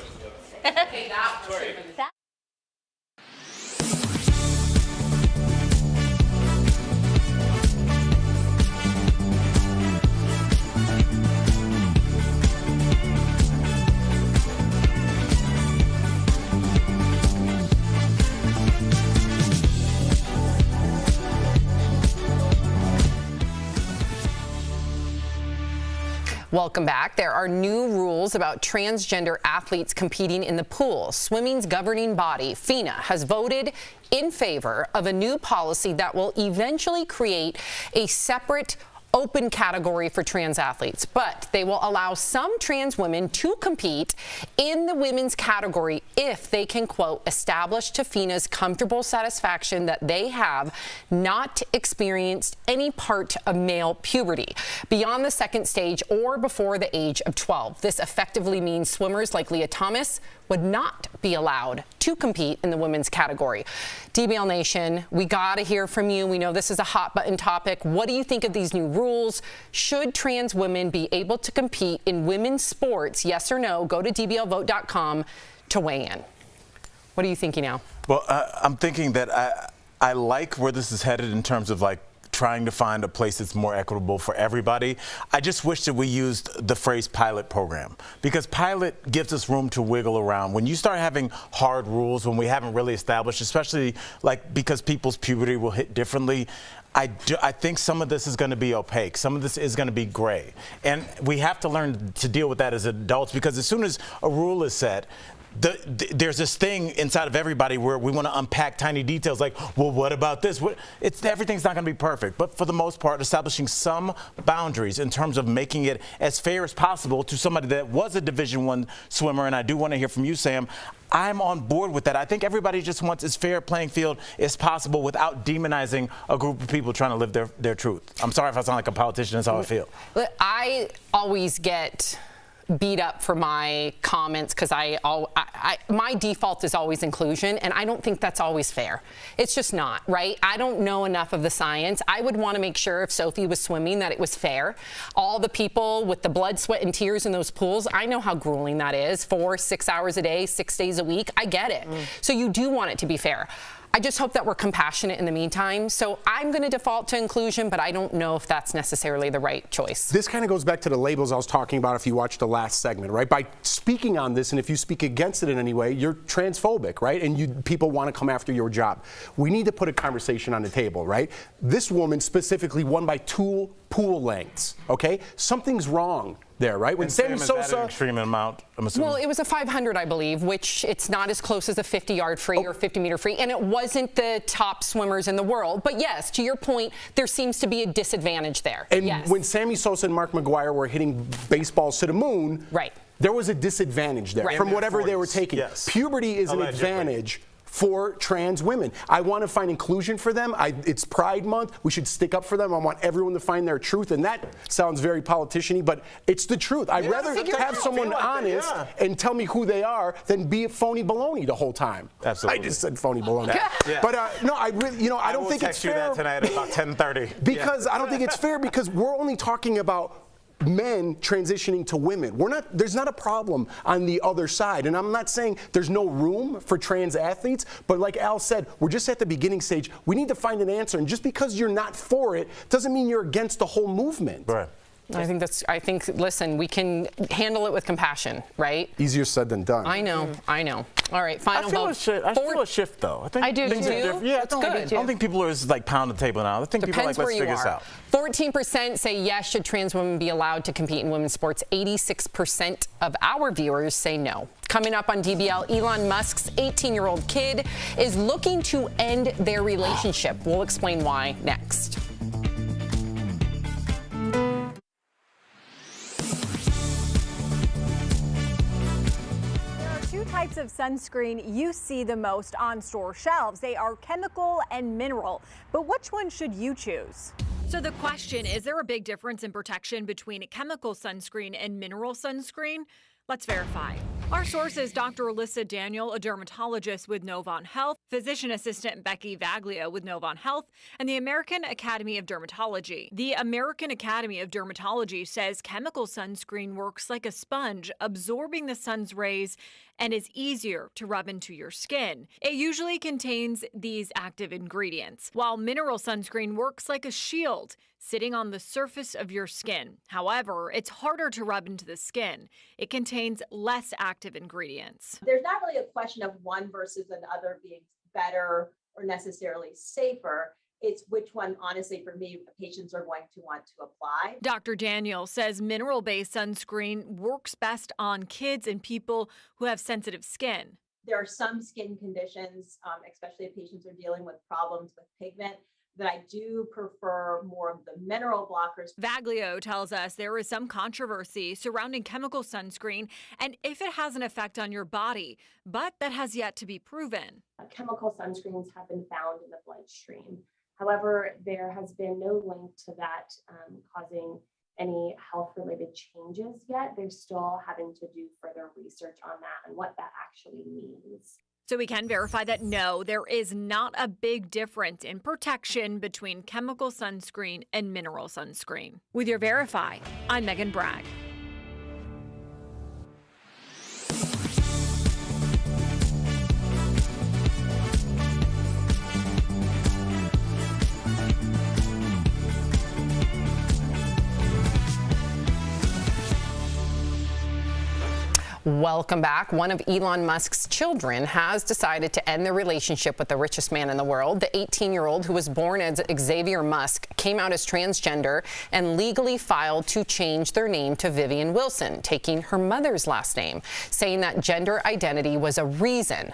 Welcome back. There are new rules about transgender athletes competing in the pool. Swimming's governing body, FINA, has voted in favor of a new policy that will eventually create a separate open category for trans athletes, but they will allow some trans women to compete in the women's category if they can, quote, establish to FINA's comfortable satisfaction that they have not experienced any part of male puberty beyond the second stage or before the age of 12. This effectively means swimmers like Leah Thomas would not be allowed to compete in the women's category. DBL Nation, we gotta hear from you. We know this is a hot button topic. What do you think of these new rules? Should trans women be able to compete in women's sports? Yes or no? Go to dblvote.com to weigh in. What are you thinking now? Well, I'm thinking that I like where this is headed in terms of like trying to find a place that's more equitable for everybody. I just wish that we used the phrase pilot program, because pilot gives us room to wiggle around. When you start having hard rules, when we haven't really established, especially like because people's puberty will hit differently, I think some of this is going to be opaque. Some of this is going to be gray. And we have to learn to deal with that as adults, because as soon as a rule is set, there's this thing inside of everybody where we want to unpack tiny details like, well, what about this? Everything's not going to be perfect, but for the most part, establishing some boundaries in terms of making it as fair as possible to somebody that was a Division I swimmer. And I do want to hear from you, Sam. I'm on board with that. I think everybody just wants as fair a playing field as possible without demonizing a group of people trying to live their truth. I'm sorry if I sound like a politician. That's how I feel. I always get beat up for my comments because my default is always inclusion, and I don't think that's always fair. It's just not, right? I don't know enough of the science. I would want to make sure if Sophie was swimming that it was fair. All the people with the blood, sweat, and tears in those pools, I know how grueling that is. 4-6 hours a day, 6 days a week. I get it. So you do want it to be fair. I just hope that we're compassionate in the meantime. So I'm going to default to inclusion, but I don't know if that's necessarily the right choice. This kind of goes back to the labels I was talking about if you watched the last segment, right? By speaking on this, and if you speak against it in any way, you're transphobic, right? And people want to come after your job. We need to put a conversation on the table, right? This woman specifically won by 2 pool lengths, okay? Something's wrong there, right? When Sammy Sosa, is that an extreme amount, I'm assuming? Well, it was a 500, I believe, which it's not as close as a 50-yard free or 50-meter free, and it wasn't the top swimmers in the world. But yes, to your point, there seems to be a disadvantage there. And yes. when Sammy Sosa and Mark McGwire were hitting baseballs to the moon, right, there was a disadvantage there from whatever they were taking. Yes. Puberty is an advantage for trans women. I want to find inclusion for them. It's Pride Month. We should stick up for them. I want everyone to find their truth. And that sounds very politician-y, but it's the truth. I'd rather have someone honest and tell me who they are than be a phony baloney the whole time. Absolutely. I just said phony baloney. But no, I really, I don't think it's fair. I will text you that tonight at about 10:30. Because I don't think it's fair, because we're only talking about men transitioning to women. There's not a problem on the other side. And I'm not saying there's no room for trans athletes, but like Al said, we're just at the beginning stage. We need to find an answer. And just because you're not for it doesn't mean you're against the whole movement. Right. I think, listen, we can handle it with compassion, right? Easier said than done. I know. All right, final vote. I feel a shift, though. I do, things too. are different. Yeah, That's good. I don't think people are just like pounding the table now. I think people are like, let's figure this out. 14% say yes, should trans women be allowed to compete in women's sports. 86% of our viewers say no. Coming up on DBL, Elon Musk's 18-year-old kid is looking to end their relationship. We'll explain why next. Types of sunscreen you see the most on store shelves. They are chemical and mineral, but which one should you choose? So the question, is there a big difference in protection between chemical sunscreen and mineral sunscreen? Let's verify. Our source is Dr. Alyssa Daniel, a dermatologist with Novant Health, physician assistant Becky Vaglia with Novant Health, and the American Academy of Dermatology. The American Academy of Dermatology says chemical sunscreen works like a sponge, absorbing the sun's rays and is easier to rub into your skin. It usually contains these active ingredients, while mineral sunscreen works like a shield, sitting on the surface of your skin. However, it's harder to rub into the skin. It contains less active ingredients. There's not really a question of one versus another being better or necessarily safer. It's which one, honestly, for me, patients are going to want to apply. Dr. Daniel says mineral-based sunscreen works best on kids and people who have sensitive skin. There are some skin conditions, especially if patients are dealing with problems with pigment, that I do prefer more of the mineral blockers. Vaglio tells us there is some controversy surrounding chemical sunscreen and if it has an effect on your body, but that has yet to be proven. Chemical sunscreens have been found in the bloodstream. However, there has been no link to that causing any health-related changes yet. They're still having to do further research on that and what that actually means. So we can verify that no, there is not a big difference in protection between chemical sunscreen and mineral sunscreen. With your Verify, I'm Megan Bragg. Welcome back. One of Elon Musk's children has decided to end their relationship with the richest man in the world. The 18-year-old, who was born as Xavier Musk, came out as transgender and legally filed to change their name to Vivian Wilson, taking her mother's last name, saying that gender identity was a reason.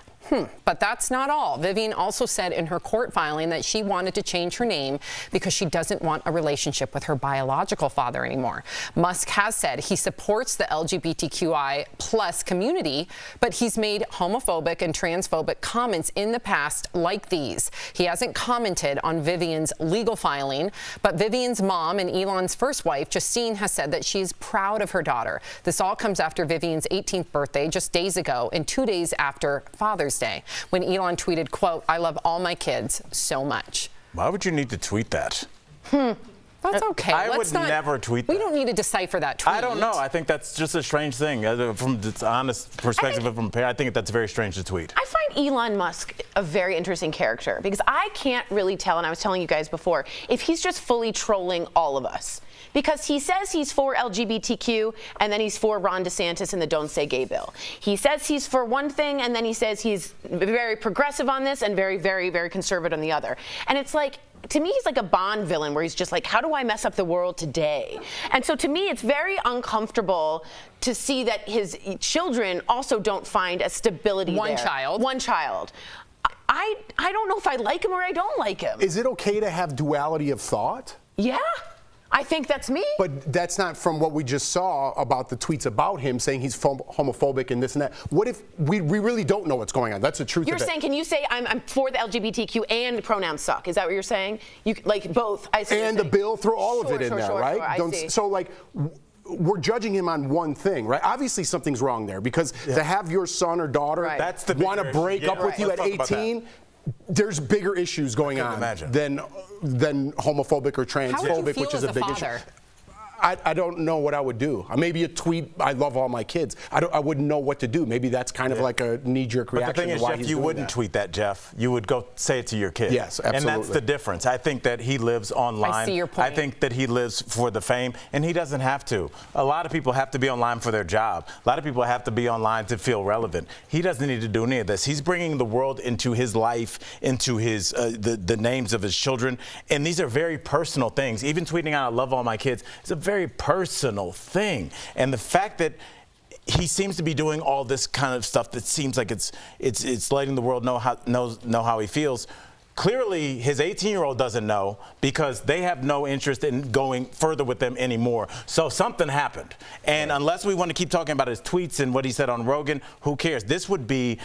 But that's not all. Vivian also said in her court filing that she wanted to change her name because she doesn't want a relationship with her biological father anymore. Musk has said he supports the LGBTQI plus community, but he's made homophobic and transphobic comments in the past like these. He hasn't commented on Vivian's legal filing, but Vivian's mom and Elon's first wife, Justine, has said that she is proud of her daughter. This all comes after Vivian's 18th birthday just days ago and 2 days after Father's Day, when Elon tweeted, quote, "I love all my kids so much." Why would you need to tweet that? That's okay. I would never tweet that. We don't need to decipher that tweet. I don't know. I think that's just a strange thing. From the honest perspective of a parent, I think that's very strange to tweet. I find Elon Musk a very interesting character because I can't really tell, and I was telling you guys before, if he's just fully trolling all of us. Because he says he's for LGBTQ, and then he's for Ron DeSantis and the Don't Say Gay bill. He says he's for one thing, and then he says he's very progressive on this and very, very, very conservative on the other. And it's like, to me, he's like a Bond villain where he's just like, how do I mess up the world today? And so to me, it's very uncomfortable to see that his children also don't find a stability there. One child. I don't know if I like him or I don't like him. Is it okay to have duality of thought? Yeah. I think that's me. But that's not from what we just saw about the tweets about him saying he's homophobic and this and that. What if we really don't know what's going on? That's the truth of it. You're saying, can you say I'm for the LGBTQ and pronouns suck? Is that what you're saying? You like both? I see. And the bill, throw all of it in there, right? I see. So like, we're judging him on one thing, right? Obviously something's wrong there because to have your son or daughter want to break up with you at 18. There's bigger issues going on than homophobic or transphobic, which is a big issue. I don't know what I would do. Maybe a tweet, I love all my kids. I wouldn't know what to do. Maybe that's kind of like a knee-jerk reaction. But the thing is, Jeff, you wouldn't tweet that, Jeff. You would go say it to your kid. Yes, absolutely. And that's the difference. I think that he lives online. I see your point. I think that he lives for the fame, and he doesn't have to. A lot of people have to be online for their job. A lot of people have to be online to feel relevant. He doesn't need to do any of this. He's bringing the world into his life, into his the names of his children, and these are very personal things. Even tweeting out, "I love all my kids," is a very personal thing, and the fact that he seems to be doing all this kind of stuff that seems like it's letting the world know how he feels. Clearly, his 18-year-old doesn't know because they have no interest in going further with them anymore. So something happened, and unless we want to keep talking about his tweets and what he said on Rogan, who cares? This would be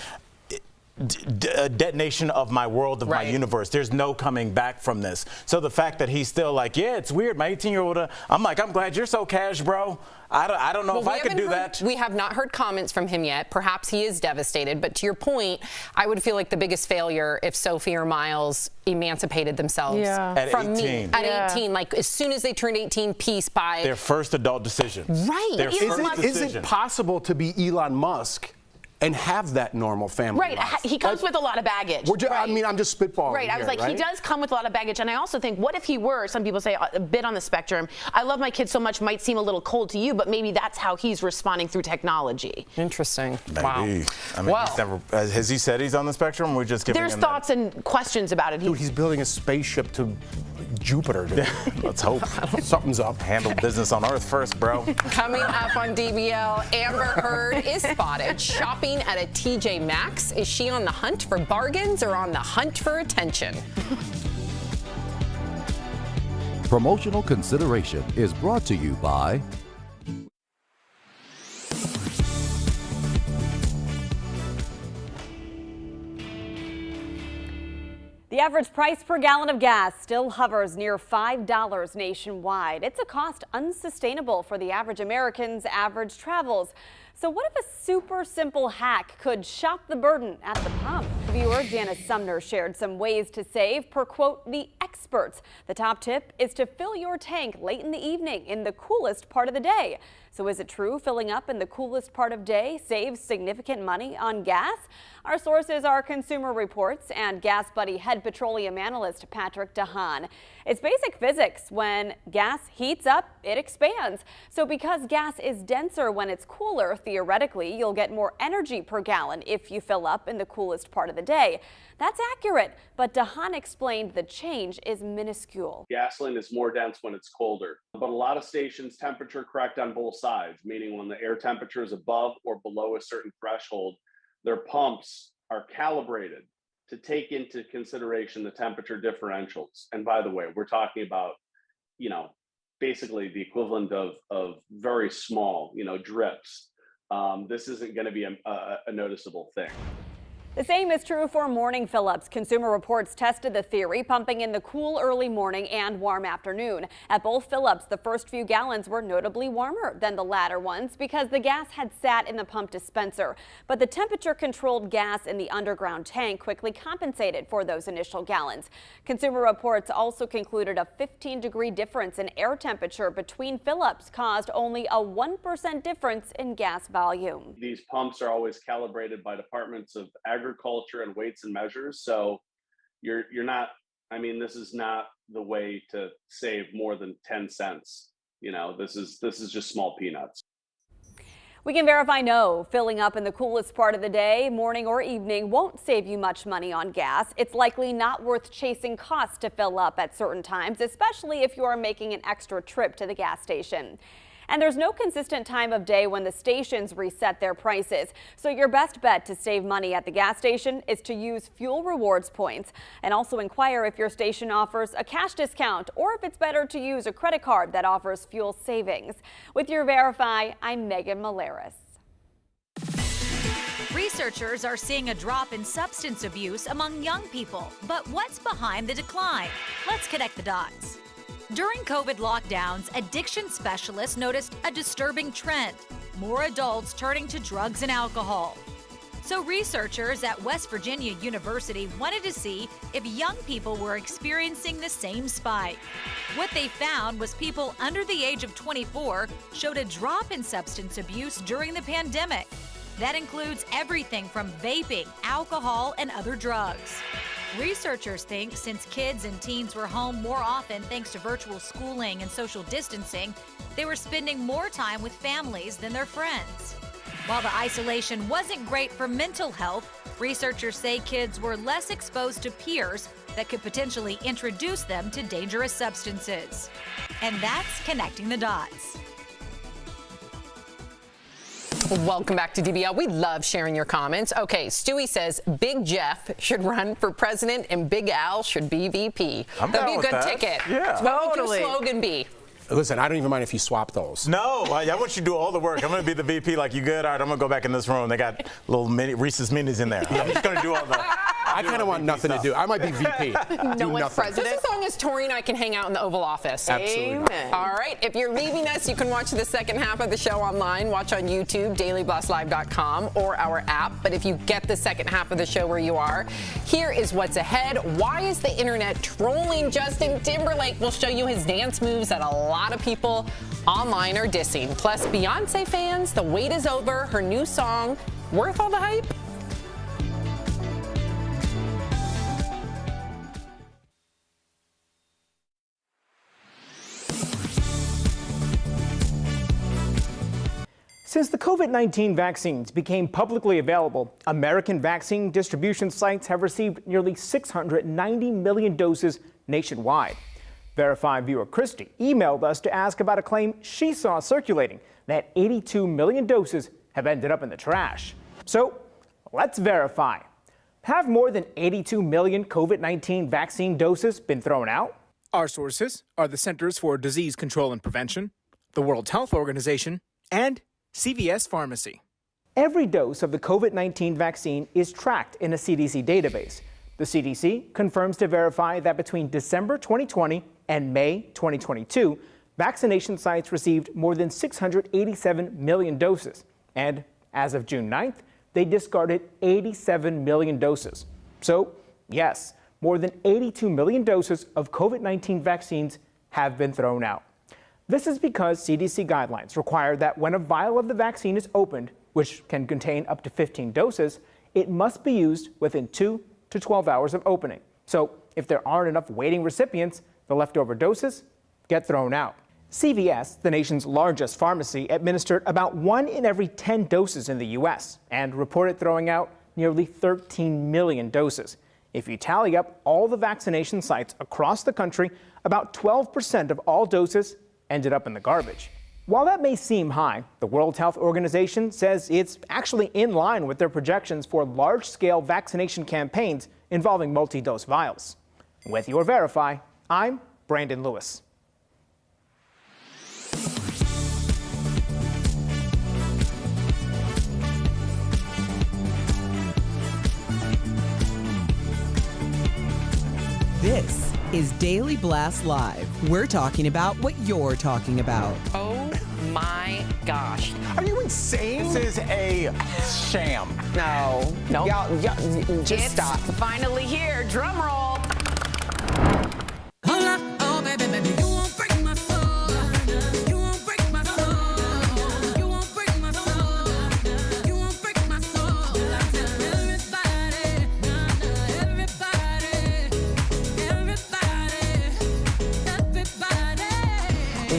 a detonation of my world, of my universe. There's no coming back from this. So the fact that he's still like, yeah, it's weird. My 18-year-old, I'm like, I'm glad you're so cash, bro. I don't know if I could do that. We have not heard comments from him yet. Perhaps he is devastated. But to your point, I would feel like the biggest failure if Sophie or Miles emancipated themselves from 18. me. At 18, like as soon as they turned 18, peace, bye. Their first adult decision. Right. Is it possible to be Elon Musk and have that normal family Right. life. He comes with a lot of baggage. I mean, I'm just spitballing. Right. I was like, he does come with a lot of baggage. And I also think, what if he were, some people say, a bit on the spectrum? I love my kids so much might seem a little cold to you, but maybe that's how he's responding through technology. Interesting. Maybe. Wow. I mean, Well, he's never, has he said he's on the spectrum? We're just giving There's him thoughts and questions about it. Dude, he's building a spaceship to Jupiter. Dude. Let's hope. Something's up. Handle business on Earth first, bro. Coming up on DBL, Amber Heard is spotted shopping at a TJ Maxx. Is she on the hunt for bargains or on the hunt for attention? Promotional consideration is brought to you by The average price per gallon of gas still hovers near $5 nationwide. It's a cost unsustainable for the average American's average travels. So what if a super simple hack could shop the burden at the pump? Viewer Janice Sumner shared some ways to save per, quote, the experts. The top tip is to fill your tank late in the evening in the coolest part of the day. So is it true filling up in the coolest part of day saves significant money on gas? Our sources are Consumer Reports and Gas Buddy head petroleum analyst Patrick DeHaan. It's basic physics. When gas heats up, it expands. So because gas is denser when it's cooler, theoretically, you'll get more energy per gallon if you fill up in the coolest part of the day. That's accurate, but DeHaan explained the change is minuscule. Gasoline is more dense when it's colder, but a lot of stations temperature correct on both sides, meaning when the air temperature is above or below a certain threshold, their pumps are calibrated to take into consideration the temperature differentials. And by the way, we're talking about, basically the equivalent of very small, drips. This isn't going to be a noticeable thing. The same is true for morning fill-ups. Consumer Reports tested the theory, pumping in the cool early morning and warm afternoon. At both fill-ups, the first few gallons were notably warmer than the latter ones because the gas had sat in the pump dispenser. But the temperature-controlled gas in the underground tank quickly compensated for those initial gallons. Consumer Reports also concluded a 15-degree difference in air temperature between fill-ups caused only a 1% difference in gas volume. These pumps are always calibrated by departments of agriculture and weights and measures. So you're not, this is not the way to save more than 10 cents. This is just small peanuts. We can verify no. Filling up in the coolest part of the day, morning or evening, won't save you much money on gas. It's likely not worth chasing costs to fill up at certain times, especially if you are making an extra trip to the gas station. And there's no consistent time of day when the stations reset their prices. So your best bet to save money at the gas station is to use fuel rewards points, and also inquire if your station offers a cash discount or if it's better to use a credit card that offers fuel savings. With your Verify, I'm Megan Malaris. Researchers are seeing a drop in substance abuse among young people. But what's behind the decline? Let's connect the dots. During COVID lockdowns, addiction specialists noticed a disturbing trend: more adults turning to drugs and alcohol. So researchers at West Virginia University wanted to see if young people were experiencing the same spike. What they found was people under the age of 24 showed a drop in substance abuse during the pandemic. That includes everything from vaping, alcohol, and other drugs. Researchers think since kids and teens were home more often thanks to virtual schooling and social distancing, they were spending more time with families than their friends. While the isolation wasn't great for mental health, researchers say kids were less exposed to peers that could potentially introduce them to dangerous substances. And that's connecting the dots. Welcome back to DBL. We love sharing your comments. Okay, Stewie says Big Jeff should run for president and Big Al should be VP. That'd be a good ticket. Yeah. What would your slogan be? Listen, I don't even mind if you swap those. No, I want you to do all the work. I'm going to be the VP. Like, you good? All right, I'm going to go back in this room. They got little mini Reese's Minis in there. I'm just going to do all the. I kind of want nothing to do. I might be VP. No one's president. Just as long as Tori and I can hang out in the Oval Office. Absolutely. Amen. All right. If you're leaving us, you can watch the second half of the show online. Watch on YouTube, dailyblastlive.com, or our app. But if you get the second half of the show where you are, here is what's ahead. Why is the internet trolling Justin Timberlake? We'll show you his dance moves that a lot of people online are dissing. Plus, Beyonce fans, the wait is over. Her new song worth all the hype? Since the COVID-19 vaccines became publicly available, American vaccine distribution sites have received nearly 690 million doses nationwide. Verified viewer Christy emailed us to ask about a claim she saw circulating that 82 million doses have ended up in the trash. So let's verify. Have more than 82 million COVID-19 vaccine doses been thrown out? Our sources are the Centers for Disease Control and Prevention, the World Health Organization, and CVS Pharmacy. Every dose of the COVID-19 vaccine is tracked in a CDC database. The CDC confirms to verify that between December 2020 and May 2022, vaccination sites received more than 687 million doses. And as of June 9th, they discarded 87 million doses. So, yes, more than 82 million doses of COVID-19 vaccines have been thrown out. This is because CDC guidelines require that when a vial of the vaccine is opened, which can contain up to 15 doses, it must be used within 2 to 12 hours of opening. So if there aren't enough waiting recipients, the leftover doses get thrown out. CVS, the nation's largest pharmacy, administered about 1 in every 10 doses in the U.S. and reported throwing out nearly 13 million doses. If you tally up all the vaccination sites across the country, about 12% of all doses ended up in the garbage. While that may seem high, the World Health Organization says it's actually in line with their projections for large-scale vaccination campaigns involving multi-dose vials. With your Verify, I'm Brandon Lewis. This is Daily Blast Live. We're talking about what you're talking about. Oh my gosh. Are you insane? This is a sham. No. Nope. Y'all, just stop. Finally here. Drum roll. Hold up, oh baby, baby, you won't break my soul. You won't break my soul. You won't break my soul. You won't break my soul. Everybody,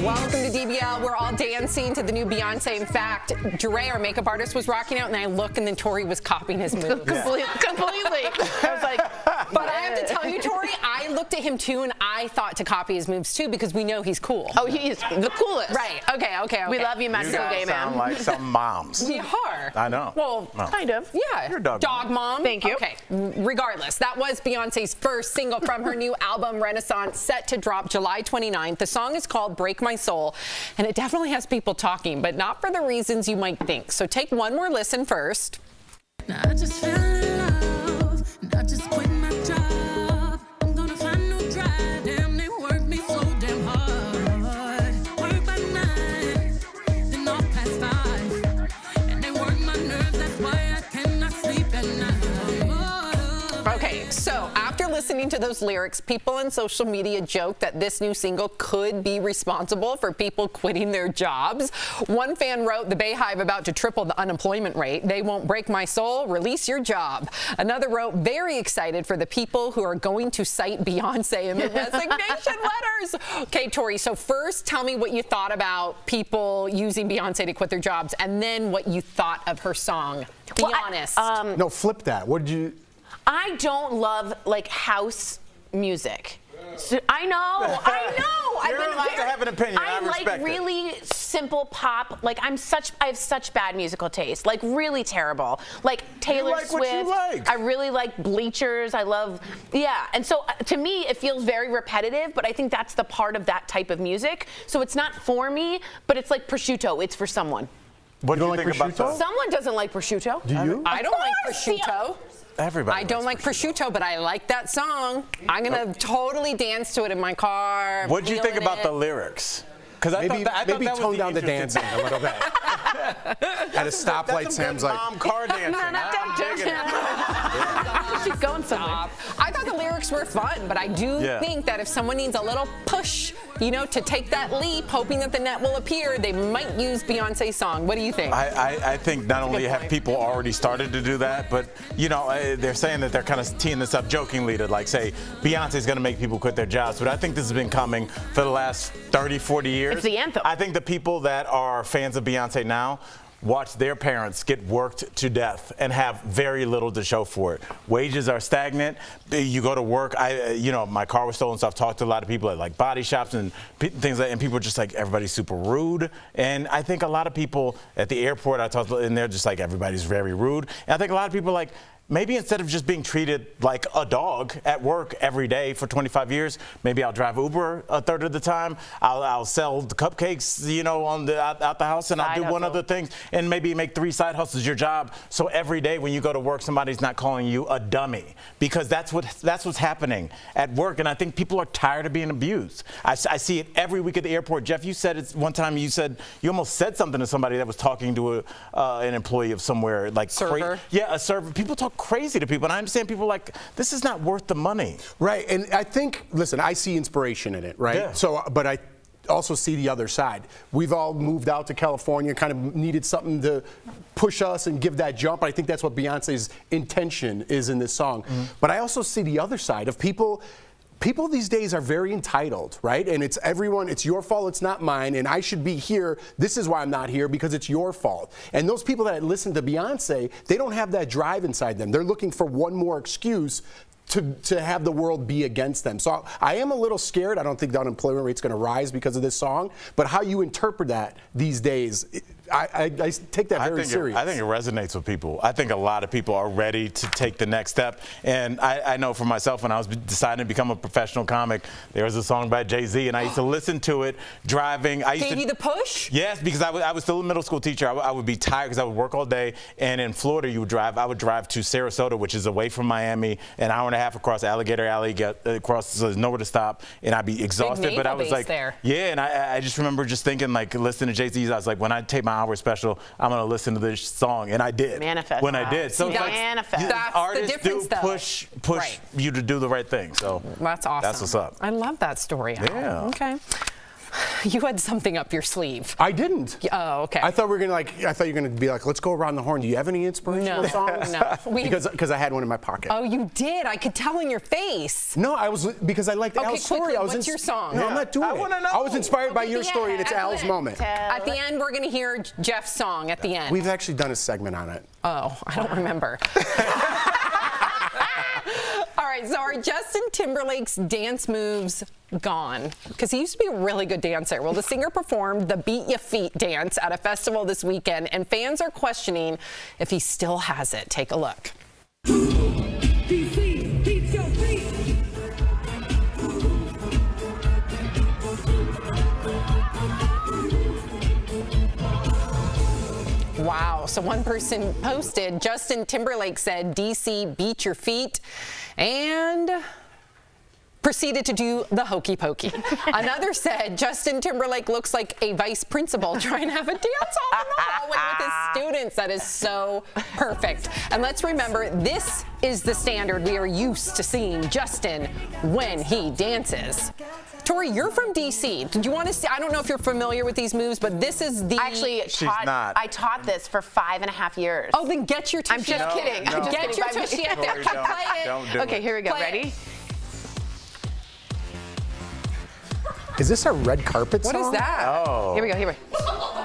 Welcome to DBL. We're all dancing to the new Beyonce. In fact, Dre, our makeup artist, was rocking out, and I look, and then Tori was copying his moves. Completely. I was like, but I have to tell you, Tori, I looked at him too, and I thought to copy his moves too because we know he's cool. Oh, he's the coolest. Right. Okay. We love you, Mexico gay man. Sound like some moms. We are. I know. Well, kind of. Yeah. You're a dog mom. Thank you. Okay. Regardless, that was Beyonce's first single from her new album, Renaissance, set to drop July 29th. The song is called Break My Soul, and it definitely has people talking, but not for the reasons you might think. So take one more listen first. I just fell in love, and I just quit my job. I'm gonna find no drive. Damn, they work me so damn hard. Work by 9, then off past 5. And they work my nerves, that's why I cannot sleep at night. Okay, so after listening to those lyrics, people on social media joke that this new single could be responsible for people quitting their jobs. One fan wrote, "The Bayhive about to triple the unemployment rate. They won't break my soul. Release your job." Another wrote, "Very excited for the people who are going to cite Beyonce in the resignation letters." Okay, Tori, so first tell me what you thought about people using Beyonce to quit their jobs, and then what you thought of her song. Be honest. No, flip that. What did you... I don't love like house music. So, I know. You're allowed to have an opinion. I respect like it. really simple pop. Like I have such bad musical taste. Like really terrible. Like Taylor like Swift. what you like. I really like Bleachers. I love, yeah. And so to me, it feels very repetitive. But I think that's the part of that type of music. So it's not for me, but it's like prosciutto. It's for someone. What do you think about that? Someone doesn't like prosciutto. Do you? I don't like prosciutto. Everybody. I don't like prosciutto, but I like that song. I'm gonna totally dance to it in my car. What do you think about it. the lyrics? Because I Maybe thought that tone was down the interesting dancing a little bit. At a stoplight, That's some Sam's good like... mom car dancing. I'm digging it. She's going somewhere. I thought the lyrics were fun, but I do think that if someone needs a little push, you know, to take that leap, hoping that the net will appear, they might use Beyonce's song. What do you think? I think not only have people already started to do that, but, you know, they're saying that they're kind of teeing this up jokingly to, like, say, Beyonce's going to make people quit their jobs. But I think this has been coming for the last 30, 40 years. It's the anthem. I think the people that are fans of Beyonce now watch their parents get worked to death and have very little to show for it. Wages are stagnant. You go to work. You know, my car was stolen, so I've talked to a lot of people at like body shops and things like that, and people are just like, everybody's super rude. And I think a lot of people at the airport, I talked to, and they're just like, everybody's very rude. And I think a lot of people are like, maybe instead of just being treated like a dog at work every day for 25 years, maybe I'll drive Uber a third of the time. I'll sell the cupcakes, you know, on the out the house, and I'll do one other thing, and maybe make 3 side hustles your job. So every day when you go to work, somebody's not calling you a dummy, because that's what's happening at work. And I think people are tired of being abused. I see it every week at the airport. Jeff, you said it one time. You said you almost said something to somebody that was talking to an employee of somewhere, like server. Yeah, a server. People talk crazy to people, and I understand people like, this is not worth the money. Right, and I think, listen, I see inspiration in it, right? Yeah. So, but I also see the other side. We've all moved out to California, kind of needed something to push us and give that jump. I think that's what Beyonce's intention is in this song. But I also see the other side of people. People these days are very entitled, right? And it's everyone, it's your fault, it's not mine, and I should be here. This is why I'm not here, because it's your fault. And those people that listen to Beyonce, they don't have that drive inside them. They're looking for one more excuse to have the world be against them. So I am a little scared. I don't think the unemployment rate's going to rise because of this song, but how you interpret that these days, I take that very serious. I think it resonates with people. I think a lot of people are ready to take the next step. And I know for myself, when I was deciding to become a professional comic, there was a song by Jay-Z, and I used to listen to it driving. Gave you the push? Yes, because I was still a middle school teacher. I would be tired because I would work all day. And in Florida, I would drive to Sarasota, which is away from Miami, an hour and a half across Alligator Alley, get across, so there's nowhere to stop, and I'd be exhausted. But I was like, yeah, and I just remember just thinking, like, listening to Jay-Z, I was like, when I take my hour special, I'm gonna listen to this song, and I did. Manifest. When I did, so manifest. Like, artists do push you to do the right thing. So that's awesome. That's what's up. I love that story. Yeah. Okay. You had something up your sleeve. I didn't. Oh, okay. I thought we were gonna I thought you were gonna be like, let's go around the horn. Do you have any inspirational songs? No. Because I had one in my pocket. Oh, you did. I could tell in your face. No, I was because I liked Al's story. Quickly, I was what's your song? No, I'm not doing it. wanna know. I was inspired by your story, and it's Al's moment. At the end, we're going to hear Jeff's song at the end. We've actually done a segment on it. Oh, I don't remember. All right, so are Justin Timberlake's dance moves gone? Because he used to be a really good dancer. Well, the singer performed the Beat Ya Feet dance at a festival this weekend, and fans are questioning if he still has it. Take a look. Wow. So one person posted, Justin Timberlake said, DC, beat your feet, and proceeded to do the hokey pokey. Another said, Justin Timberlake looks like a vice principal trying to have a dance off in the hallway with his students. That is so perfect. And let's remember, this is the standard we are used to seeing Justin when he dances. Tori, you're from DC. Did you want to see? I don't know if you're familiar with these moves, but this is the. Actually, I taught this for 5.5 years. Oh, then get your. I'm just kidding. No. Get your tusheta. Play it. Don't do Okay, it. here we go. Play Ready? Is this a red carpet song? What is that? Oh. Here we go. Here we go.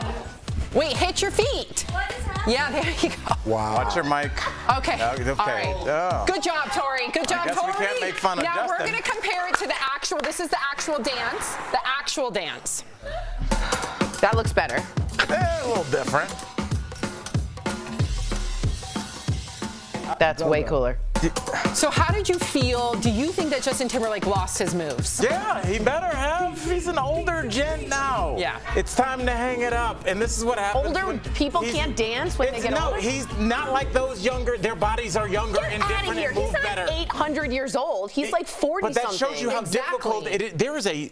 Wait, hit your feet. What is happening? Yeah, there you go. Wow. Watch your mic. Okay. Okay. All right. Oh. Good job, Tori. Good job, I guess Tori. we can't make fun of now Justin. we're going to compare it to the actual. This is the actual dance. The actual dance. That looks better. A little different. That's way cooler. So how did you feel? Do you think that Justin Timberlake lost his moves? Yeah, he better have. He's an older gent now. Yeah. It's time to hang it up. And this is what happens. Older people can't dance when they get older? No, he's not like those younger. Their bodies are younger and Get out different of here. and move He's not better. 800 years old. He's like 40 But that something. shows you how difficult Exactly. it is. There is a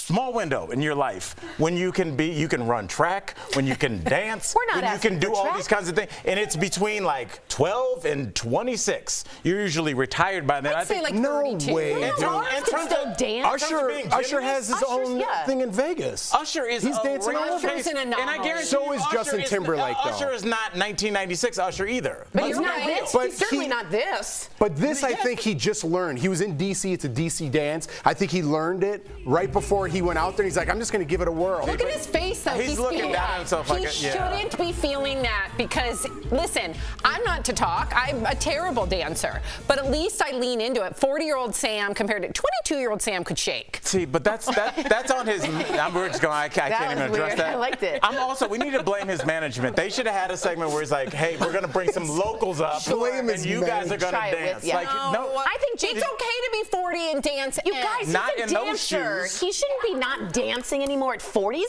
small window in your life when you can run track, when you can dance, We're not when you can asking do for all track. these kinds of things. And it's between like 12 and 26. You're usually retired by then. I'd say like No 32. way. In terms- in terms of- dance. Usher has his own yeah. thing in Vegas. Usher is He's a dancing all rare over. case, an and I anomaly. guarantee So you is Usher Justin Timberlake, though. Usher is not 1996 Usher either. But Let's he's be not real. this. But He's certainly he- not this. But this, I think he just learned. He was in D.C. It's a D.C. dance. I think he learned it right before he went out there. He's like, I'm just going to give it a whirl. Look at his face, though. He's looking feeling down at that. himself like he a- yeah. shouldn't be feeling that because, listen, I'm not to talk. I'm a terrible dancer. But at least I lean into it. 40-year-old Sam compared to 22-year-old Sam could shake. See, but that's on his. We're just going. I can't That even was address weird. that. I liked it. We need to blame his management. They should have had a segment where he's like, "Hey, we're going to bring some locals up, Blame and his you guys are going to Try it with- dance." yeah. Like, no, I think it's okay to be 40 and dance. You guys, Not he's in a those dancer. shoes. He shouldn't be not dancing anymore at 40. He's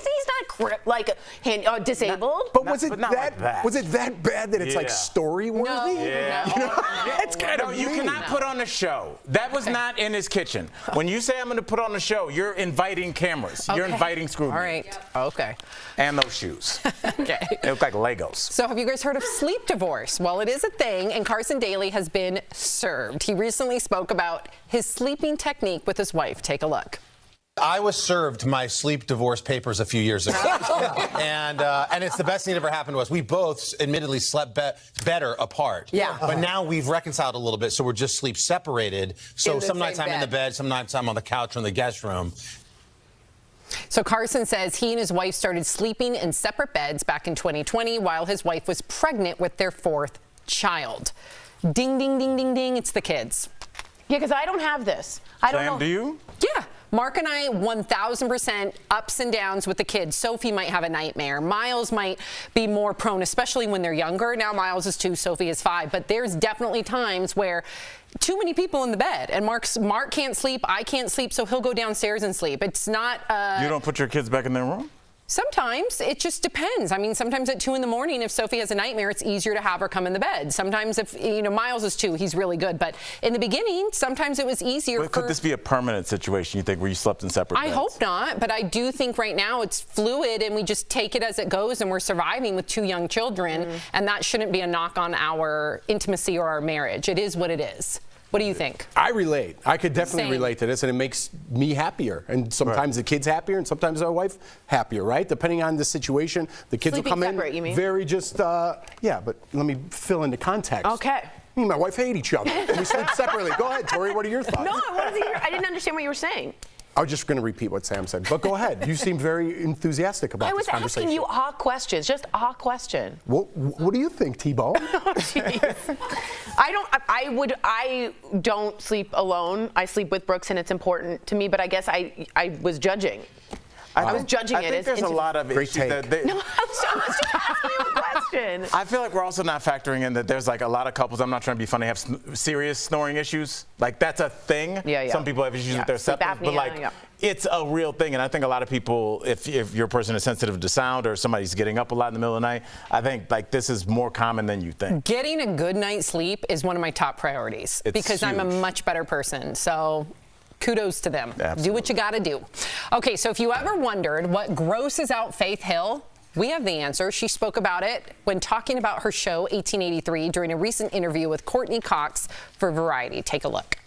not disabled. But was it not like that. Was it that bad that it's like Yeah. story worthy? No. Yeah. No. That's kind No, of you mean. cannot put on a show. That was not in his kitchen. When you say I'm going to put on a show, you're inviting cameras. You're Okay. inviting scrutiny. All right. Okay. And those shoes. Okay. They look like Legos. So have you guys heard of sleep divorce? Well, it is a thing, and Carson Daly has been served. He recently spoke about his sleeping technique with his wife. Take a look. I was served my sleep divorce papers a few years ago, and it's the best thing that ever happened to us. We both admittedly slept better apart. Yeah. But now we've reconciled a little bit, so we're just sleep separated. So In the some nights same I'm in the bed. bed, some nights I'm on the couch or in the guest room. So Carson says he and his wife started sleeping in separate beds back in 2020 while his wife was pregnant with their fourth child. Ding, ding, ding, ding, ding. It's the kids. Yeah, because I don't have this. I don't Sam, know. do you? Yeah. Mark and I 1,000% ups and downs with the kids. Sophie might have a nightmare. Miles might be more prone, especially when they're younger. Now Miles is 2, Sophie is 5. But there's definitely times where too many people in the bed. And Mark can't sleep, I can't sleep, so he'll go downstairs and sleep. It's not... You don't put your kids back in their room? Sometimes. It just depends. I mean, sometimes at 2 in the morning, if Sophie has a nightmare, it's easier to have her come in the bed. Sometimes if, Miles is 2, he's really good. But in the beginning, sometimes it was easier But could this be a permanent situation, you think, where you slept in separate beds? I hope not, but I do think right now it's fluid and we just take it as it goes and we're surviving with 2 young children, and that shouldn't be a knock on our intimacy or our marriage. It is what it is. What do you think? I relate. I could definitely Same. relate to this, and it makes me happier. And sometimes the kid's happier, and sometimes our wife happier, right? Depending on the situation, the kids Sleeping will come separate, in you mean? very just, yeah, but let me fill into context. Okay. Me and my wife hate each other, and we sleep separately. Go ahead, Tori, what are your thoughts? No, I didn't understand what you were saying. I was just going to repeat what Sam said, but go ahead. You seem very enthusiastic about I this was conversation. asking you a question, just a question. What do you think, Tebow? I don't sleep alone. I sleep with Brooks, and it's important to me. But I guess I was judging. I was judging it. I think there's a lot of issues that No, I was just asking you a question. I feel like we're also not factoring in that there's like a lot of couples, I'm not trying to be funny, have serious snoring issues. Like that's a thing. Yeah. Some people have issues with their Sleep septum, but apnea, like yeah. it's a real thing. And I think a lot of people, if your person is sensitive to sound or somebody's getting up a lot in the middle of the night, I think like this is more common than you think. Getting a good night's sleep is one of my top priorities because I'm a much better person. So kudos to them. Absolutely. Do what you got to do. Okay, so if you ever wondered what grosses out Faith Hill, we have the answer. She spoke about it when talking about her show 1883 during a recent interview with Courtney Cox for Variety. Take a look.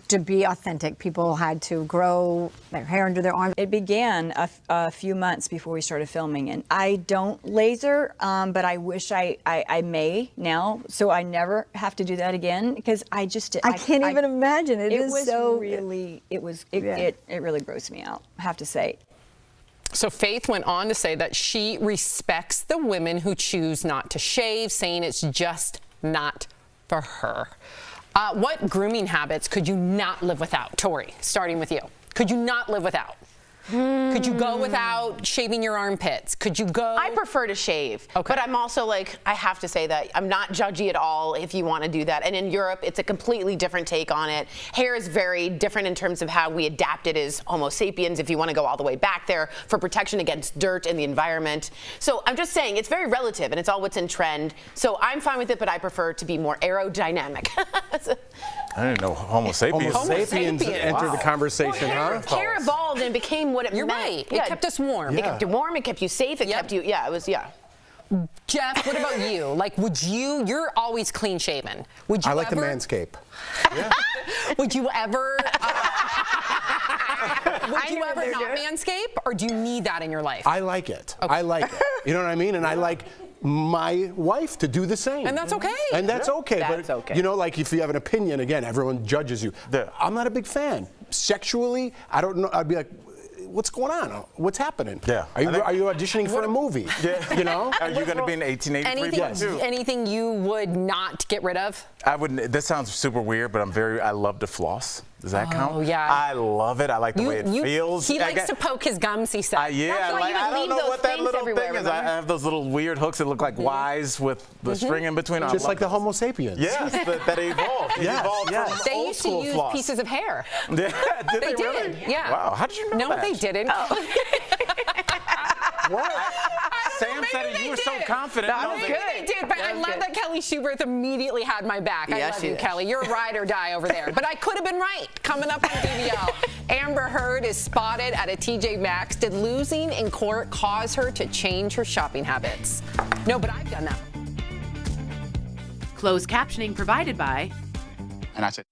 To be authentic, people had to grow their hair under their arm. It began a few months before we started filming, and I don't laser, but I wish I may now, so I never have to do that again because I can't even imagine it. It really grossed me out, I have to say. So Faith went on to say that she respects the women who choose not to shave, saying it's just not for her. What grooming habits could you not live without? Tori, starting with you. Could you not live without? Could you go without shaving your armpits? Could you go? I prefer to shave, but I'm also like, I have to say that I'm not judgy at all if you want to do that. And in Europe, it's a completely different take on it. Hair is very different in terms of how we adapted as Homo sapiens, if you want to go all the way back there, for protection against dirt and the environment. So I'm just saying, it's very relative, and it's all what's in trend. So I'm fine with it, but I prefer to be more aerodynamic. I didn't know Homo sapiens. Homo sapiens entered the conversation, huh? Hair evolved and became what it You're meant. right. It kept us warm. It kept you warm. It kept you safe. It kept you. Yeah, it was. Yeah. Jeff, what about you? Like, you're always clean shaven. Would you I like to ever, manscape. would you ever, not manscape, or do you need that in your life? I like it. I like it. You know what I mean? And I like my wife to do the same. And that's okay. And that's okay. That's but, okay. you know, like if you have an opinion, again, everyone judges you. I'm not a big fan. Sexually, I don't know. I'd be like, what's going on? What's happening? Yeah. Are you auditioning for a movie? Yeah. You know? Are you going to be in 1883? Anything you would not get rid of? I wouldn't. This sounds super weird, but I love to floss. Does that count? Oh, yeah. I love it. I like the way it feels. He likes to poke his gums, he said. Yeah, why you would I don't leave know those what that things little everywhere, thing is. I have those little weird hooks that look like Ys with the string in between. Just like the Homo sapiens. Yes, that evolved. It evolved from They old used to school use floss. pieces of hair. Yeah, did they They really? did, yeah. Wow, how did you know No, that? they didn't. What? Sam said it. You were so confident. No, maybe they did, but I love that Kelly Schuberth immediately had my back. I love you, Kelly. You're a ride or die over there. But I could have been right. Coming up on DBL, Amber Heard is spotted at a TJ Maxx. Did losing in court cause her to change her shopping habits? No, but I've done that. Closed captioning provided by. And I said,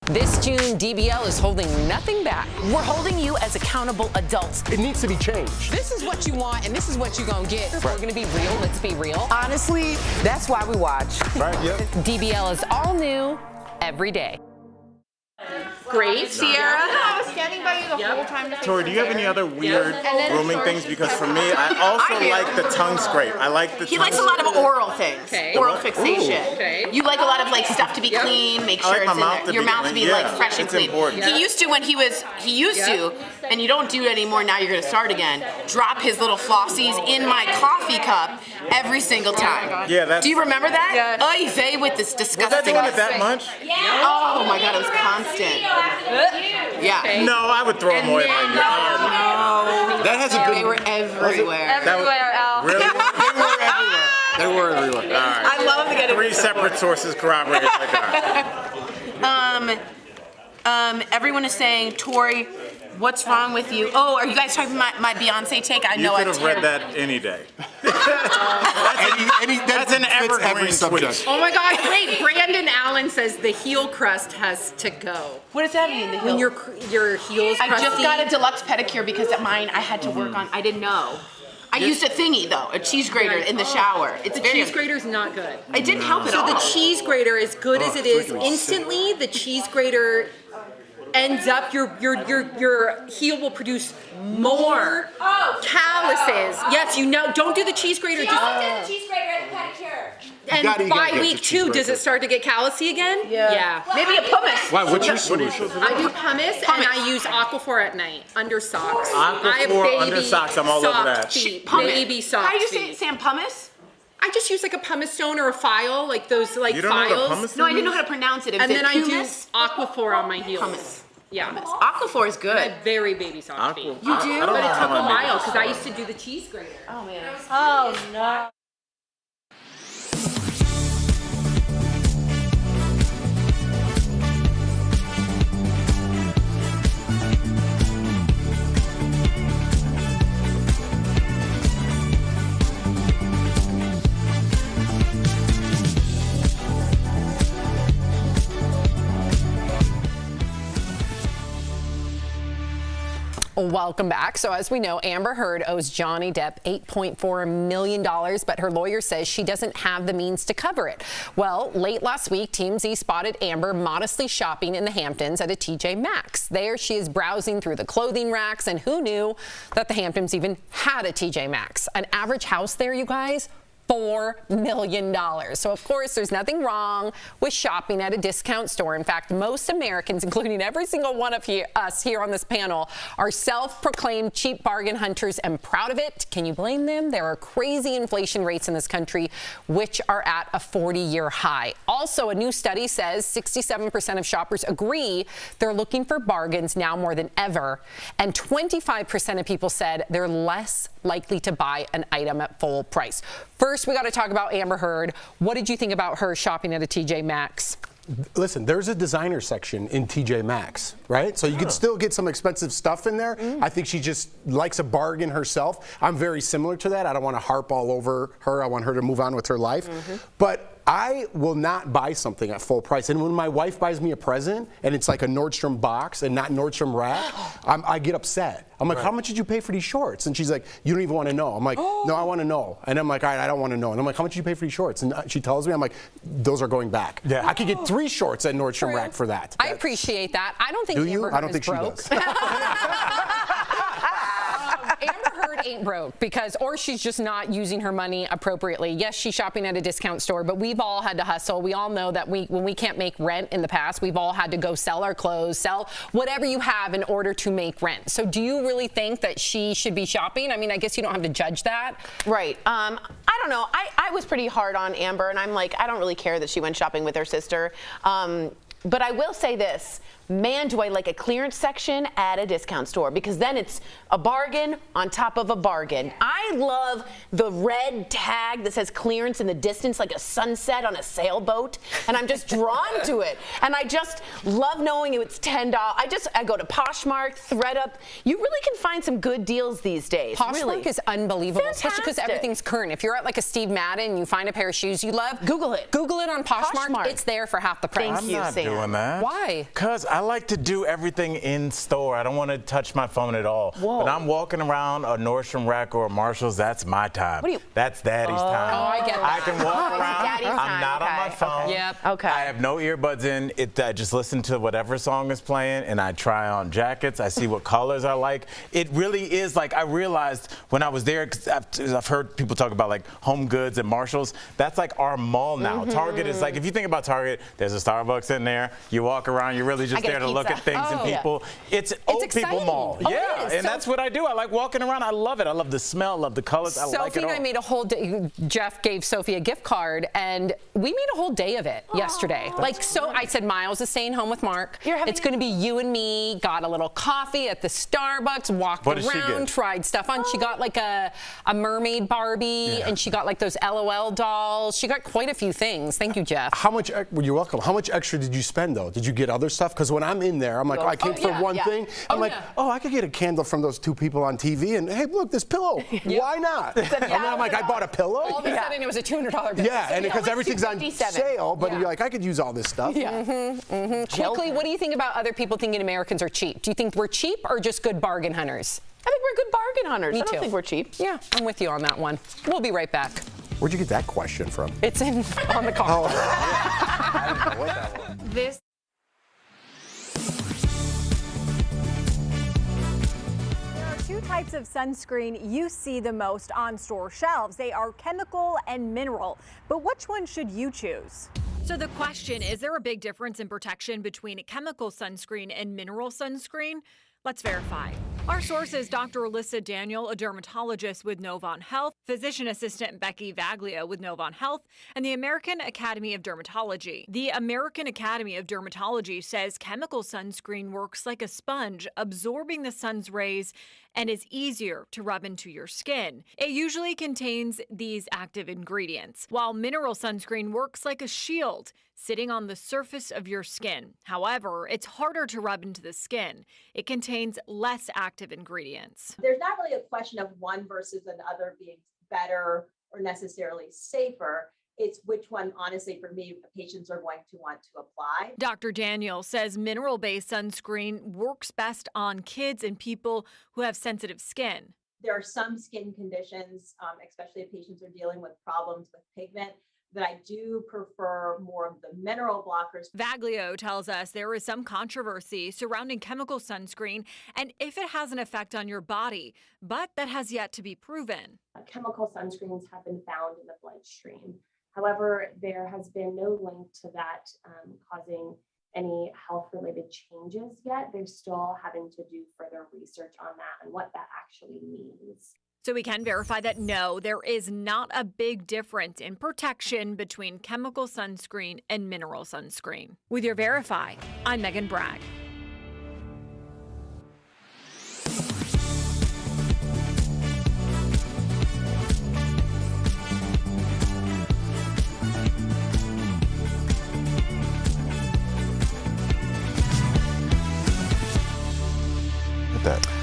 This June, DBL is holding nothing back. We're holding you as accountable adults. It needs to be changed. This is what you want, and this is what you're going to get. If we're going to be real, let's be real. Honestly, that's why we watch. Right, yep. DBL is all new every day. Great, Sierra. I was standing by you the whole time. Tori, do you have any other weird grooming things? Because for me, I also like the tongue scrape. I like the He tongue likes a lot of scrape. oral things, oral fixation. You like a lot of like stuff to be clean, make I sure like it's my in mouth there. to Your be mouth to clean. be like Yeah, fresh and it's clean. important. He used to when he used to, and you don't do it anymore. Now you're gonna start again. Drop his little flossies in my coffee cup every single time. Yeah, that's. Do you remember that? Oy vey with this Was disgusting. I doing it that much? Oh my god, it was constant. Yeah. No, I would throw them away right now. No. That has a good. They were everywhere. Everywhere, Al. Really? They were everywhere. All right. I love to get Three separate sources corroborate like that. Everyone is saying, Tori, what's wrong with you? Oh, are you guys talking about my Beyonce take? I know You could it's have read that any day. that's an evergreen tweet. Oh my God! Wait, Brandon Allen says the heel crust has to go. What does that mean? The heel? When your heels. I just crusty? got a deluxe pedicure because at mine I had to work on. I didn't know. I used a thingy though, a cheese grater in the shower. It's The very. cheese grater's not good. It didn't help at So all. the cheese grater, as good as it is, freaking sick. instantly the cheese grater ends up your heel will produce more calluses. Yes, you know. Don't do the cheese grater. Just, cheese grater at the pedicure. and gotta by get week the cheese 2, does grater. it start to get callousy again? Yeah. Maybe a pumice. Why? What's your solution? I do pumice, and I use Aquaphor at night under socks. I have Aquaphor baby under socks, I'm all over soft that. Feet, Pumice. baby soft How do you say feet. it, Sam? Pumice? I just use like a pumice stone or a file, like those like You don't know what a files. pumice No, I didn't know how to pronounce it. Is And it then I do pumice? Aquaphor on my heels. Pumice. Yeah. Aquaphor is I good. have very baby soft feet. You do? But it took a while because I used to do the cheese grater. Oh man. Oh no. Welcome back. So as we know, Amber Heard owes Johnny Depp $8.4 million, but her lawyer says she doesn't have the means to cover it. Well, late last week, TMZ spotted Amber modestly shopping in the Hamptons at a TJ Maxx. There she is browsing through the clothing racks, and who knew that the Hamptons even had a TJ Maxx? An average house there, you guys? $4 million. So of course, there's nothing wrong with shopping at a discount store. In fact, most Americans, including every single one of us here on this panel, are self-proclaimed cheap bargain hunters and proud of it. Can you blame them? There are crazy inflation rates in this country, which are at a 40-year high. Also, a new study says 67% of shoppers agree they're looking for bargains now more than ever, and 25% of people said they're less likely to buy an item at full price. First, we got to talk about Amber Heard. What did you think about her shopping at a TJ Maxx? Listen, there's a designer section in TJ Maxx, right? So you can still get some expensive stuff in there. I think she just likes a bargain herself. I'm very similar to that. I don't want to harp all over her. I want her to move on with her life. But I will not buy something at full price. And when my wife buys me a present and it's like a Nordstrom box and not Nordstrom rack, I get upset. I'm like, how much did you pay for these shorts? And she's like, you don't even want to know. I'm like, no, I want to know. And I'm like, all right, I don't want to know. And I'm like, how much did you pay for these shorts? And she tells me, I'm like, those are going back. Yeah. I could get 3 shorts at Nordstrom rack for that. I appreciate that. I don't think Do you? Amber I don't Heard think is she broke. does. Amber Heard ain't broke or she's just not using her money appropriately. Yes, she's shopping at a discount store, but we've all had to hustle. We all know that when we can't make rent in the past, we've all had to go sell our clothes, sell whatever you have in order to make rent. So do you really think that she should be shopping? I mean, I guess you don't have to judge that. Right. I don't know. I was pretty hard on Amber, and I'm like, I don't really care that she went shopping with her sister. But I will say this. Man, do I like a clearance section at a discount store, because then it's a bargain on top of a bargain. I love the red tag that says clearance in the distance, like a sunset on a sailboat, and I'm just drawn to it. And I just love knowing it's $10. I go to Poshmark, ThredUp. You really can find some good deals these days. Poshmark really. is unbelievable, especially because Fantastic. everything's current. If you're at like a Steve Madden and you find a pair of shoes you love, Google it. Google it on Poshmark. It's there for half the price. I'm not doing that. Why? Because I like to do everything in store. I don't want to touch my phone at all. Whoa. When I'm walking around a Nordstrom rack or a Marshall's, that's my time. That's daddy's time. Oh, I get that. I can walk around. Daddy's I'm time. not on my Okay. phone. Yep. Okay. I have no earbuds in. I just listen to whatever song is playing, and I try on jackets. I see what colors I like. It really is like, I realized when I was there, because I've heard people talk about like Home Goods and Marshalls. That's like our mall now. Target is like, if you think about Target, there's a Starbucks in there. You walk around, you're really just get a there to look pizza. at things and people. It's old exciting. people mall. Oh, it Yeah, is. and So- that's what I do. I like walking around. I love it. I love the smell. I love the colors. I like Sophie it all. and I made a whole day. Jeff gave Sophie a gift card, and we made a whole day of it yesterday. Like, so I said, Miles is staying home with Mark. It's going to be you and me. Got a little coffee at the Starbucks, walked What did she around, get? tried stuff on. She got like a mermaid Barbie, and she got like those LOL dolls. She got quite a few things. Thank you, Jeff. How much? Well, you're welcome. How much extra did you spend though? Did you get other stuff? Because when I'm in there, I'm like, I came for one thing. I'm like, I could get a candle from those 2 people on TV, and hey, look, this pillow. Why not? And then I'm like, I bought a pillow. All of a sudden, it was a $200 bill. Yeah, and because everything's on sale, but you're like, I could use all this stuff. Quickly, what do you think about other people thinking Americans are cheap? Do you think we're cheap or just good bargain hunters? I think we're good bargain hunters. Me I don't too. think we're cheap. Yeah, I'm with you on that one. We'll be right back. Where'd you get that question from? It's on the card. I didn't know what that was. This There are 2 types of sunscreen you see the most on store shelves. They are chemical and mineral. But which one should you choose? So the question, is there a big difference in protection between a chemical sunscreen and mineral sunscreen? Let's verify. Our source is Dr. Alyssa Daniel, a dermatologist with Novant Health, physician assistant Becky Vaglia with Novant Health, and the American Academy of Dermatology. The American Academy of Dermatology says chemical sunscreen works like a sponge, absorbing the sun's rays and is easier to rub into your skin. It usually contains these active ingredients, while mineral sunscreen works like a shield, sitting on the surface of your skin. However, it's harder to rub into the skin. It contains less active ingredients. There's not really a question of one versus another being better or necessarily safer. It's which one, honestly, for me, patients are going to want to apply. Dr. Daniel says mineral-based sunscreen works best on kids and people who have sensitive skin. There are some skin conditions, especially if patients are dealing with problems with pigment, that I do prefer more of the mineral blockers. Vaglio tells us there is some controversy surrounding chemical sunscreen and if it has an effect on your body, but that has yet to be proven. Chemical sunscreens have been found in the bloodstream. However, there has been no link to that causing any health-related changes yet. They're still having to do further research on that and what that actually means. So we can verify that no, there is not a big difference in protection between chemical sunscreen and mineral sunscreen. With your Verify, I'm Megan Bragg.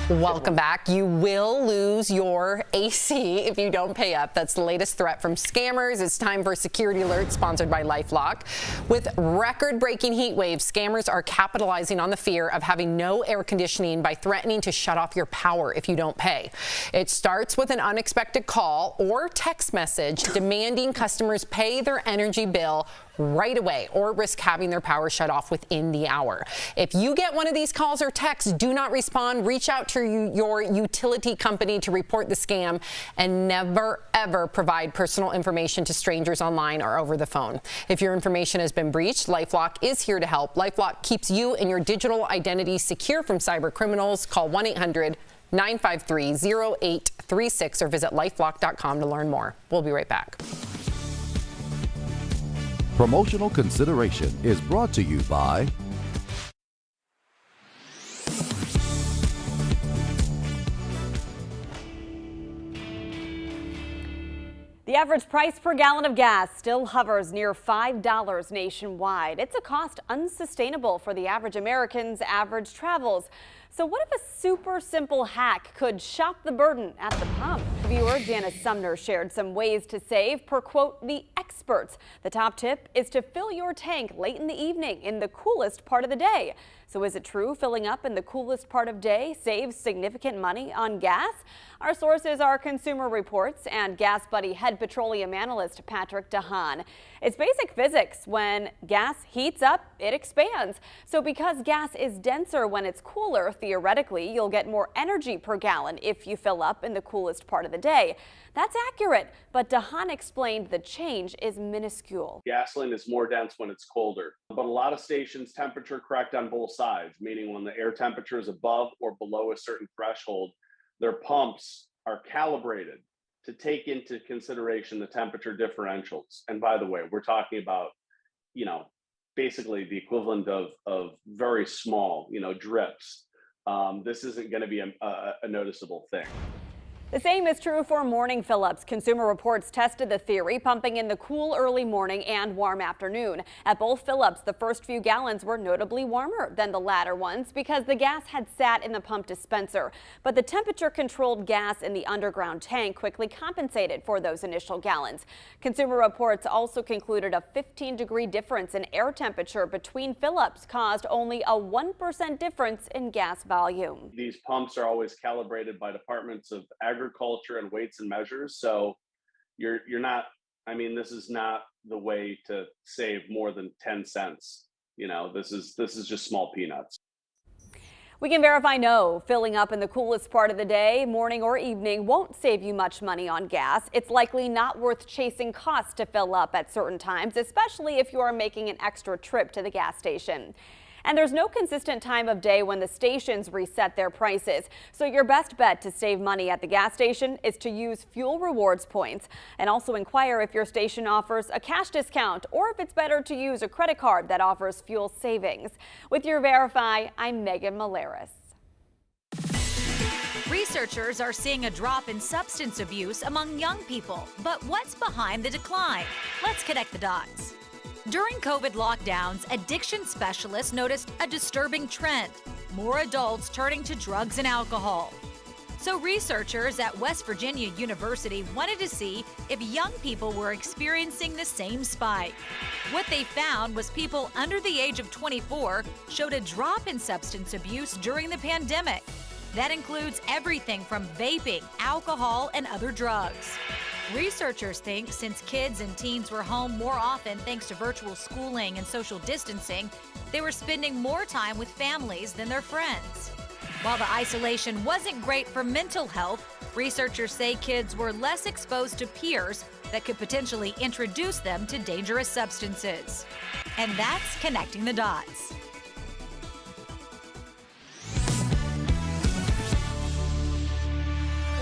Welcome back. You will lose your AC if you don't pay up. That's the latest threat from scammers. It's time for a security alert sponsored by LifeLock. With record-breaking heat waves, scammers are capitalizing on the fear of having no air conditioning by threatening to shut off your power if you don't pay. It starts with an unexpected call or text message demanding customers pay their energy bill right away or risk having their power shut off within the hour. If you get one of these calls or texts, do not respond. Reach out to your utility company to report the scam, and never, ever provide personal information to strangers online or over the phone. If your information has been breached, LifeLock is here to help. LifeLock keeps you and your digital identity secure from cyber criminals. Call 1-800-953-0836 or visit lifelock.com to learn more. We'll be right back. Promotional consideration is brought to you by The average price per gallon of gas still hovers near $5 nationwide. It's a cost unsustainable for the average American's average travels. So what if a super simple hack could shop the burden at the pump? Viewer Janice Sumner shared some ways to save per, quote, the experts. The top tip is to fill your tank late in the evening in the coolest part of the day. So is it true filling up in the coolest part of day saves significant money on gas? Our sources are Consumer Reports and Gas Buddy head petroleum analyst Patrick DeHaan. It's basic physics. When gas heats up, it expands. So because gas is denser when it's cooler, theoretically, you'll get more energy per gallon if you fill up in the coolest part of the day. That's accurate, but DeHaan explained the change is minuscule. Gasoline is more dense when it's colder, but a lot of stations temperature correct on both sides, meaning when the air temperature is above or below a certain threshold, their pumps are calibrated to take into consideration the temperature differentials. And by the way, we're talking about, basically the equivalent of very small, drips. This isn't going to be a noticeable thing. The same is true for morning fill-ups. Consumer Reports tested the theory, pumping in the cool early morning and warm afternoon. At both fill-ups, the first few gallons were notably warmer than the latter ones because the gas had sat in the pump dispenser. But the temperature-controlled gas in the underground tank quickly compensated for those initial gallons. Consumer Reports also concluded a 15-degree difference in air temperature between fill-ups caused only a 1% difference in gas volume. These pumps are always calibrated by departments of agriculture and weights and measures. So you're not, this is not the way to save more than 10 cents. This is just small peanuts. We can verify no, filling up in the coolest part of the day, morning or evening, won't save you much money on gas. It's likely not worth chasing costs to fill up at certain times, especially if you are making an extra trip to the gas station. And there's no consistent time of day when the stations reset their prices. So your best bet to save money at the gas station is to use fuel rewards points, and also inquire if your station offers a cash discount or if it's better to use a credit card that offers fuel savings. With your Verify, I'm Megan Malaris. Researchers are seeing a drop in substance abuse among young people. But what's behind the decline? Let's connect the dots. During COVID lockdowns, addiction specialists noticed a disturbing trend: more adults turning to drugs and alcohol. So researchers at West Virginia University wanted to see if young people were experiencing the same spike. What they found was people under the age of 24 showed a drop in substance abuse during the pandemic. That includes everything from vaping, alcohol, and other drugs. Researchers think since kids and teens were home more often thanks to virtual schooling and social distancing, they were spending more time with families than their friends. While the isolation wasn't great for mental health, researchers say kids were less exposed to peers that could potentially introduce them to dangerous substances. And that's connecting the dots.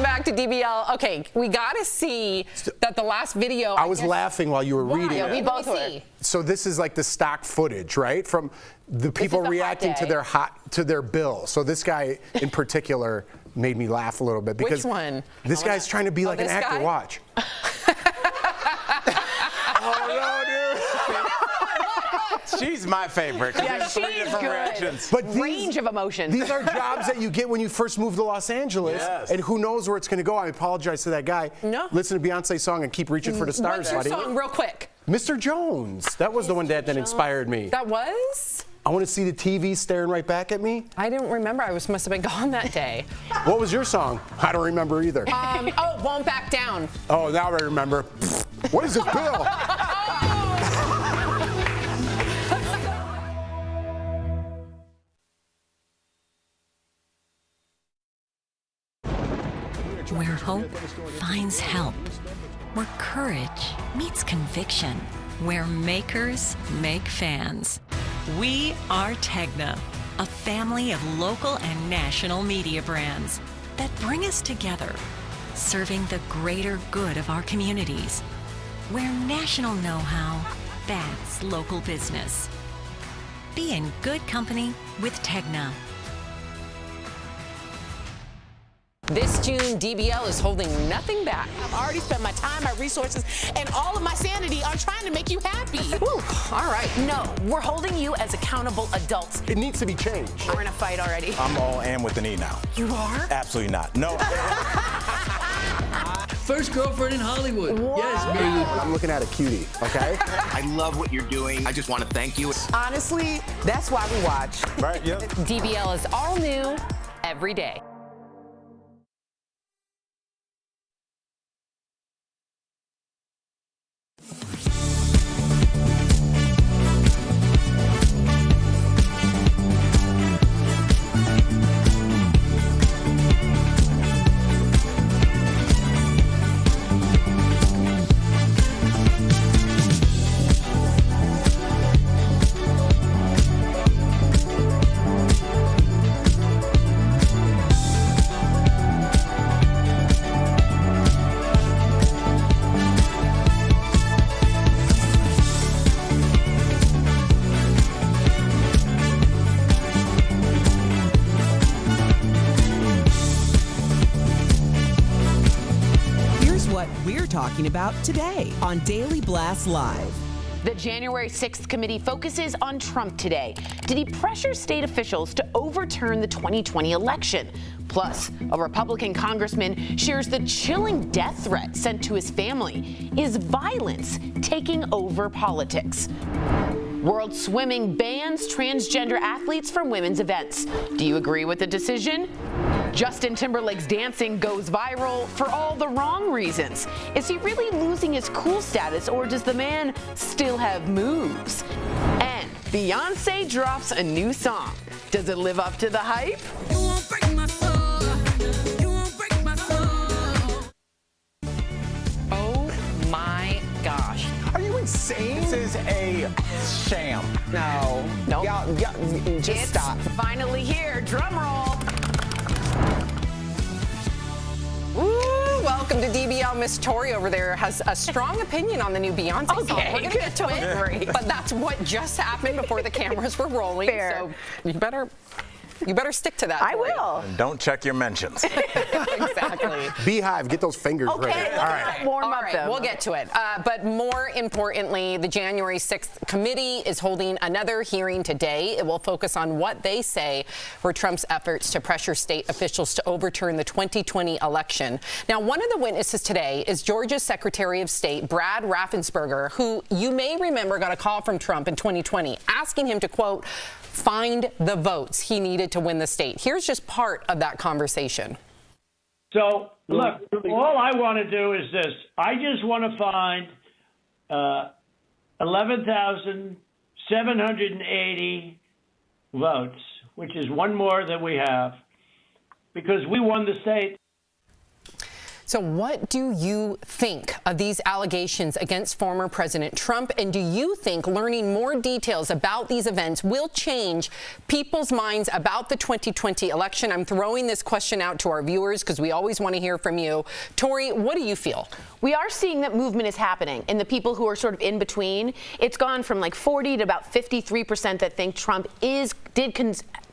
Back to DBL. Okay, we got to see that the last video. I was laughing while you were reading Yeah, it. we both were. So this is like the stock footage, right? From the people reacting to their bill. So this guy in particular made me laugh a little bit because Which one? This guy's trying to be like an actor. Guy? Watch. Oh no, dude. She's my favorite. Yeah, Three she's different good. reactions. But Range of emotions. These are jobs that you get when you first move to Los Angeles, Yes. and who knows where it's going to go. I apologize to that guy. No. Listen to Beyonce's song and keep reaching for the stars, What's your buddy. song, real quick? Mr. Jones. That was the one that inspired me. That was? I want to see the TV staring right back at me. I didn't remember. I must have been gone that day. What was your song? I don't remember either. Oh, Won't Back Down. Oh, now I remember. What is this bill? Where hope finds help. Where courage meets conviction. Where makers make fans. We are Tegna, a family of local and national media brands that bring us together, serving the greater good of our communities. Where national know-how backs local business. Be in good company with Tegna. This June, DBL is holding nothing back. I've already spent my time, my resources, and all of my sanity on trying to make you happy. Whew, all right. No, we're holding you as accountable adults. It needs to be changed. We're in a fight already. I'm all in with the knee now. You are? Absolutely not. No. First girlfriend in Hollywood. Wow. Yes, baby. I'm looking at a cutie, okay? I love what you're doing. I just want to thank you. Honestly, that's why we watch. Right, yep. DBL is all new every day. We're talking about today on Daily Blast Live. The January 6th committee focuses on Trump today. Did he pressure state officials to overturn the 2020 election? Plus, a Republican congressman shares the chilling death threat sent to his family. Is violence taking over politics? World Swimming bans transgender athletes from women's events. Do you agree with the decision? Justin Timberlake's dancing goes viral for all the wrong reasons. Is he really losing his cool status, or does the man still have moves? And Beyonce drops a new song. Does it live up to the hype? You won't break my soul. You won't break my soul. Oh my gosh. Are you insane? This is a sham. No. Nope. Y'all, just It's stop. finally here. Drum roll. Ooh, welcome to DBL. Miss Tori over there has a strong opinion on the new Beyonce song. Okay, We're gonna get to it, great. but that's what just happened before the cameras were rolling. Fair. So you better stick to that. I Tori. will. And don't check your mentions. Exactly. Beehive, get those fingers Okay, ready. let's All right. warm All up right, though. we'll get to it. But more importantly, the January 6th committee is holding another hearing today. It will focus on what they say were Trump's efforts to pressure state officials to overturn the 2020 election. Now, one of the witnesses today is Georgia's Secretary of State, Brad Raffensperger, who you may remember got a call from Trump in 2020 asking him to, quote, find the votes he needed to win the state. Here's just part of that conversation. So, look, all I want to do is this. I just want to find 11,780 votes, which is one more than we have, because we won the state. So what do you think of these allegations against former President Trump? And do you think learning more details about these events will change people's minds about the 2020 election? I'm throwing this question out to our viewers because we always want to hear from you. Tori, what do you feel? We are seeing that movement is happening, and the people who are sort of in between, it's gone from like 40 to about 53% that think Trump did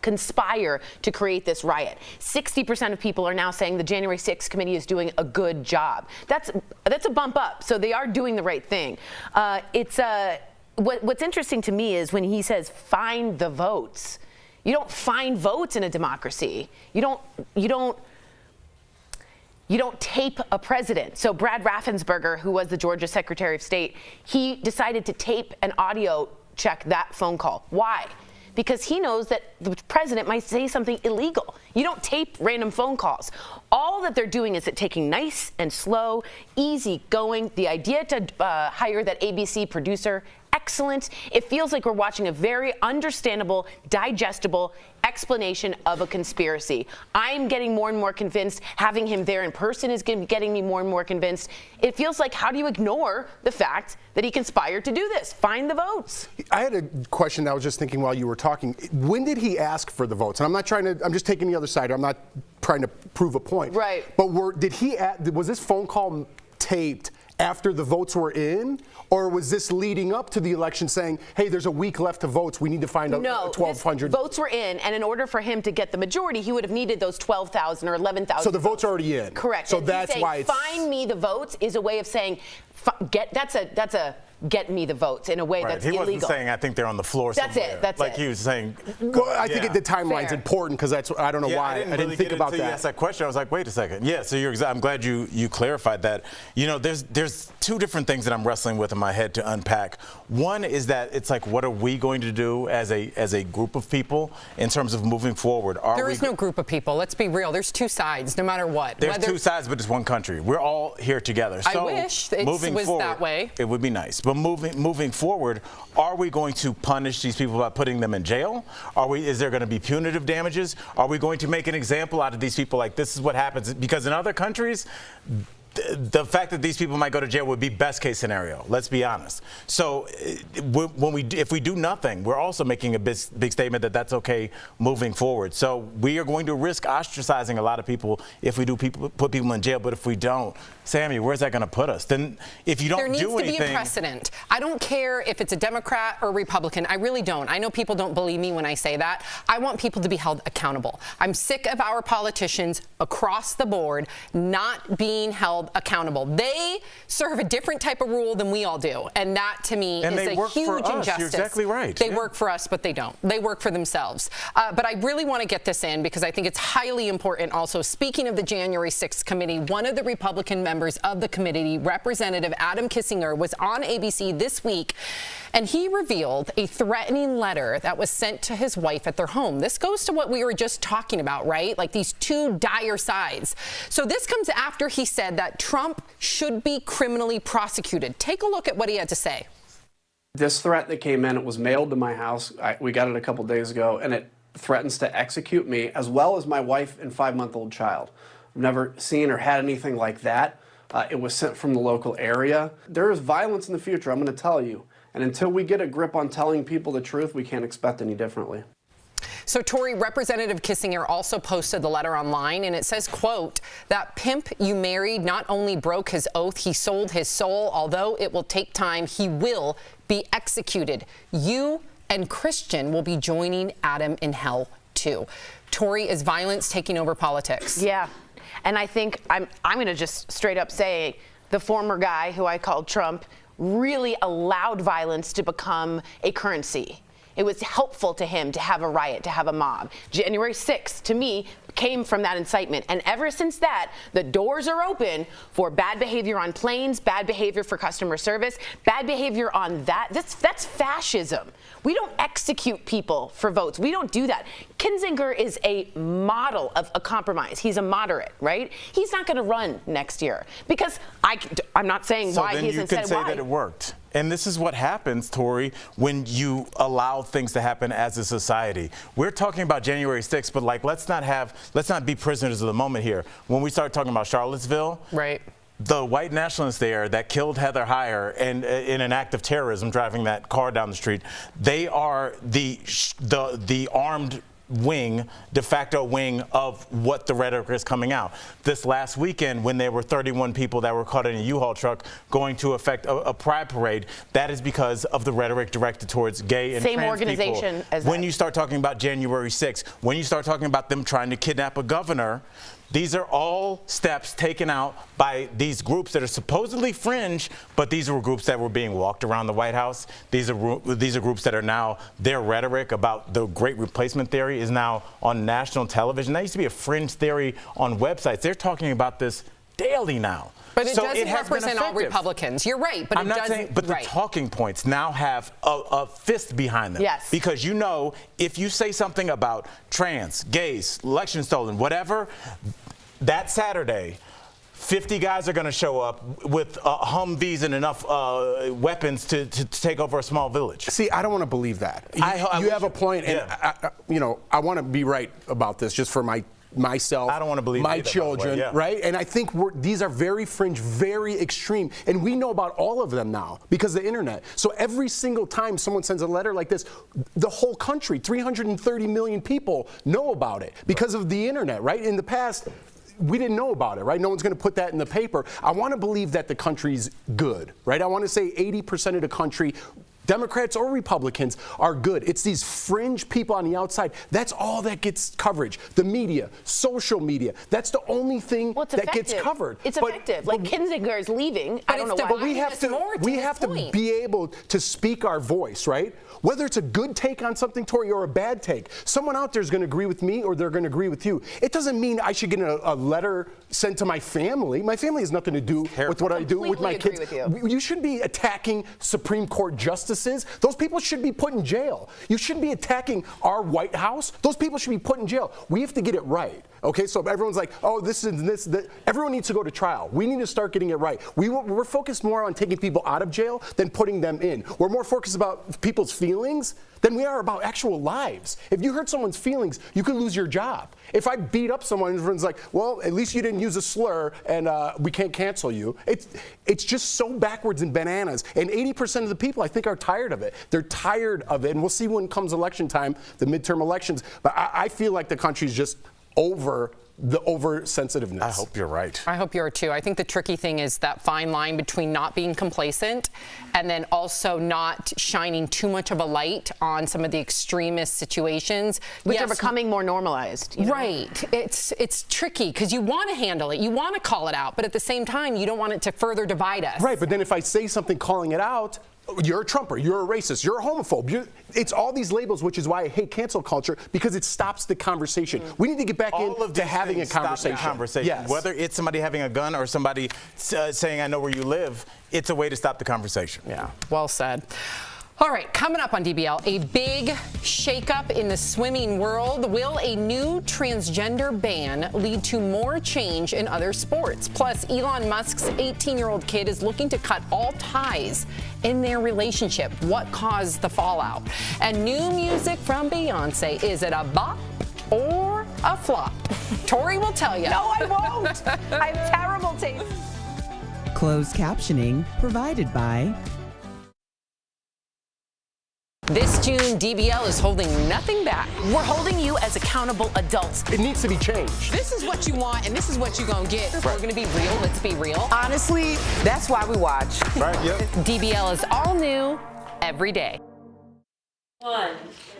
conspire to create this riot. 60% of people are now saying the January 6th committee is doing a good job. That's a bump up. So they are doing the right thing. what's interesting to me is when he says find the votes. You don't find votes in a democracy. You don't tape a president. So Brad Raffensperger, who was the Georgia Secretary of State, he decided to tape and audio check that phone call. Why? Because he knows that the president might say something illegal. You don't tape random phone calls. All that they're doing is taking nice and slow, easy going. The idea to hire that ABC producer, excellent. It feels like we're watching a very understandable, digestible explanation of a conspiracy. I'm getting more and more convinced. Having him there in person is getting me more and more convinced. It feels like, how do you ignore the fact that he conspired to do this? Find the votes. I had a question that I was just thinking while you were talking. When did he ask for the votes? And I'm not trying to, I'm just taking the other side. I'm not trying to prove a point. Right. But was this phone call taped after the votes were in, or was this leading up to the election saying, hey, there's a week left to votes, we need to find out 1,200? Votes were in, and in order for him to get the majority, he would have needed those 12,000 or 11,000. So the votes are already in. Correct. So and that's why it's... find me the votes is a way of saying, that's a get me the votes in a way that's illegal. He wasn't saying, I think they're on the floor somewhere. That's it. That's like it. He was saying. Well, I think the timeline's important because that's, I don't know why. I didn't think about that. You asked that question. I was like, wait a second. Yeah, so I'm glad you clarified that. You know, there's two different things that I'm wrestling with in my head to unpack. One is that it's like, what are we going to do as a group of people in terms of moving forward? There is no group of people. Let's be real. There's two sides, no matter what. There's two sides, but it's one country. We're all here together. So I wish it was that way. It would be nice. But moving forward, are we going to punish these people by putting them in jail? Is there going to be punitive damages? Are we going to make an example out of these people, like this is what happens? Because in other countries, the fact that these people might go to jail would be best case scenario. Let's be honest. So if we do nothing, we're also making a big statement that that's okay moving forward. So we are going to risk ostracizing a lot of people if we do put people in jail. But if we don't, Sammy, where's that going to put us? Then if you don't do anything. There needs to be a precedent. I don't care if it's a Democrat or Republican. I really don't. I know people don't believe me when I say that. I want people to be held accountable. I'm sick of our politicians across the board not being held accountable. They serve a different type of rule than we all do. And that, to me, is a huge injustice. You're exactly right. They work for us, but they don't. They work for themselves. But I really want to get this in because I think it's highly important also. Speaking of the January 6th committee, one of the Republican members of the committee, Representative Adam Kissinger, was on ABC this week, and he revealed a threatening letter that was sent to his wife at their home. This goes to what we were just talking about, right? Like these two dire sides. So this comes after he said that Trump should be criminally prosecuted. Take a look at what he had to say. This threat that came in, it was mailed to my house. We got it a couple days ago, and it threatens to execute me as well as my wife and 5-month-old child. I've never seen or had anything like that. It was sent from the local area. There is violence in the future, I'm going to tell you. And until we get a grip on telling people the truth, we can't expect any differently. So, Tori, Representative Kissinger also posted the letter online, and it says, quote, that pimp you married not only broke his oath, he sold his soul. Although it will take time, he will be executed. You and Christian will be joining Adam in hell, too. Tori, is violence taking over politics? Yeah. And I think I'm going to just straight up say the former guy who I called Trump really allowed violence to become a currency. It was helpful to him to have a riot, to have a mob. January 6th, to me, came from that incitement. And ever since that, the doors are open for bad behavior on planes, bad behavior for customer service, bad behavior on that. That's fascism. We don't execute people for votes. We don't do that. Kinzinger is a model of a compromise. He's a moderate, right? He's not going to run next year because I'm not saying why he isn't said why. So then you can say that it worked. And this is what happens, Tori, when you allow things to happen as a society. We're talking about January 6th, but like let's not be prisoners of the moment here. When we start talking about Charlottesville, right? The white nationalists there that killed Heather Heyer and in an act of terrorism, driving that car down the street, they are the armed wing, de facto wing of what the rhetoric is coming out. This last weekend, when there were 31 people that were caught in a U-Haul truck going to affect a pride parade, that is because of the rhetoric directed towards gay and same trans organization people. as when that. You start talking about January 6th, when you start talking about them trying to kidnap a governor, These are all steps taken out by these groups that are supposedly fringe, but these were groups that were being walked around the White House. These are groups that are now, their rhetoric about the great replacement theory is now on national television. That used to be a fringe theory on websites. They're talking about this daily now. But it doesn't represent all Republicans. You're right, but I'm not saying, but the talking points now have a fist behind them. Yes. Because you know, if you say something about trans, gays, election stolen, whatever, that Saturday, 50 guys are going to show up with Humvees and enough weapons to take over a small village. See, I don't want to believe that. You have a point, and I want to be right about this, just for myself, I don't want to believe my either, children, right? And I think these are very fringe, very extreme, and we know about all of them now because of the internet. So every single time someone sends a letter like this, the whole country, 330 million people know about it because of the internet, right? In the past, we didn't know about it, right? No one's going to put that in the paper. I want to believe that the country's good, right? I want to say 80% of the country, Democrats or Republicans, are good. It's these fringe people on the outside. That's all that gets coverage. The media, social media, that's the only thing that gets covered. It's effective. Like Kinzinger is leaving. I don't know why. But we have to be able to speak our voice, right? Whether it's a good take on something, Tori, or a bad take. Someone out there is going to agree with me or they're going to agree with you. It doesn't mean I should get a letter sent to my family. My family has nothing to do with what I do with my kids. You shouldn't be attacking Supreme Court justices. Those people should be put in jail. You shouldn't be attacking our White House. Those people should be put in jail. We have to get it right. Okay, so everyone's like, oh, this is this, that. Everyone needs to go to trial. We need to start getting it right. We're focused more on taking people out of jail than putting them in. We're more focused about people's feelings than we are about actual lives. If you hurt someone's feelings, you could lose your job. If I beat up someone, everyone's like, well, at least you didn't use a slur and we can't cancel you. It's just so backwards and bananas. And 80% of the people, I think, are tired of it. They're tired of it. And we'll see when comes election time, the midterm elections. But I feel like the country's just over the oversensitiveness. I hope you're right. I hope you are too. I think the tricky thing is that fine line between not being complacent and then also not shining too much of a light on some of the extremist situations. Which are becoming more normalized. You know? Right. It's tricky because you want to handle it. You want to call it out. But at the same time, you don't want it to further divide us. Right. But then if I say something calling it out, you're a Trumper, you're a racist, you're a homophobe. It's all these labels, which is why I hate cancel culture, because it stops the conversation. We need to get back into having a conversation. Yes. Whether it's somebody having a gun or somebody saying, I know where you live, it's a way to stop the conversation. Yeah, well said. All right, coming up on DBL, a big shakeup in the swimming world. Will a new transgender ban lead to more change in other sports? Plus, Elon Musk's 18-year-old kid is looking to cut all ties in their relationship. What caused the fallout? And new music from Beyonce. Is it a bop or a flop? Tori will tell you. No, I won't. I have terrible taste. Closed captioning provided by... This June, DBL is holding nothing back. We're holding you as accountable adults. It needs to be changed. This is what you want, and this is what you're going to get. If we're going to be real, let's be real. Honestly, that's why we watch. Right, yep. DBL is all new every day.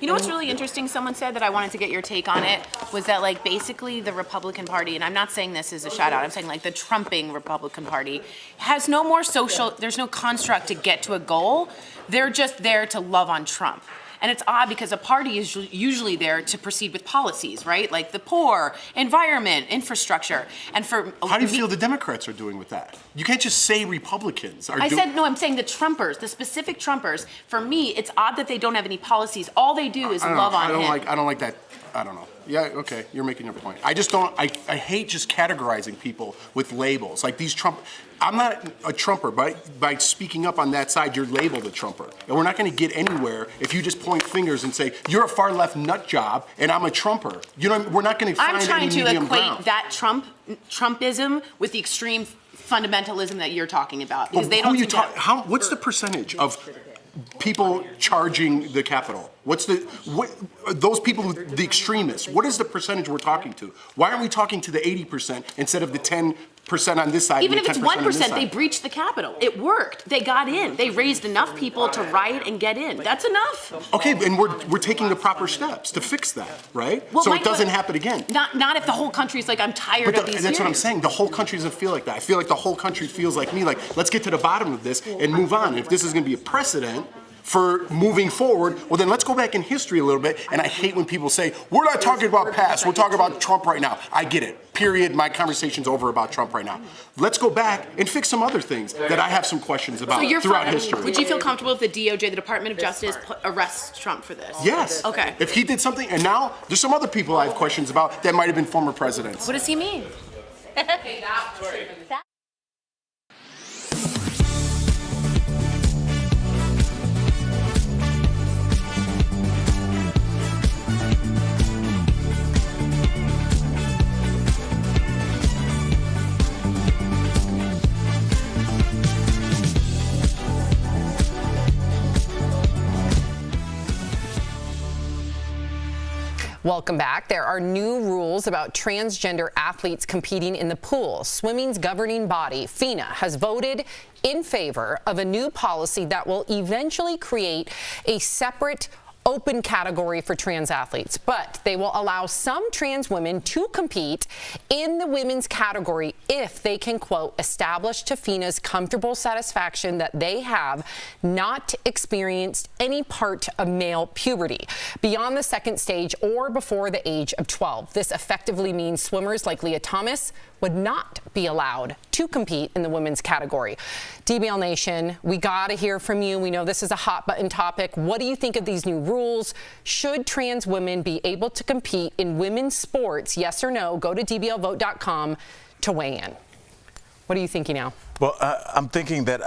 You know what's really interesting? Someone said that I wanted to get your take on it, was that like basically the Republican Party, and I'm not saying this as a shout out, I'm saying like the Trumping Republican Party has no more social, there's no construct to get to a goal. They're just there to love on Trump. And it's odd because a party is usually there to proceed with policies, right? Like the poor, environment, infrastructure. And for how do you feel the Democrats are doing with that? You can't just say Republicans are doing. I'm saying the Trumpers, the specific Trumpers. For me, it's odd that they don't have any policies. All they do is love on him. I don't like that. I don't know. Yeah, okay, you're making your point. I just don't, I hate just categorizing people with labels. Like these Trump, I'm not a Trumper, but by speaking up on that side, you're labeled a Trumper. And we're not gonna get anywhere if you just point fingers and say, you're a far left nut job and I'm a Trumper. You know, we're not gonna find any medium ground. I'm trying to equate that Trumpism with the extreme fundamentalism that you're talking about. Because they don't what's the percentage of people charging the Capitol? Those people, the extremists, what is the percentage we're talking to? Why aren't we talking to the 80% instead of the 10% on this side? Even and if the it's 10% on this 1%, side? they breached the Capitol. It worked. They got in. They raised enough people to riot and get in. That's enough. Okay, and we're taking the proper steps to fix that, right? Well, so Mike, it doesn't happen again. Not if the whole country's like, I'm tired of these That's what I'm hearings. saying. The whole country doesn't feel like that. I feel like the whole country feels like me, like, let's get to the bottom of this and move on. And if this is going to be a precedent for moving forward, well, then let's go back in history a little bit. And I hate when people say, we're not talking about past, we're talking about Trump right now. I get it. Period. My conversation's over about Trump right now. Let's go back and fix some other things that I have some questions about throughout history. Would you feel comfortable if the DOJ, the Department of Justice, arrests Trump for this? Yes. Okay. If he did something, and now there's some other people I have questions about that might have been former presidents. What does he mean? Welcome back. There are new rules about transgender athletes competing in the pool. Swimming's governing body, FINA, has voted in favor of a new policy that will eventually create a separate open category for trans athletes, but they will allow some trans women to compete in the women's category if they can, quote, establish to FINA's comfortable satisfaction that they have not experienced any part of male puberty beyond the second stage or before the age of 12. This effectively means swimmers like Leah Thomas would not be allowed to compete in the women's category. DBL Nation, we gotta hear from you. We know this is a hot button topic. What do you think of these new rules? Should trans women be able to compete in women's sports? Yes or no? Go to dblvote.com to weigh in. What are you thinking now? Well, I'm thinking that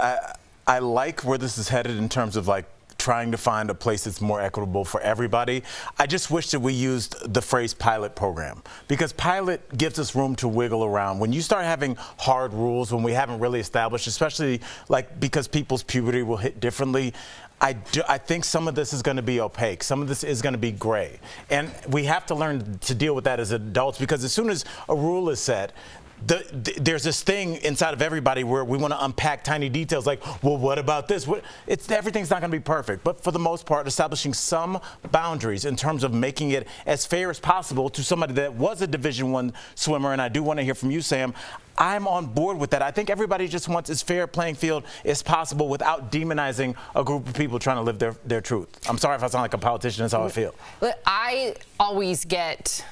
I like where this is headed in terms of like trying to find a place that's more equitable for everybody. I just wish that we used the phrase pilot program, because pilot gives us room to wiggle around. When you start having hard rules, when we haven't really established, especially like because people's puberty will hit differently, I think some of this is going to be opaque. Some of this is going to be gray. And we have to learn to deal with that as adults, because as soon as a rule is set, there's this thing inside of everybody where we want to unpack tiny details like, well, what about this? Everything's not going to be perfect. But for the most part, establishing some boundaries in terms of making it as fair as possible to somebody that was a Division I swimmer. And I do want to hear from you, Sam. I'm on board with that. I think everybody just wants as fair a playing field as possible without demonizing a group of people trying to live their truth. I'm sorry if I sound like a politician. That's how I feel. I always get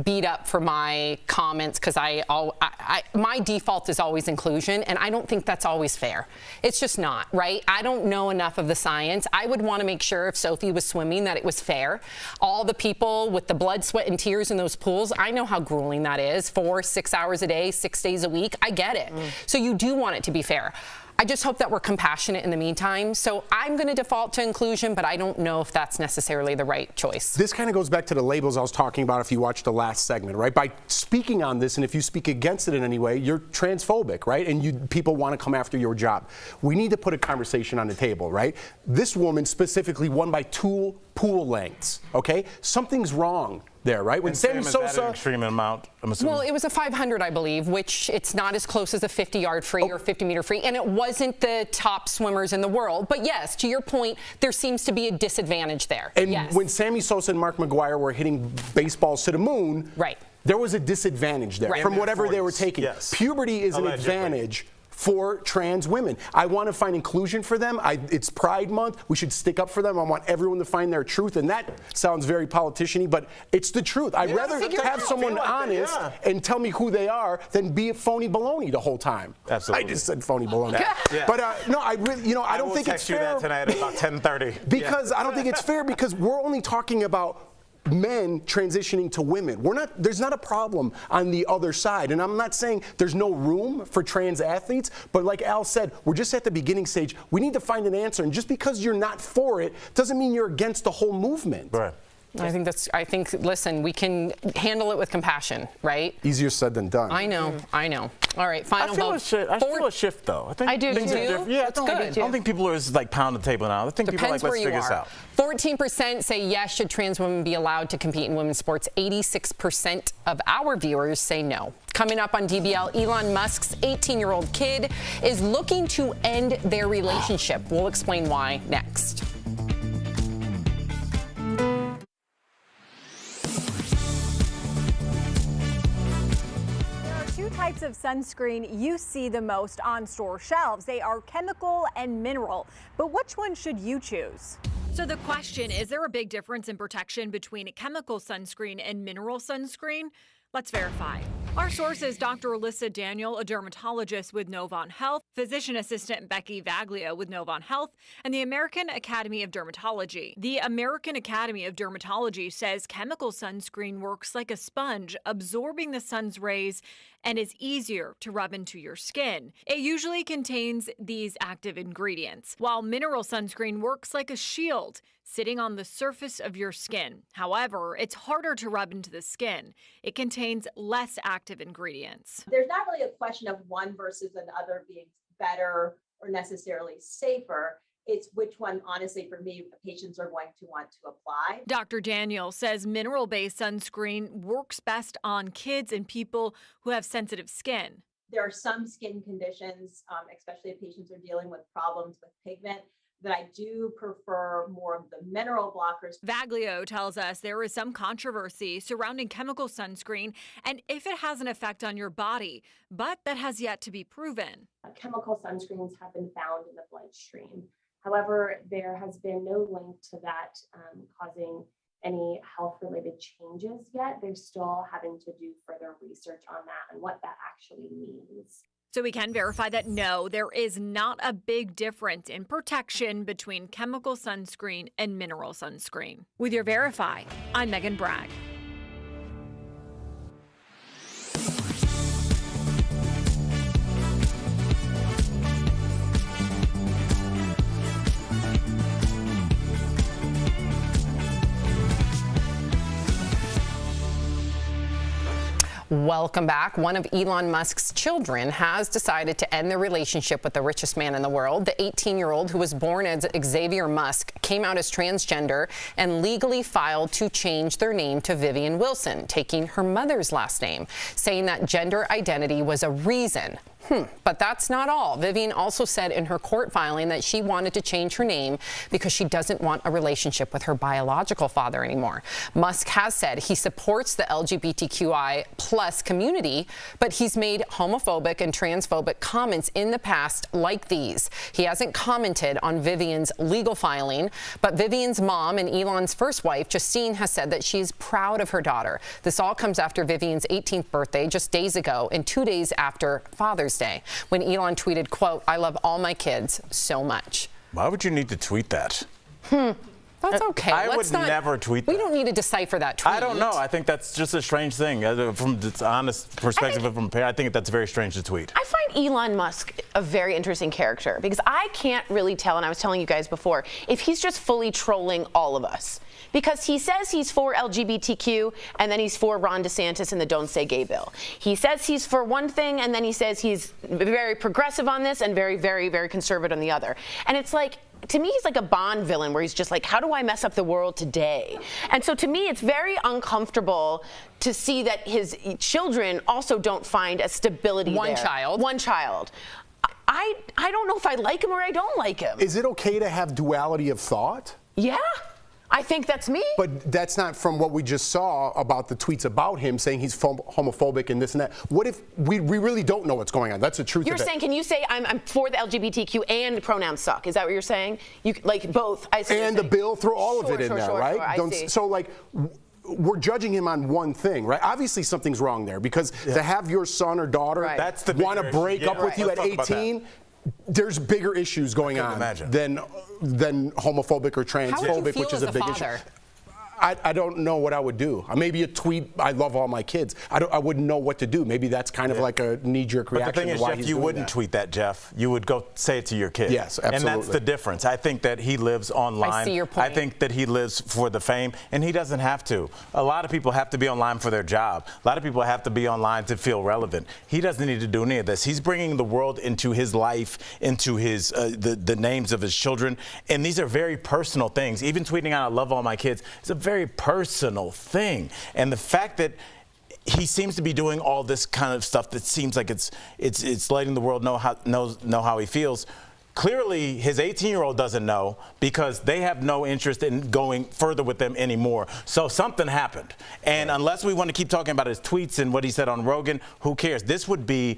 beat up for my comments because my default is always inclusion, and I don't think that's always fair. It's just not, right? I don't know enough of the science. I would want to make sure if Sophie was swimming that it was fair. All the people with the blood, sweat, and tears in those pools, I know how grueling that is. 4-6 hours a day, 6 days a week. I get it. So you do want it to be fair. I just hope that we're compassionate in the meantime. So I'm going to default to inclusion, but I don't know if that's necessarily the right choice. This kind of goes back to the labels I was talking about if you watched the last segment, right? By speaking on this, and if you speak against it in any way, you're transphobic, right? And people want to come after your job. We need to put a conversation on the table, right? This woman specifically won by 2 pool lengths, okay? Something's wrong there, right? When Sammy Sosa, is that an extreme amount, I'm assuming? Well, it was a 500, I believe, which it's not as close as a 50-yard free or 50-meter free, and it wasn't the top swimmers in the world. But yes, to your point, there seems to be a disadvantage there. And yes. when Sammy Sosa and Mark McGuire were hitting baseballs to the moon, right, there was a disadvantage there from whatever they were taking. Yes. Puberty is an advantage for trans women. I want to find inclusion for them. It's Pride Month. We should stick up for them. I want everyone to find their truth. And that sounds very politician-y, but it's the truth. I'd rather have someone honest and tell me who they are than be a phony baloney the whole time. Absolutely. I just said phony baloney. But no, I really, I don't think it's fair. I will text you that tonight at about 10:30. Because I don't think it's fair, because we're only talking about men transitioning to women. There's not a problem on the other side. And I'm not saying there's no room for trans athletes, but like Al said, we're just at the beginning stage. We need to find an answer. And just because you're not for it doesn't mean you're against the whole movement. Right. Listen, we can handle it with compassion, right? Easier said than done. I know. All right, final vote. I feel a shift, though. I think I do, things are too? different. Yeah, That's I good. don't think people are just like pounding the table now. I think people are like, let's figure this out. 14% say yes, should trans women be allowed to compete in women's sports. 86% of our viewers say no. Coming up on DBL, Elon Musk's 18-year-old kid is looking to end their relationship. We'll explain why next. Types of sunscreen you see the most on store shelves. They are chemical and mineral, but which one should you choose? So the question, is there a big difference in protection between chemical sunscreen and mineral sunscreen? Let's verify. Our source is Dr. Alyssa Daniel, a dermatologist with Novant Health, physician assistant Becky Vaglia with Novant Health, and the American Academy of Dermatology. The American Academy of Dermatology says chemical sunscreen works like a sponge, absorbing the sun's rays and is easier to rub into your skin. It usually contains these active ingredients, while mineral sunscreen works like a shield, sitting on the surface of your skin. However, it's harder to rub into the skin. It contains less active ingredients. There's not really a question of one versus another being better or necessarily safer. It's which one, honestly, for me, patients are going to want to apply. Dr. Daniel says mineral-based sunscreen works best on kids and people who have sensitive skin. There are some skin conditions, especially if patients are dealing with problems with pigment, that I do prefer more of the mineral blockers. Vaglio tells us there is some controversy surrounding chemical sunscreen and if it has an effect on your body, but that has yet to be proven. Chemical sunscreens have been found in the bloodstream. However, there has been no link to that causing any health-related changes yet. They're still having to do further research on that and what that actually means. So we can verify that no, there is not a big difference in protection between chemical sunscreen and mineral sunscreen. With your Verify, I'm Megan Bragg. Welcome back. One of Elon Musk's children has decided to end their relationship with the richest man in the world. The 18-year-old, who was born as Xavier Musk, came out as transgender and legally filed to change their name to Vivian Wilson, taking her mother's last name, saying that gender identity was a reason. But that's not all. Vivian also said in her court filing that she wanted to change her name because she doesn't want a relationship with her biological father anymore. Musk has said he supports the LGBTQI plus community, but he's made homophobic and transphobic comments in the past like these. He hasn't commented on Vivian's legal filing, but Vivian's mom and Elon's first wife, Justine, has said that she is proud of her daughter. This all comes after Vivian's 18th birthday just days ago and 2 days after Father's Day, when Elon tweeted, quote, "I love all my kids so much." Why would you need to tweet that? That's okay. I would never tweet that. We don't need to decipher that tweet. I don't know. I think that's just a strange thing. From the honest perspective from a parent, I think that's very strange to tweet. I find Elon Musk a very interesting character because I can't really tell, and I was telling you guys before, if he's just fully trolling all of us. Because he says he's for LGBTQ, and then he's for Ron DeSantis and the Don't Say Gay bill. He says he's for one thing, and then he says he's very progressive on this and very, very, very conservative on the other. And it's like, to me, he's like a Bond villain where he's just like, how do I mess up the world today? And so to me, it's very uncomfortable to see that his children also don't find a stability there. One child. I don't know if I like him or I don't like him. Is it okay to have duality of thought? Yeah. I think that's me. But that's not from what we just saw about the tweets about him saying he's homophobic and this and that. What if we really don't know what's going on? That's the truth of it. You're saying, can you say I'm for the LGBTQ and pronouns suck? Is that what you're saying? You like both? I see. And the bill, throw all of it in there, right? I see. So like, we're judging him on one thing, right? Obviously something's wrong there because to have your son or daughter want to break up with you at 18, there's bigger issues going on than homophobic or transphobic, which is a big issue. I don't know what I would do. Maybe a tweet, I love all my kids. I wouldn't know what to do. Maybe that's kind of like a knee-jerk reaction. But the thing is, Jeff, you wouldn't tweet that, Jeff. You would go say it to your kid. Yes, absolutely. And that's the difference. I think that he lives online. I see your point. I think that he lives for the fame, and he doesn't have to. A lot of people have to be online for their job. A lot of people have to be online to feel relevant. He doesn't need to do any of this. He's bringing the world into his life, into his the names of his children, and these are very personal things. Even tweeting out, "I love all my kids," is a very personal thing. And the fact that he seems to be doing all this kind of stuff that seems like it's letting the world know how he feels. Clearly, his 18-year-old doesn't know because they have no interest in going further with them anymore. So something happened. And unless we want to keep talking about his tweets and what he said on Rogan, who cares? This would be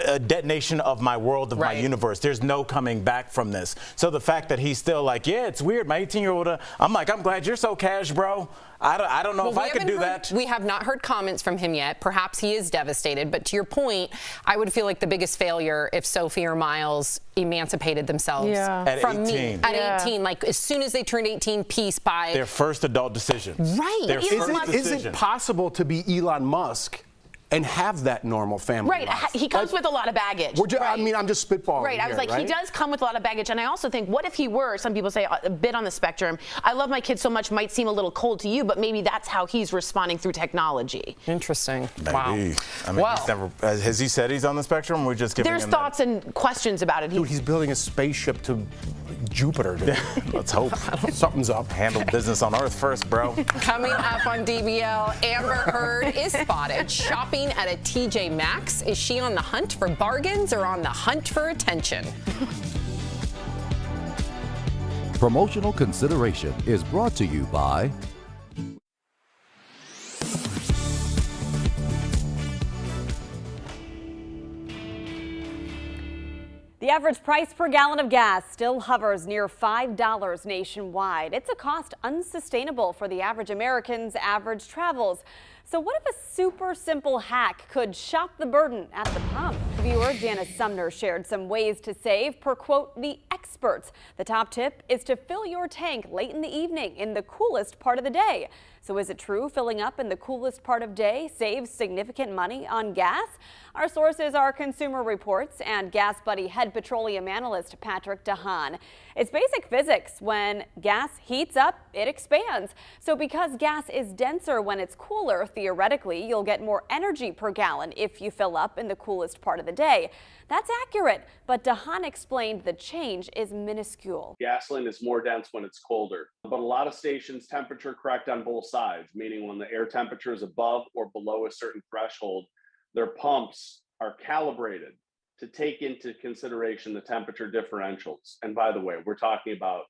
a detonation of my world, of my universe. There's no coming back from this. So the fact that he's still like, yeah, it's weird. My 18-year-old, I'm like, I'm glad you're so cash, bro. I don't know if I could do that. We have not heard comments from him yet. Perhaps he is devastated. But to your point, I would feel like the biggest failure if Sophie or Miles emancipated themselves from me. At 18, like as soon as they turned 18, peace, bye. Their first adult decision. Right. Their first decision. Is it possible to be Elon Musk and have that normal family life? He comes with a lot of baggage. I mean, I'm just spitballing. Right. I was like, he does come with a lot of baggage. And I also think, what if he were, some people say, a bit on the spectrum? I love my kids so much, might seem a little cold to you, but maybe that's how he's responding through technology. Interesting. Maybe. Wow. I mean, he's never, has he said he's on the spectrum? We're just giving There's him thoughts and questions about it. Dude, he's building a spaceship to Jupiter. Dude. Let's hope. Something's up. Handle business on Earth first, bro. Coming up on DBL, Amber Heard is spotted shopping at a TJ Maxx. Is she on the hunt for bargains or on the hunt for attention? Promotional consideration is brought to you by The average price per gallon of gas still hovers near $5 nationwide. It's a cost unsustainable for the average American's average travels. So what if a super simple hack could shop the burden at the pump? Viewer Janice Sumner shared some ways to save per, quote, the experts. The top tip is to fill your tank late in the evening in the coolest part of the day. So is it true filling up in the coolest part of day saves significant money on gas? Our sources are Consumer Reports and Gas Buddy head petroleum analyst Patrick DeHaan. It's basic physics. When gas heats up, it expands. So because gas is denser when it's cooler, theoretically, you'll get more energy per gallon if you fill up in the coolest part of the day. That's accurate, but DeHaan explained the change is minuscule. Gasoline is more dense when it's colder, but a lot of stations temperature correct on both sides, meaning when the air temperature is above or below a certain threshold, their pumps are calibrated to take into consideration the temperature differentials. And by the way, we're talking about,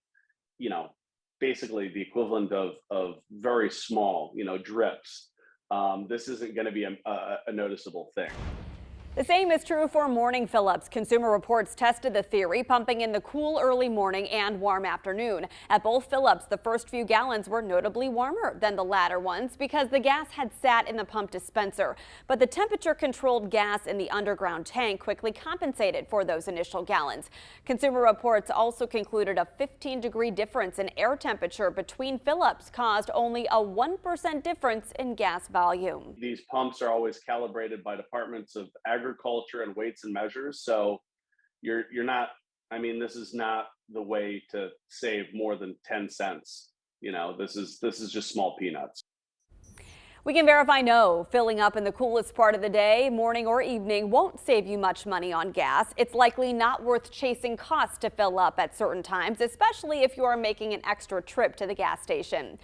basically the equivalent of very small, drips. This isn't going to be a noticeable thing. The same is true for morning fill-ups. Consumer Reports tested the theory, pumping in the cool early morning and warm afternoon. At both fill-ups, the first few gallons were notably warmer than the latter ones because the gas had sat in the pump dispenser. But the temperature-controlled gas in the underground tank quickly compensated for those initial gallons. Consumer Reports also concluded a 15-degree difference in air temperature between fill-ups caused only a 1% difference in gas volume. These pumps are always calibrated by departments of agriculture and weights and measures. So you're not, this is not the way to save more than 10 cents. This is just small peanuts. We can verify no, filling up in the coolest part of the day, morning or evening, won't save you much money on gas. It's likely not worth chasing costs to fill up at certain times, especially if you are making an extra trip to the gas station.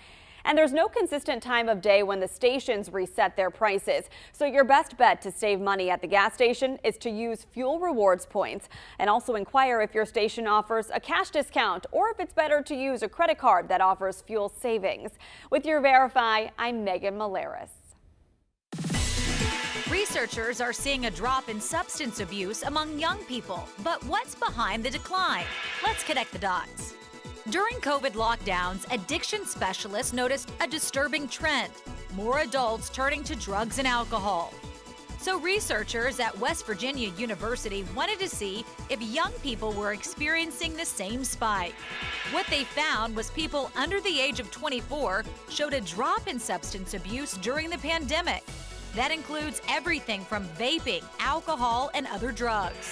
And there's no consistent time of day when the stations reset their prices. So your best bet to save money at the gas station is to use fuel rewards points, and also inquire if your station offers a cash discount or if it's better to use a credit card that offers fuel savings. With your Verify, I'm Megan Malaris. Researchers are seeing a drop in substance abuse among young people. But what's behind the decline? Let's connect the dots. During COVID lockdowns, addiction specialists noticed a disturbing trend: more adults turning to drugs and alcohol. So researchers at West Virginia University wanted to see if young people were experiencing the same spike. What they found was people under the age of 24 showed a drop in substance abuse during the pandemic. That includes everything from vaping, alcohol, and other drugs.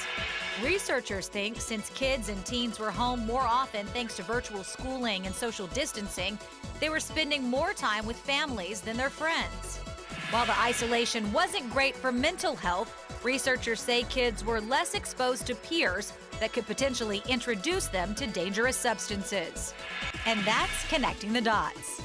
Researchers think since kids and teens were home more often thanks to virtual schooling and social distancing, they were spending more time with families than their friends. While the isolation wasn't great for mental health, researchers say kids were less exposed to peers that could potentially introduce them to dangerous substances. And that's connecting the dots.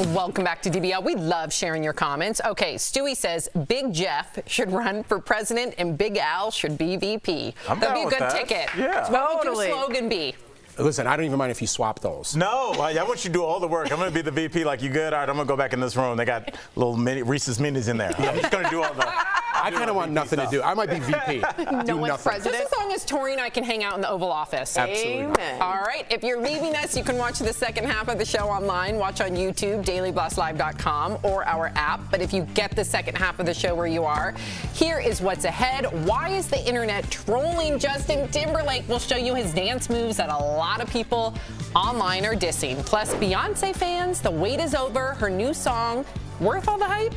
Welcome back to DBL. We love sharing your comments. Okay, Stewie says Big Jeff should run for president and Big Al should be VP. That'd be a good ticket. Yeah. What would your slogan be? Listen, I don't even mind if you swap those. No, I want you to do all the work. I'm going to be the VP like you good. All right, I'm going to go back in this room. They got little mini Reese's Minis in there. I'm just going to do all the... I kind of want nothing to do. I might be VP. No one's president. Just as long as Tori and I can hang out in the Oval Office. Absolutely. Amen. All right. If you're leaving us, you can watch the second half of the show online. Watch on YouTube, dailyblastlive.com, or our app. But if you get the second half of the show where you are, here is what's ahead. Why is the internet trolling Justin Timberlake? We'll show you his dance moves that a lot of people online are dissing. Plus, Beyonce fans, the wait is over. Her new song, worth all the hype?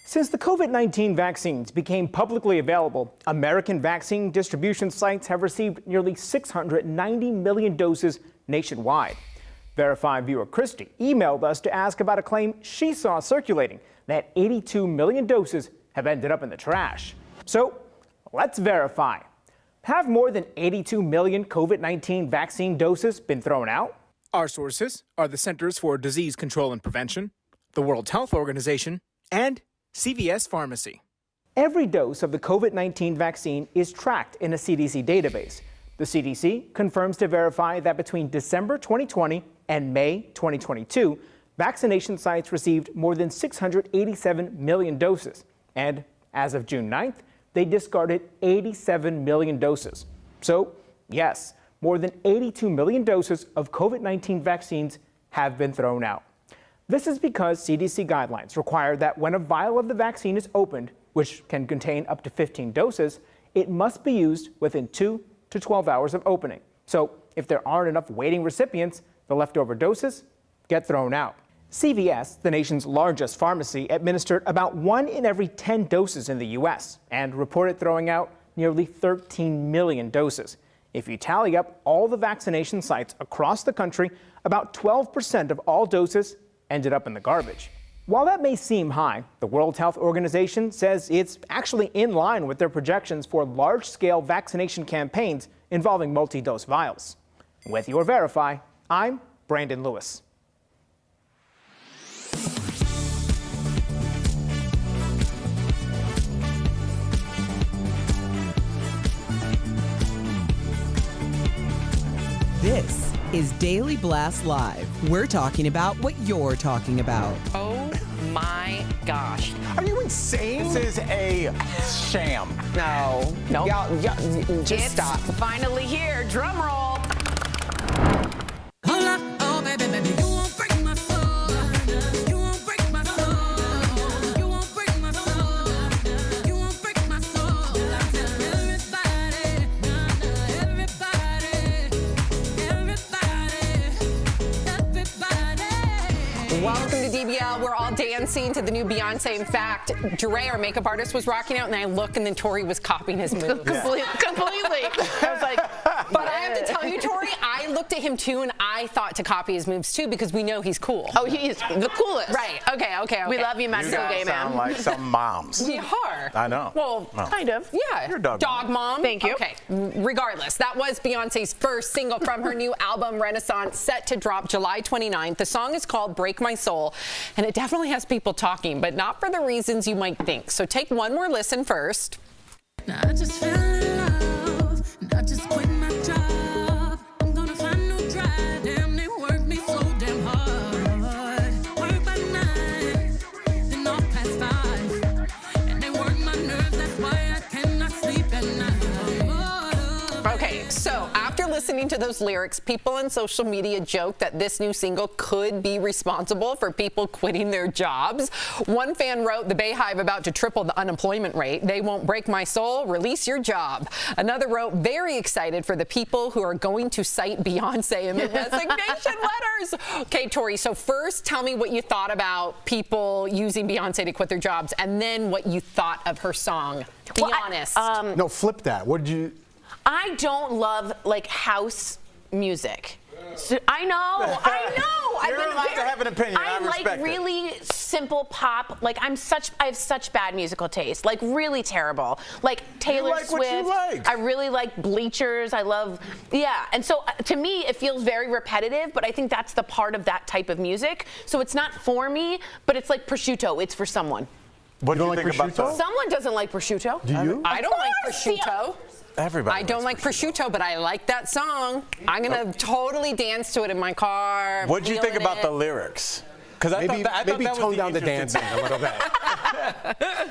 Since the COVID-19 vaccines became publicly available, American vaccine distribution sites have received nearly 690 million doses nationwide. Verified viewer Christy emailed us to ask about a claim she saw circulating that 82 million doses have ended up in the trash. So let's verify. Have more than 82 million COVID-19 vaccine doses been thrown out? Our sources are the Centers for Disease Control and Prevention, the World Health Organization, and CVS Pharmacy. Every dose of the COVID-19 vaccine is tracked in a CDC database. The CDC confirms to verify that between December 2020 and May 2022, vaccination sites received more than 687 million doses. And as of June 9th, they discarded 87 million doses. So, yes, more than 82 million doses of COVID-19 vaccines have been thrown out. This is because CDC guidelines require that when a vial of the vaccine is opened, which can contain up to 15 doses, it must be used within 2 to 12 hours of opening. So if there aren't enough waiting recipients, the leftover doses get thrown out. CVS, the nation's largest pharmacy, administered about 1 in every 10 doses in the U.S. and reported throwing out nearly 13 million doses. If you tally up all the vaccination sites across the country, about 12% of all doses ended up in the garbage. While that may seem high, the World Health Organization says it's actually in line with their projections for large-scale vaccination campaigns involving multi-dose vials. With your Verify, I'm Brandon Lewis. This is Daily Blast Live. We're talking about what you're talking about. Oh my gosh. Are you insane? This is a sham. No. No. Just It's stop. finally here. Drum roll. Hold up, oh baby, baby, you won't break my soul. You won't break my soul. You won't break my soul. You won't break my soul. Everybody, Welcome to DBL. We're all dancing to the new Beyonce. In fact, Dre, our makeup artist, was rocking out, and I look, and then Tori was copying his moves. Completely. I was like, but I have to tell you, Tori, I looked at him too, and I thought to copy his moves too because we know he's cool. Oh, he's the coolest. Right. Okay. We love you, Mexico You gay guys man. sound like some moms. You are. I know. Well, No. Kind of. yeah. You're a dog mom. Thank you. Okay. Regardless, that was Beyonce's first single from her new album, Renaissance, set to drop July 29th. The song is called Break My Soul, and it definitely has people talking, but not for the reasons you might think. So take one more listen first. I just fell in love, and I just quit my job. I'm gonna find no drive, damn, they work me so damn hard. Work by 9, then off past 5, and they work my nerves, that's why I cannot sleep listening to those lyrics, people on social media joke that this new single could be responsible for people quitting their jobs. One fan wrote, "The Bayhive about to triple the unemployment rate. They won't break my soul. Release your job." Another wrote, "Very excited for the people who are going to cite Beyonce in their resignation letters." Okay, Tori, so first tell me what you thought about people using Beyonce to quit their jobs, and then what you thought of her song. Be honest. No, flip that. What did you? I don't love like house music. So, I know. You're allowed to have an opinion. I respect like really simple pop. Like I have such bad musical taste. Like really terrible. Like Taylor like Swift. what you like. I really like Bleachers. I love, yeah. And so to me, it feels very repetitive. But I think that's the part of that type of music. So it's not for me, but it's like prosciutto. It's for someone. What do you think about that? Someone doesn't like prosciutto. Do you? I don't like prosciutto. Everybody. I don't like prosciutto, but I like that song. I'm gonna totally dance to it in my car. What do you think feeling about the lyrics? Because I Maybe thought that was tone down the interesting dancing a little bit.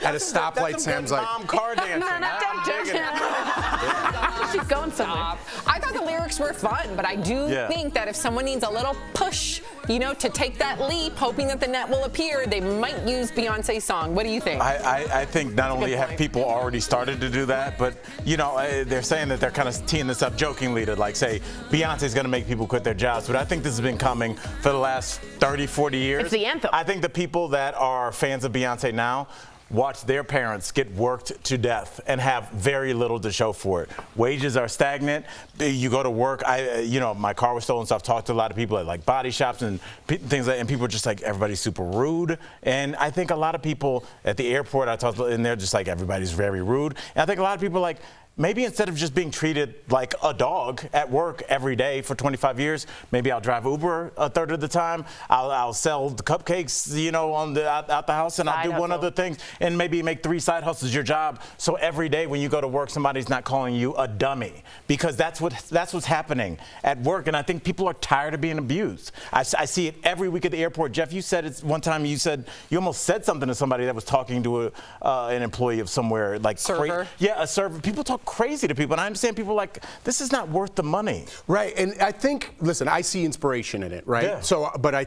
At a stoplight, Sam's like, mom car dancing. I'm digging it. She's going somewhere. I thought the lyrics were fun, but I do think that if someone needs a little push, you know, to take that leap, hoping that the net will appear, they might use Beyonce's song. What do you think? I think not only have people already started to do that, but, you know, they're saying that they're kind of teeing this up jokingly to, like, say, Beyonce's going to make people quit their jobs. But I think this has been coming for the last 30, 40 years. It's the anthem. I think the people that are fans of Beyonce now watch their parents get worked to death and have very little to show for it. Wages are stagnant. You go to work. You know, my car was stolen, so I've talked to a lot of people at like body shops and things like that, and people are just like, everybody's super rude. And I think a lot of people at the airport, I talked to, and they're just like, everybody's very rude. And I think a lot of people are like, maybe instead of just being treated like a dog at work every day for 25 years, maybe I'll drive Uber a third of the time. I'll sell the cupcakes, you know, out the house, and I'll do one other thing, and maybe make 3 side hustles your job. So every day when you go to work, somebody's not calling you a dummy, because that's what's happening at work. And I think people are tired of being abused. I see it every week at the airport. Jeff, you said it one time. You said you almost said something to somebody that was talking to an employee of somewhere, like server. Yeah, a server. People talk crazy to people, and I understand people like, this is not worth the money. Right, and I think, listen, I see inspiration in it, right? Yeah. So, but I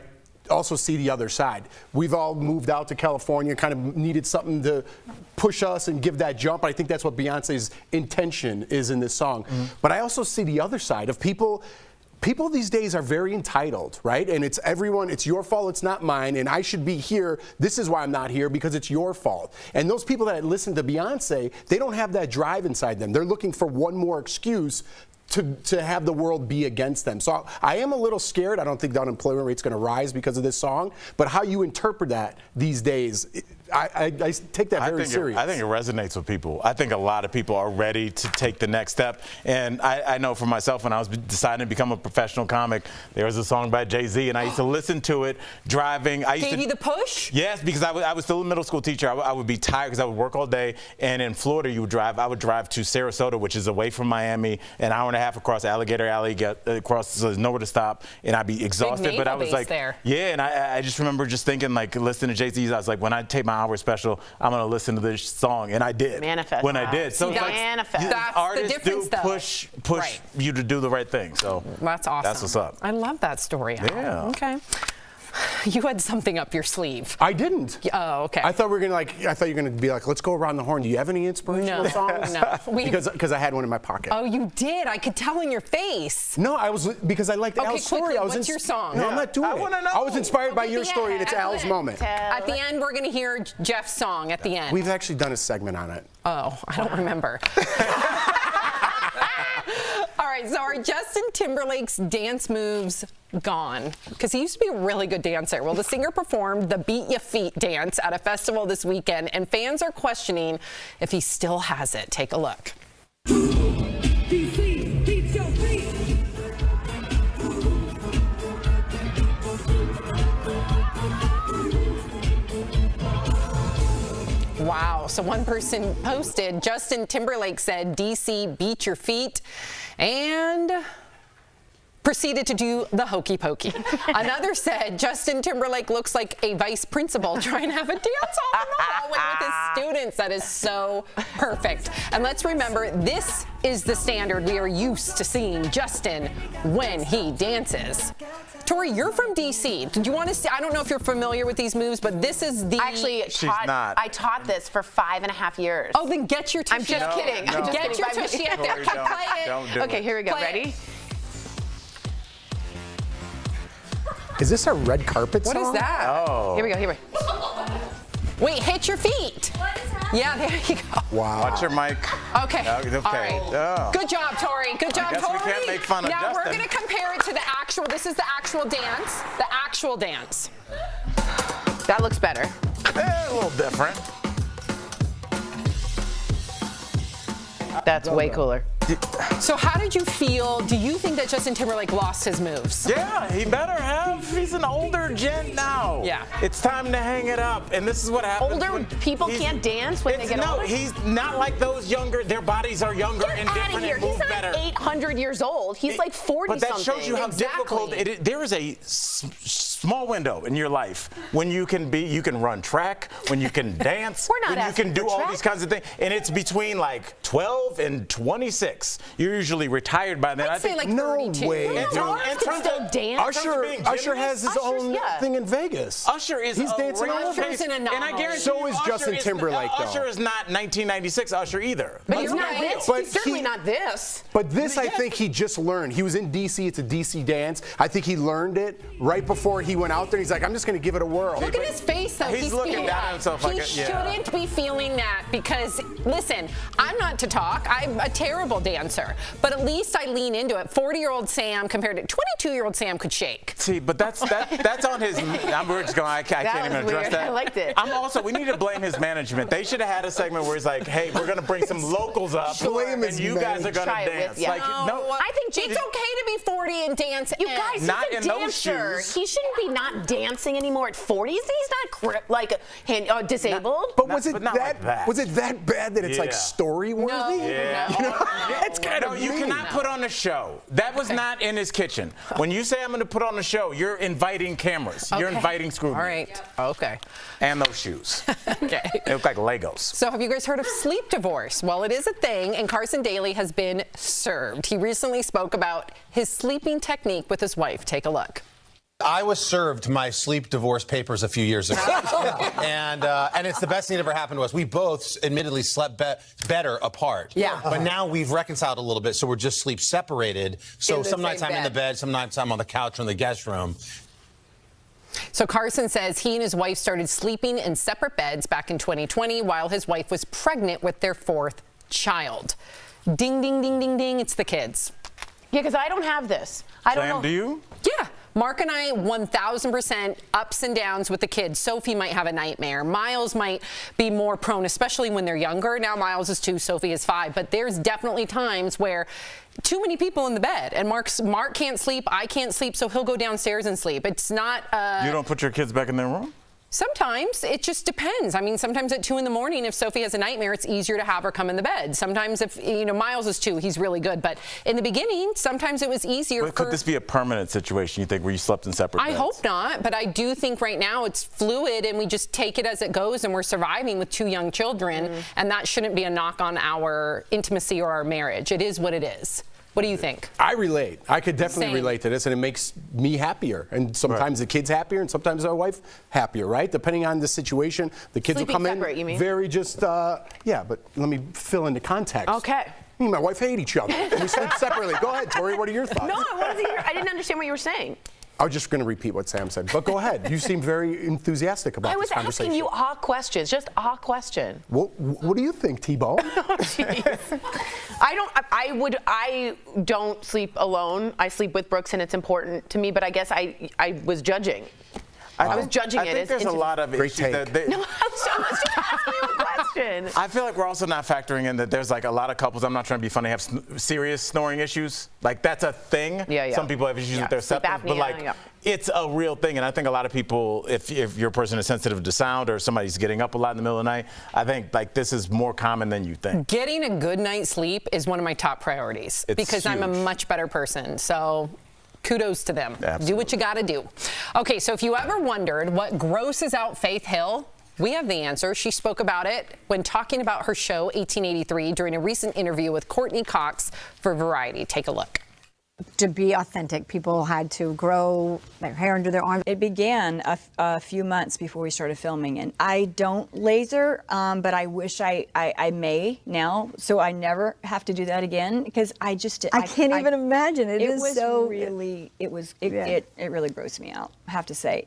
also see the other side. We've all moved out to California, kind of needed something to push us and give that jump. I think that's what Beyonce's intention is in this song. Mm-hmm. But I also see the other side of people. People these days are very entitled, right? And it's everyone, it's your fault, it's not mine, and I should be here. This is why I'm not here, because it's your fault. And those people that listen to Beyonce, they don't have that drive inside them. They're looking for one more excuse to have the world be against them. So I am a little scared. I don't think the unemployment rate's going to rise because of this song, but how you interpret that these days, I take that very serious. I think it resonates with people. I think a lot of people are ready to take the next step. And I know for myself, when I was deciding to become a professional comic, there was a song by Jay-Z, and I used to listen to it driving. Gave you the push? Yes, because I was still a middle school teacher. I would be tired because I would work all day. And in Florida, I would drive to Sarasota, which is away from Miami, an hour and a half across Alligator Alley, get across, so there's nowhere to stop, and I'd be exhausted. But I was like, yeah, and I just remember just thinking, like, listening to Jay-Z, I was like, when I take my hour special, I'm going to listen to this song, and I did. Manifest. When I did. So that's artists the difference, do push you to do the right thing. So that's awesome. That's what's up. I love that story. Yeah. Okay. You had something up your sleeve. I didn't. Oh, okay. I thought you were gonna be like, let's go around the horn. Do you have any inspirational songs? No. Because I had one in my pocket. Oh, you did? I could tell in your face. No, because I liked Al's story. What's your song? No, I'm not doing it. I was inspired by your story, and it's Al's moment. At the end, we're gonna hear Jeff's song at the end. We've actually done a segment on it. Oh, I don't remember. All right, so are Justin Timberlake's dance moves gone? Because he used to be a really good dancer. Well, the singer performed the Beat Ya Feet dance at a festival this weekend, and fans are questioning if he still has it. Take a look. Wow. So one person posted, Justin Timberlake said, DC, beat your feet, and proceeded to do the hokey pokey. Another said, Justin Timberlake looks like a vice principal trying to have a dance off in the hallway with his students. That is so perfect. And let's remember, this is the standard we are used to seeing Justin when he dances. Tori, you're from DC. Did you want to see? I don't know if you're familiar with these moves, but this is the. Actually, I taught this for 5.5 years. Oh, then get your tushy. I'm just kidding. I'm just Get kidding. your tushy out there. Play it. Don't do Okay, it. here we go. Play Ready? it. Is this a red carpet What song? is that? Oh. Here we go. Here we go. Wait, hit your feet. Yeah, there you go. Wow. Watch your mic. Okay. Okay. All right. Oh. Good job, Tori. Good job, I guess Tori. we can't make fun of now we're Justin. going to compare it to the actual. This is the actual dance. The actual dance. That looks better. A little different. That's way cooler. So how did you feel? Do you think that Justin Timberlake lost his moves? Yeah, he better have. He's an older gent now. Yeah. It's time to hang it up. And this is what happens. Older when people can't dance when they get older? No, he's not like those younger. Their bodies are younger and Get out different of here. and move He's not better. 800 years old. He's like 40 But that something. shows you how difficult it is. There is a small window in your life when you can run track, when you can dance, We're not when you can asking do for all track. these kinds of things. And it's between like 12 and 26. You're usually retired by then. I'd say like No 32. way. In dude. terms- in terms still of- dance. Usher has his own yeah. thing in Vegas. Usher is He's a dancing all real over. face, Usher's an and I anomaly. guarantee So you is Usher Justin Timberlake, though. Usher is not 1996 Usher either. But He's you're not not this. But He's certainly he- not this. But this, I think he just learned. He was in DC. It's a DC dance. I think he learned it right before he went out there. He's like, I'm just going to give it a whirl. Look at his face, though. He's looking feeling down at that. himself like he a- yeah. shouldn't be feeling that because, listen, I'm not to talk. I'm a terrible dancer, but at least I lean into it. 40-year-old Sam compared to 22-year-old Sam could shake. See, but that's on his. We're just going. I can't That even was address weird. that. I liked it. We need to blame his management. They should have had a segment where he's like, "Hey, we're gonna bring some locals up, Blame and his you guys are gonna Try it with- dance." yeah. Like, no, I think it's okay to be 40 and dance. You guys, Not he's a in those dancer. shoes. He shouldn't be not dancing anymore at 40. He's not disabled. But was it but not that, like that. was it that bad that it's like Yeah. story worthy? No. Yeah. You know, it's kind No, of you mean. cannot put on a show. That was not in his kitchen. When you say I'm going to put on a show, you're inviting cameras. You're Okay. inviting scrutiny. All right. Okay. And those shoes. Okay. They look like Legos. So have you guys heard of sleep divorce? Well, it is a thing, and Carson Daly has been served. He recently spoke about his sleeping technique with his wife. Take a look. I was served my sleep divorce papers a few years ago, and it's the best thing that ever happened to us. We both, admittedly, slept better apart. Yeah. But now we've reconciled a little bit, so we're just sleep separated. So In the some nights same I'm in the bed. bed, some nights I'm on the couch or in the guest room. So Carson says he and his wife started sleeping in separate beds back in 2020 while his wife was pregnant with their 4th child. Ding, ding, ding, ding, ding. It's the kids. Yeah, because I don't have this. I don't Sam, know. do you? Yeah. Mark and I, 1,000% ups and downs with the kids. Sophie might have a nightmare. Miles might be more prone, especially when they're younger. Now Miles is 2, Sophie is 5. But there's definitely times where too many people in the bed. And Mark can't sleep, I can't sleep, so he'll go downstairs and sleep. It's not... You don't put your kids back in their room? Sometimes it just depends. I mean, sometimes at 2 in the morning, if Sophie has a nightmare, it's easier to have her come in the bed. Sometimes if, Miles is 2, he's really good. But in the beginning, sometimes it was easier But could this be a permanent situation, you think, where you slept in separate beds? I hope not, but I do think right now it's fluid and we just take it as it goes and we're surviving with 2 young children. And that shouldn't be a knock on our intimacy or our marriage. It is what it is. What do you think? I relate. I could definitely Same. relate to this, and it makes me happier. And sometimes the kid's happier, and sometimes our wife happier, right? Depending on the situation, the kids Sleeping will come separate, in you mean? very just, yeah, but let me fill in the context. Okay. Me and my wife hate each other, and we sleep separately. Go ahead, Tori, what are your thoughts? No, I didn't understand what you were saying. I was just going to repeat what Sam said, but go ahead. You seem very enthusiastic about I was this conversation. asking you a question, just a question. What do you think, T-Bone? I don't sleep alone. I sleep with Brooks, and it's important to me. But I guess I was judging. I was judging it. I think there's a lot of Great issues take. that No, I was just asking you a question. I feel like we're also not factoring in that there's like a lot of couples, I'm not trying to be funny, have serious snoring issues. Like that's a thing. Yeah. Some people have issues with their Sleep septum, but apnea, like yeah. it's a real thing. And I think a lot of people, if you're a person who's sensitive to sound or somebody's getting up a lot in the middle of the night, I think like this is more common than you think. Getting a good night's sleep is one of my top priorities because I'm a huge. much better person. So kudos to them. Absolutely. Do what you got to do. Okay, so if you ever wondered what grosses out Faith Hill, We have the answer. She spoke about it when talking about her show 1883 during a recent interview with Courtney Cox for Variety. Take a look. To be authentic, people had to grow their hair under their arm. It began a few months before we started filming, and I don't laser, but I wish I may now, so I never have to do that again, because I can't even imagine it. It was really grossed me out, I have to say.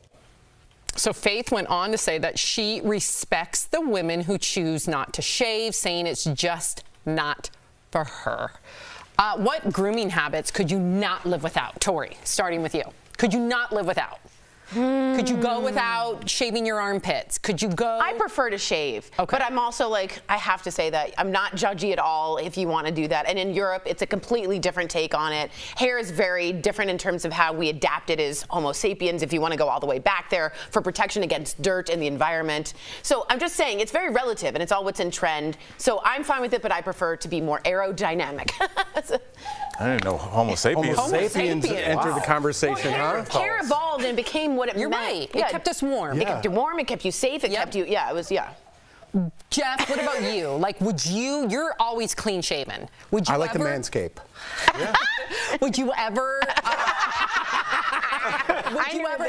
So Faith went on to say that she respects the women who choose not to shave, saying it's just not for her. What grooming habits could you not live without? Tori, starting with you. Could you not live without? Could you go without shaving your armpits? Could you go? I prefer to shave, but I'm also like, I have to say that I'm not judgy at all if you want to do that. And in Europe, it's a completely different take on it. Hair is very different in terms of how we adapted as Homo sapiens, if you want to go all the way back there, for protection against dirt and the environment. So I'm just saying, it's very relative, and it's all what's in trend. So I'm fine with it, but I prefer to be more aerodynamic. I didn't know Homo sapiens. Homo sapiens entered the conversation, huh? Hair evolved and became what it You're meant. right. It kept us warm. It kept you warm. It kept you safe. It kept you. Yeah, it was. Yeah. Jeff, what about you? Like, you're always clean shaven. Would you I like ever, the manscape. Would you ever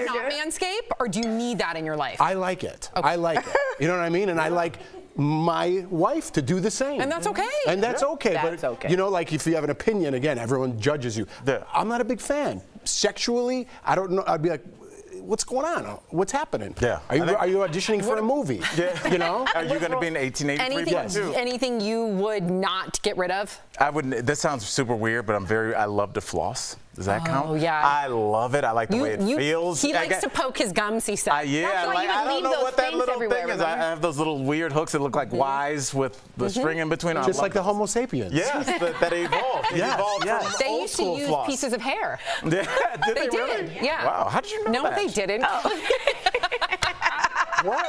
not manscape, or do you need that in your life? I like it. Okay. I like it. You know what I mean? And I like my wife to do the same. And that's okay. And that's okay. That's but, okay. you know, like if you have an opinion, again, everyone judges you. I'm not a big fan. Sexually, I don't know. I'd be like, what's going on? What's happening? Yeah. Are you auditioning for a movie? Yeah. You know? Are you going to be in 1883? Anything you would not get rid of? I wouldn't. This sounds super weird, but I love to floss. Does that count? Oh, yeah. I love it. I like the way it feels. He likes to poke his gums, he said. Yeah, I don't know what that little thing is. I have those little weird hooks that look like Ys with the string in between. Just like the Homo sapiens. Yes, that evolved. It evolved from They old used to school use floss. pieces of hair. Yeah, did they did. really? Yeah. Wow, how did you know No, that? they didn't. What?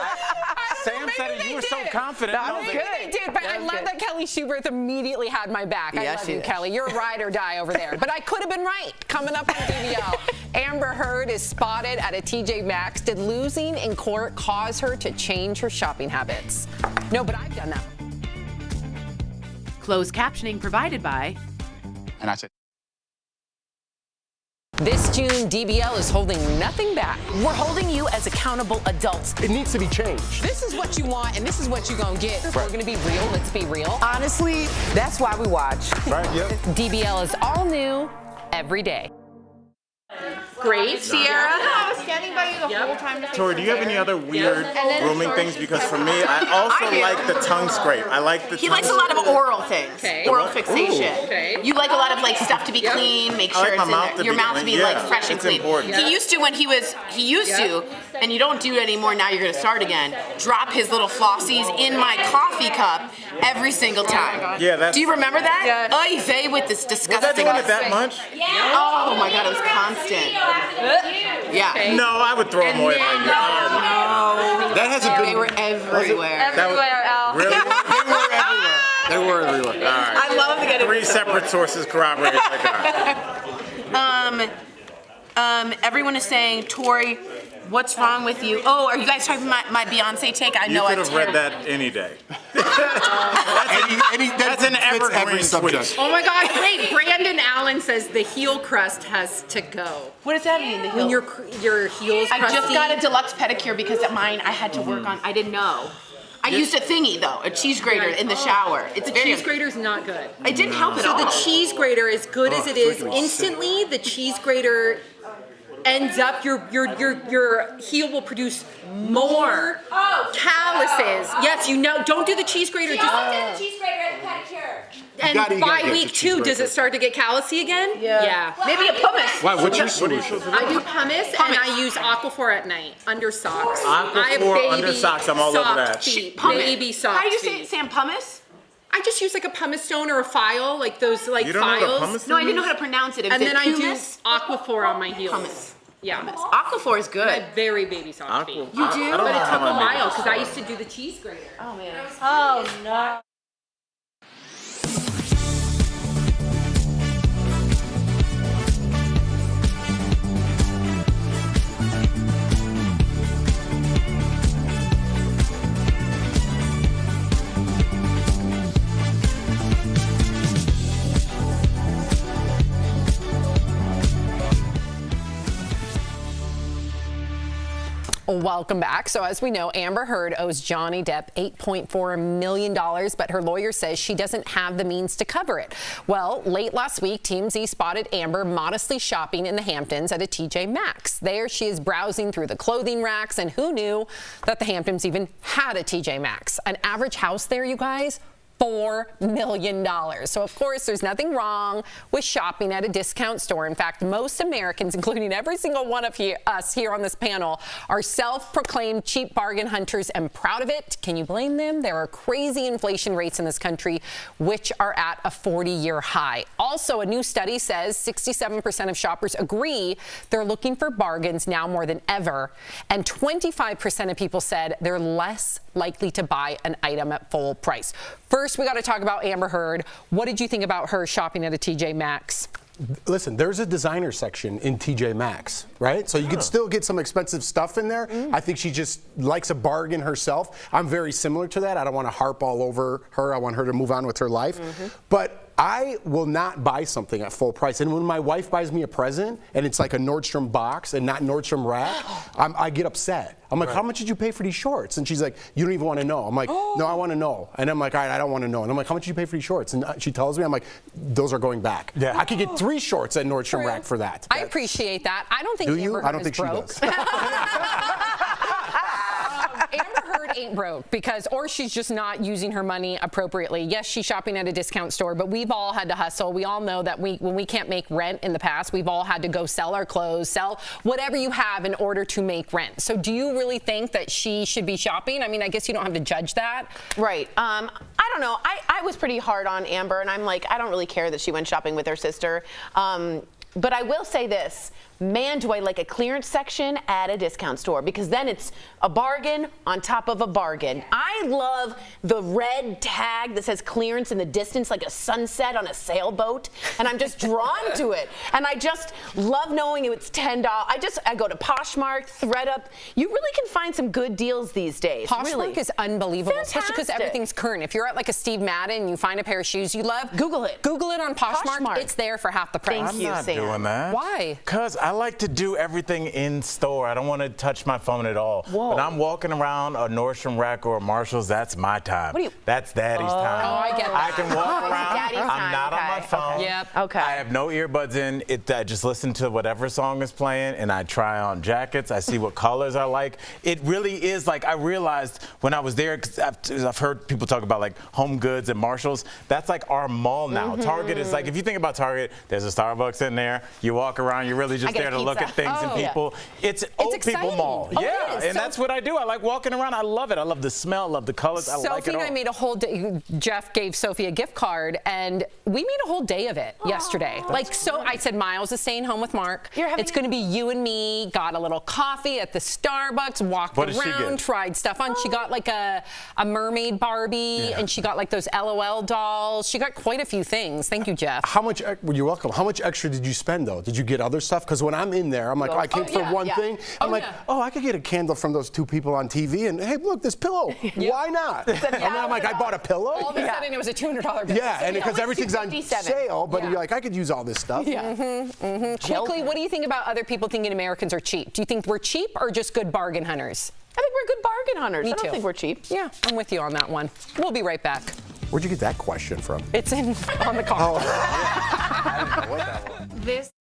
Sam said it. You were so confident. Maybe they did, but I love that Kelly Schuberth immediately had my back. I love you, Kelly. You're a ride or die over there. But I could have been right. Coming up on DBL, Amber Heard is spotted at a TJ Maxx. Did losing in court cause her to change her shopping habits? No, but I've done that. Closed captioning provided by. And I said, This June, DBL is holding nothing back. We're holding you as accountable adults. It needs to be changed. This is what you want, and this is what you're gonna get. If we're gonna be real, let's be real. Honestly, that's why we watch. Right, yep. DBL is all new every day. Great, Sierra. I was standing by you the whole time. Tori, do you have any other weird grooming things? Because for me, I also like the tongue scrape. I like the He tongue likes a lot of oral things. Oral fixation. Ooh. You like a lot of like stuff to be clean, make I sure like it's my in mouth there. to Your be mouth to clean. be like Yeah, fresh and it's clean. important. He used to when he used to, and you don't do it anymore, now you're gonna start again. Drop his little flossies in my coffee cup every single time. Yeah, that's. Do you remember that? Oy vey with this disgusting. Was I doing it that much? Oh my god, it was constant. Yeah. No, I would throw them away. No. That has a big. They were everywhere. Everywhere, Al. Really? They were everywhere. All right. I love to get it. 3 separate sources corroborate like that. Everyone is saying, Tori, what's wrong with you? Oh, are you guys talking about my Beyonce take? I You know could I've have read that any day. That's an evergreen tweet. Oh my God, Wait, Brandon Allen says the heel crust has to go. What does that mean? The heel? When your heels I just crusty? got a deluxe pedicure because at mine I had to work on. I didn't know. I used a thingy though, a cheese grater in the shower. It's the very. cheese grater's not good. It didn't help at all. So the cheese grater, as good as it is, freaking instantly the cheese grater ends up your heel will produce more calluses. Yes, you know. Don't do the cheese grater. She always does the cheese grater at the pedicure. And gotta by get week the cheese 2, does grater. it start to get callousy again? Yeah. Maybe a pumice. Why? What's your solution? I do pumice, and I use Aquaphor at night under socks. I have Aquaphor under socks, I'm all over soft that. Feet, Pumice. baby soft How do you feet. say Sam pumice? I just use like a pumice stone or a file, like those like You don't know what a files. pumice No, I didn't know how to pronounce it. Is And it then I do pumice? Aquaphor on my heels. Pumice. Yeah. Aquaphor is good. I have very baby soft feet. You do? But it took how a my while makeup because I used to do the cheese grater. Oh man. Oh no. Welcome back. So as we know, Amber Heard owes Johnny Depp $8.4 million, but her lawyer says she doesn't have the means to cover it. Well, late last week, TMZ spotted Amber modestly shopping in the Hamptons at a TJ Maxx. There she is browsing through the clothing racks, and who knew that the Hamptons even had a TJ Maxx? An average house there, you guys? $4 million. So, of course, there's nothing wrong with shopping at a discount store. In fact, most Americans, including every single one of us here on this panel, are self-proclaimed cheap bargain hunters and proud of it. Can you blame them? There are crazy inflation rates in this country, which are at a 40-year high. Also, a new study says 67% of shoppers agree they're looking for bargains now more than ever, and 25% of people said they're less likely to buy an item at full price. First, we got to talk about Amber Heard. What did you think about her shopping at a TJ Maxx? Listen, there's a designer section in TJ Maxx, right? So you can still get some expensive stuff in there. I think she just likes a bargain herself. I'm very similar to that. I don't want to harp all over her. I want her to move on with her life. But I will not buy something at full price. And when my wife buys me a present and it's like a Nordstrom box and not Nordstrom rack, I get upset. I'm like, how much did you pay for these shorts? And she's like, you don't even want to know. I'm like, no, I want to know. And I'm like, all right, I don't want to know. And I'm like, how much did you pay for these shorts? And she tells me, I'm like, those are going back. Yeah. I could get 3 shorts at Nordstrom rack for that. I appreciate that. I don't think Amber Heard I don't think broke. she does. Amber Heard ain't broke or she's just not using her money appropriately. Yes, she's shopping at a discount store, but we've all had to hustle. We all know that when we can't make rent in the past, we've all had to go sell our clothes, sell whatever you have in order to make rent. So do you really think that she should be shopping? I mean, I guess you don't have to judge that. Right. I don't know. I was pretty hard on Amber, and I'm like, I don't really care that she went shopping with her sister. But I will say this. Man, do I like a clearance section at a discount store, because then it's a bargain on top of a bargain. I love the red tag that says clearance in the distance, like a sunset on a sailboat, and I'm just drawn to it. And I just love knowing it's $10. I go to Poshmark, ThredUp. You really can find some good deals these days. Poshmark really. is unbelievable, especially because Fantastic. everything's current. If you're at like a Steve Madden, you find a pair of shoes you love, Google it. Google it on Poshmark. It's there for half the price. I'm not doing that. Why? Because I like to do everything in store. I don't want to touch my phone at all. Whoa. When I'm walking around a Nordstrom rack or a Marshall's, that's my time. That's daddy's time. Oh, I get that. I can walk around. Daddy's I'm time. not on my Okay. phone. Yep. Okay. I have no earbuds in. I just listen to whatever song is playing, and I try on jackets. I see what colors I like. It really is like, I realized when I was there, because I've heard people talk about like Home Goods and Marshalls. That's like our mall now. Target is like, if you think about Target, there's a Starbucks in there. You walk around, you're really just get a there to look pizza. at things and people. It's old exciting. people mall. Oh, Yeah, it is. and So- that's what I do. I like walking around. I love it. I love the smell. I love the colors. I like Sophie it all. and I made a whole day. Jeff gave Sophie a gift card, and we made a whole day of it yesterday. So I said, Miles is staying home with Mark. It's going to be you and me. Got a little coffee at the Starbucks, walked What did she around, get? tried stuff on. She got like a mermaid Barbie, and she got like those LOL dolls. She got quite a few things. Thank you, Jeff. How much? You're welcome. How much extra did you spend though? Did you get other stuff? Because when I'm in there, I'm like, I came for one thing. I'm like, I could get a candle from those 2 people on TV, and hey, look, this pillow. Why not? And then I'm like, I bought a pillow. All of a sudden, it was a $200 bill. Yeah, and because everything's on sale, but you're like, I could use all this stuff. Quickly, what do you think about other people thinking Americans are cheap? Do you think we're cheap or just good bargain hunters? I think we're good bargain hunters. Me I don't too. think we're cheap. Yeah, I'm with you on that one. We'll be right back. Where'd you get that question from? It's on the car. I didn't know what that was. This.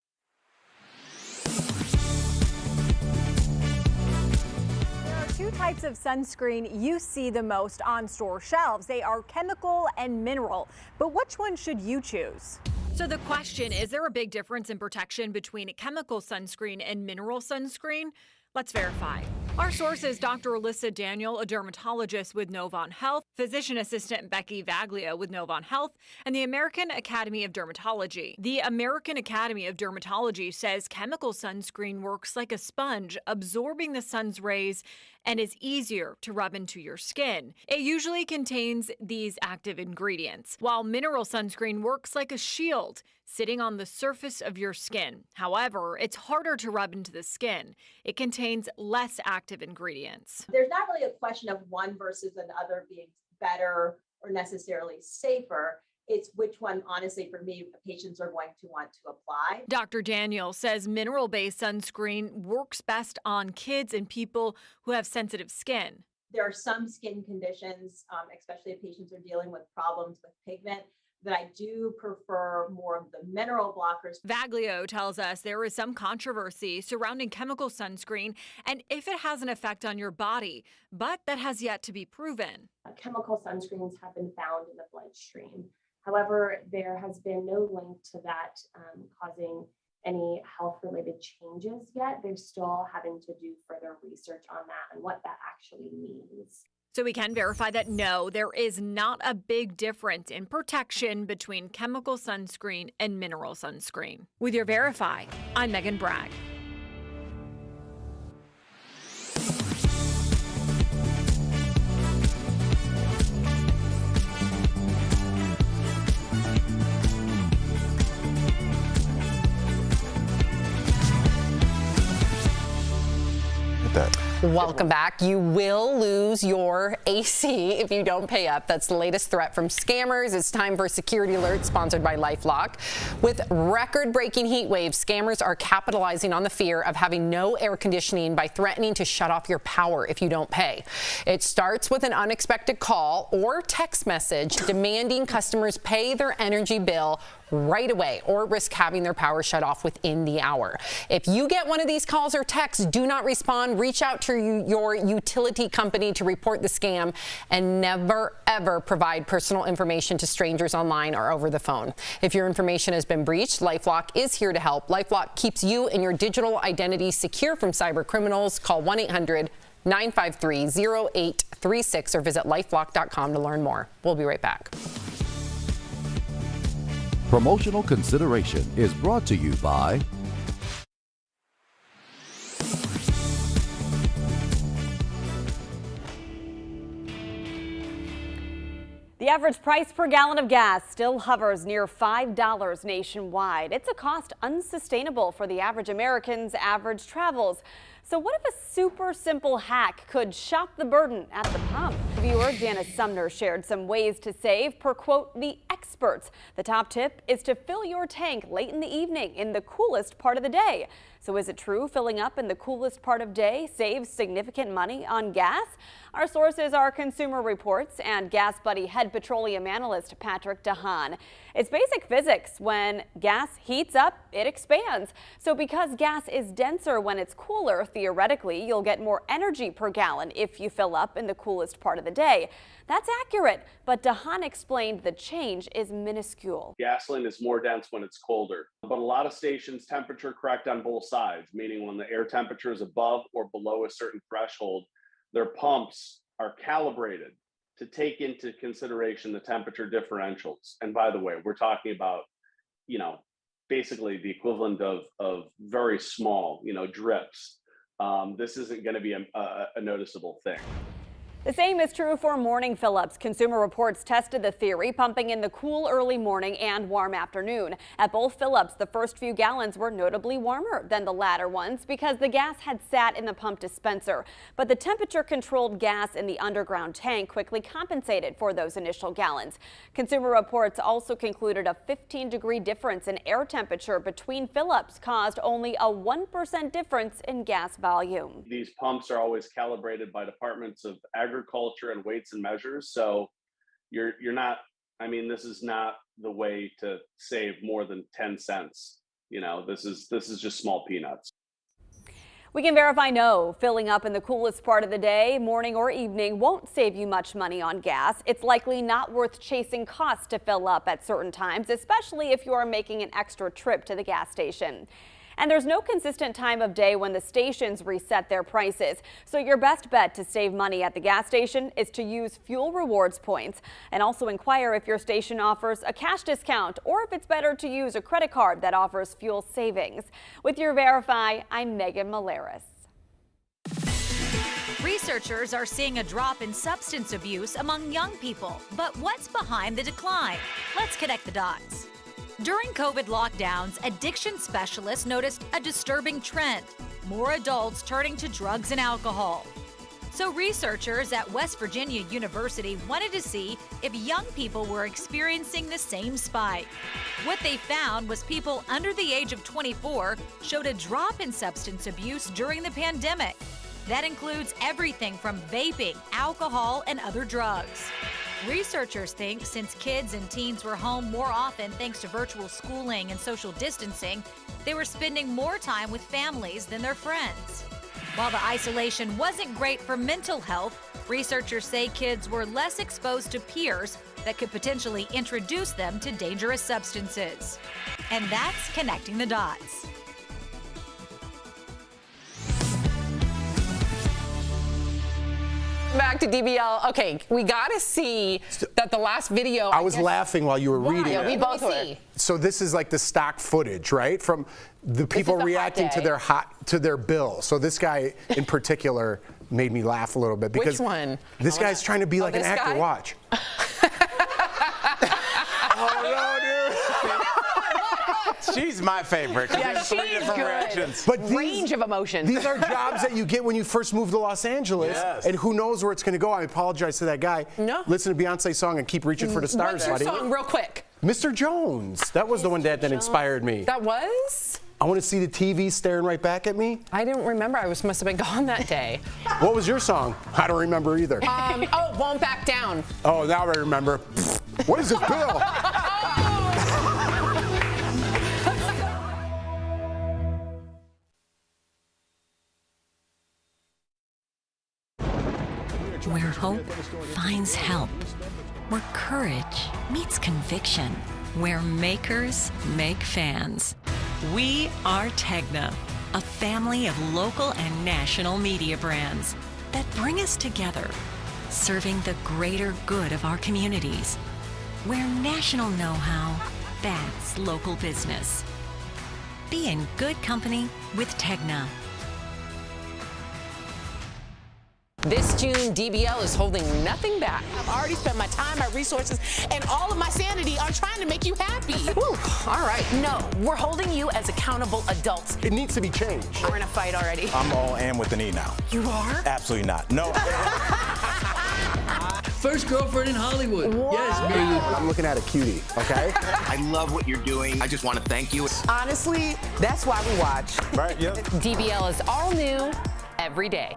There are 2 types of sunscreen you see the most on store shelves. They are chemical and mineral. But which one should you choose? So the question, is there a big difference in protection between chemical sunscreen and mineral sunscreen? Let's verify. Our source is Dr. Alyssa Daniel, a dermatologist with Novant Health, physician assistant Becky Vaglia with Novant Health, and the American Academy of Dermatology. The American Academy of Dermatology says chemical sunscreen works like a sponge, absorbing the sun's rays and is easier to rub into your skin. It usually contains these active ingredients, while mineral sunscreen works like a shield, sitting on the surface of your skin. However, it's harder to rub into the skin. It contains less active ingredients. There's not really a question of one versus another being better or necessarily safer. It's which one, honestly, for me, patients are going to want to apply. Dr. Daniel says mineral-based sunscreen works best on kids and people who have sensitive skin. There are some skin conditions, especially if patients are dealing with problems with pigment, that I do prefer more of the mineral blockers. Vaglio tells us there is some controversy surrounding chemical sunscreen and if it has an effect on your body, but that has yet to be proven. Chemical sunscreens have been found in the bloodstream. However, there has been no link to that causing any health-related changes yet. They're still having to do further research on that and what that actually means. So we can verify that no, there is not a big difference in protection between chemical sunscreen and mineral sunscreen. With your Verify, I'm Megan Bragg. Welcome back. You will lose your AC if you don't pay up. That's the latest threat from scammers. It's time for a security alert sponsored by LifeLock. With record-breaking heat waves, scammers are capitalizing on the fear of having no air conditioning by threatening to shut off your power if you don't pay. It starts with an unexpected call or text message demanding customers pay their energy bill right away or risk having their power shut off within the hour. If you get one of these calls or texts, do not respond. Reach out to your utility company to report the scam, and never, ever provide personal information to strangers online or over the phone. If your information has been breached, LifeLock is here to help. LifeLock keeps you and your digital identity secure from cyber criminals. Call 1-800-953-0836 or visit lifelock.com to learn more. We'll be right back. Promotional consideration is brought to you by The average price per gallon of gas still hovers near $5 nationwide. It's a cost unsustainable for the average American's average travels. So what if a super simple hack could shock the burden at the pump? Viewer Janice Sumner shared some ways to save per, quote, the experts. The top tip is to fill your tank late in the evening in the coolest part of the day. So is it true filling up in the coolest part of day saves significant money on gas? Our sources are Consumer Reports and Gas Buddy head petroleum analyst Patrick DeHaan. It's basic physics. When gas heats up, it expands. So because gas is denser when it's cooler, theoretically, you'll get more energy per gallon if you fill up in the coolest part of the day. That's accurate, but DeHaan explained the change is minuscule. Gasoline is more dense when it's colder, but a lot of stations temperature correct on both sides, meaning when the air temperature is above or below a certain threshold, their pumps are calibrated to take into consideration the temperature differentials. And by the way, we're talking about, basically the equivalent of very small, drips. This isn't going to be a noticeable thing. The same is true for morning fill-ups. Consumer Reports tested the theory, pumping in the cool early morning and warm afternoon. At both fill-ups, the first few gallons were notably warmer than the latter ones because the gas had sat in the pump dispenser. But the temperature-controlled gas in the underground tank quickly compensated for those initial gallons. Consumer Reports also concluded a 15-degree difference in air temperature between fill-ups caused only a 1% difference in gas volume. These pumps are always calibrated by departments of agriculture and weights and measures. So you're not, this is not the way to save more than 10 cents. This is just small peanuts. We can verify no, filling up in the coolest part of the day, morning or evening, won't save you much money on gas. It's likely not worth chasing costs to fill up at certain times, especially if you are making an extra trip to the gas station. And there's no consistent time of day when the stations reset their prices. So your best bet to save money at the gas station is to use fuel rewards points, and also inquire if your station offers a cash discount or if it's better to use a credit card that offers fuel savings. With your Verify, I'm Megan Malaris. Researchers are seeing a drop in substance abuse among young people. But what's behind the decline? Let's connect the dots. During COVID lockdowns, addiction specialists noticed a disturbing trend: more adults turning to drugs and alcohol. So researchers at West Virginia University wanted to see if young people were experiencing the same spike. What they found was people under the age of 24 showed a drop in substance abuse during the pandemic. That includes everything from vaping, alcohol, and other drugs. Researchers think since kids and teens were home more often thanks to virtual schooling and social distancing, they were spending more time with families than their friends. While the isolation wasn't great for mental health, researchers say kids were less exposed to peers that could potentially introduce them to dangerous substances. And that's connecting the dots. Back to DBL. Okay, we got to see that the last video. I was laughing while you were reading Yeah, it. we both were. So this is like the stock footage, right? From the people reacting to their bill. So this guy in particular made me laugh a little bit because Which one? This guy's trying to be like an this actor. guy? Watch. She's my favorite. Yeah, Three she's different good. reactions. But Range of emotions. These are jobs that you get when you first move to Los Angeles, Yes. and who knows where it's going to go. I apologize to that guy. No. Listen to Beyonce's song and keep reaching for the stars, What's your buddy. song, real quick? Mr. Jones. That was the one that inspired me. That was? I want to see the TV staring right back at me. I don't remember. I must have been gone that day. What was your song? I don't remember either. Won't Back Down. Oh, now I remember. What is this bill? Where hope finds help. Where courage meets conviction. Where makers make fans. We are Tegna, a family of local and national media brands that bring us together, serving the greater good of our communities. Where national know-how backs local business. Be in good company with Tegna. This June, DBL is holding nothing back. I've already spent my time, my resources, and all of my sanity on trying to make you happy. Whew, all right. No, we're holding you as accountable adults. It needs to be changed. We're in a fight already. I'm all in with an E now. You are? Absolutely not. No. First girlfriend in Hollywood. Yes, baby. I'm looking at a cutie, okay? I love what you're doing. I just want to thank you. Honestly, that's why we watch. Right, yep. DBL is all new every day.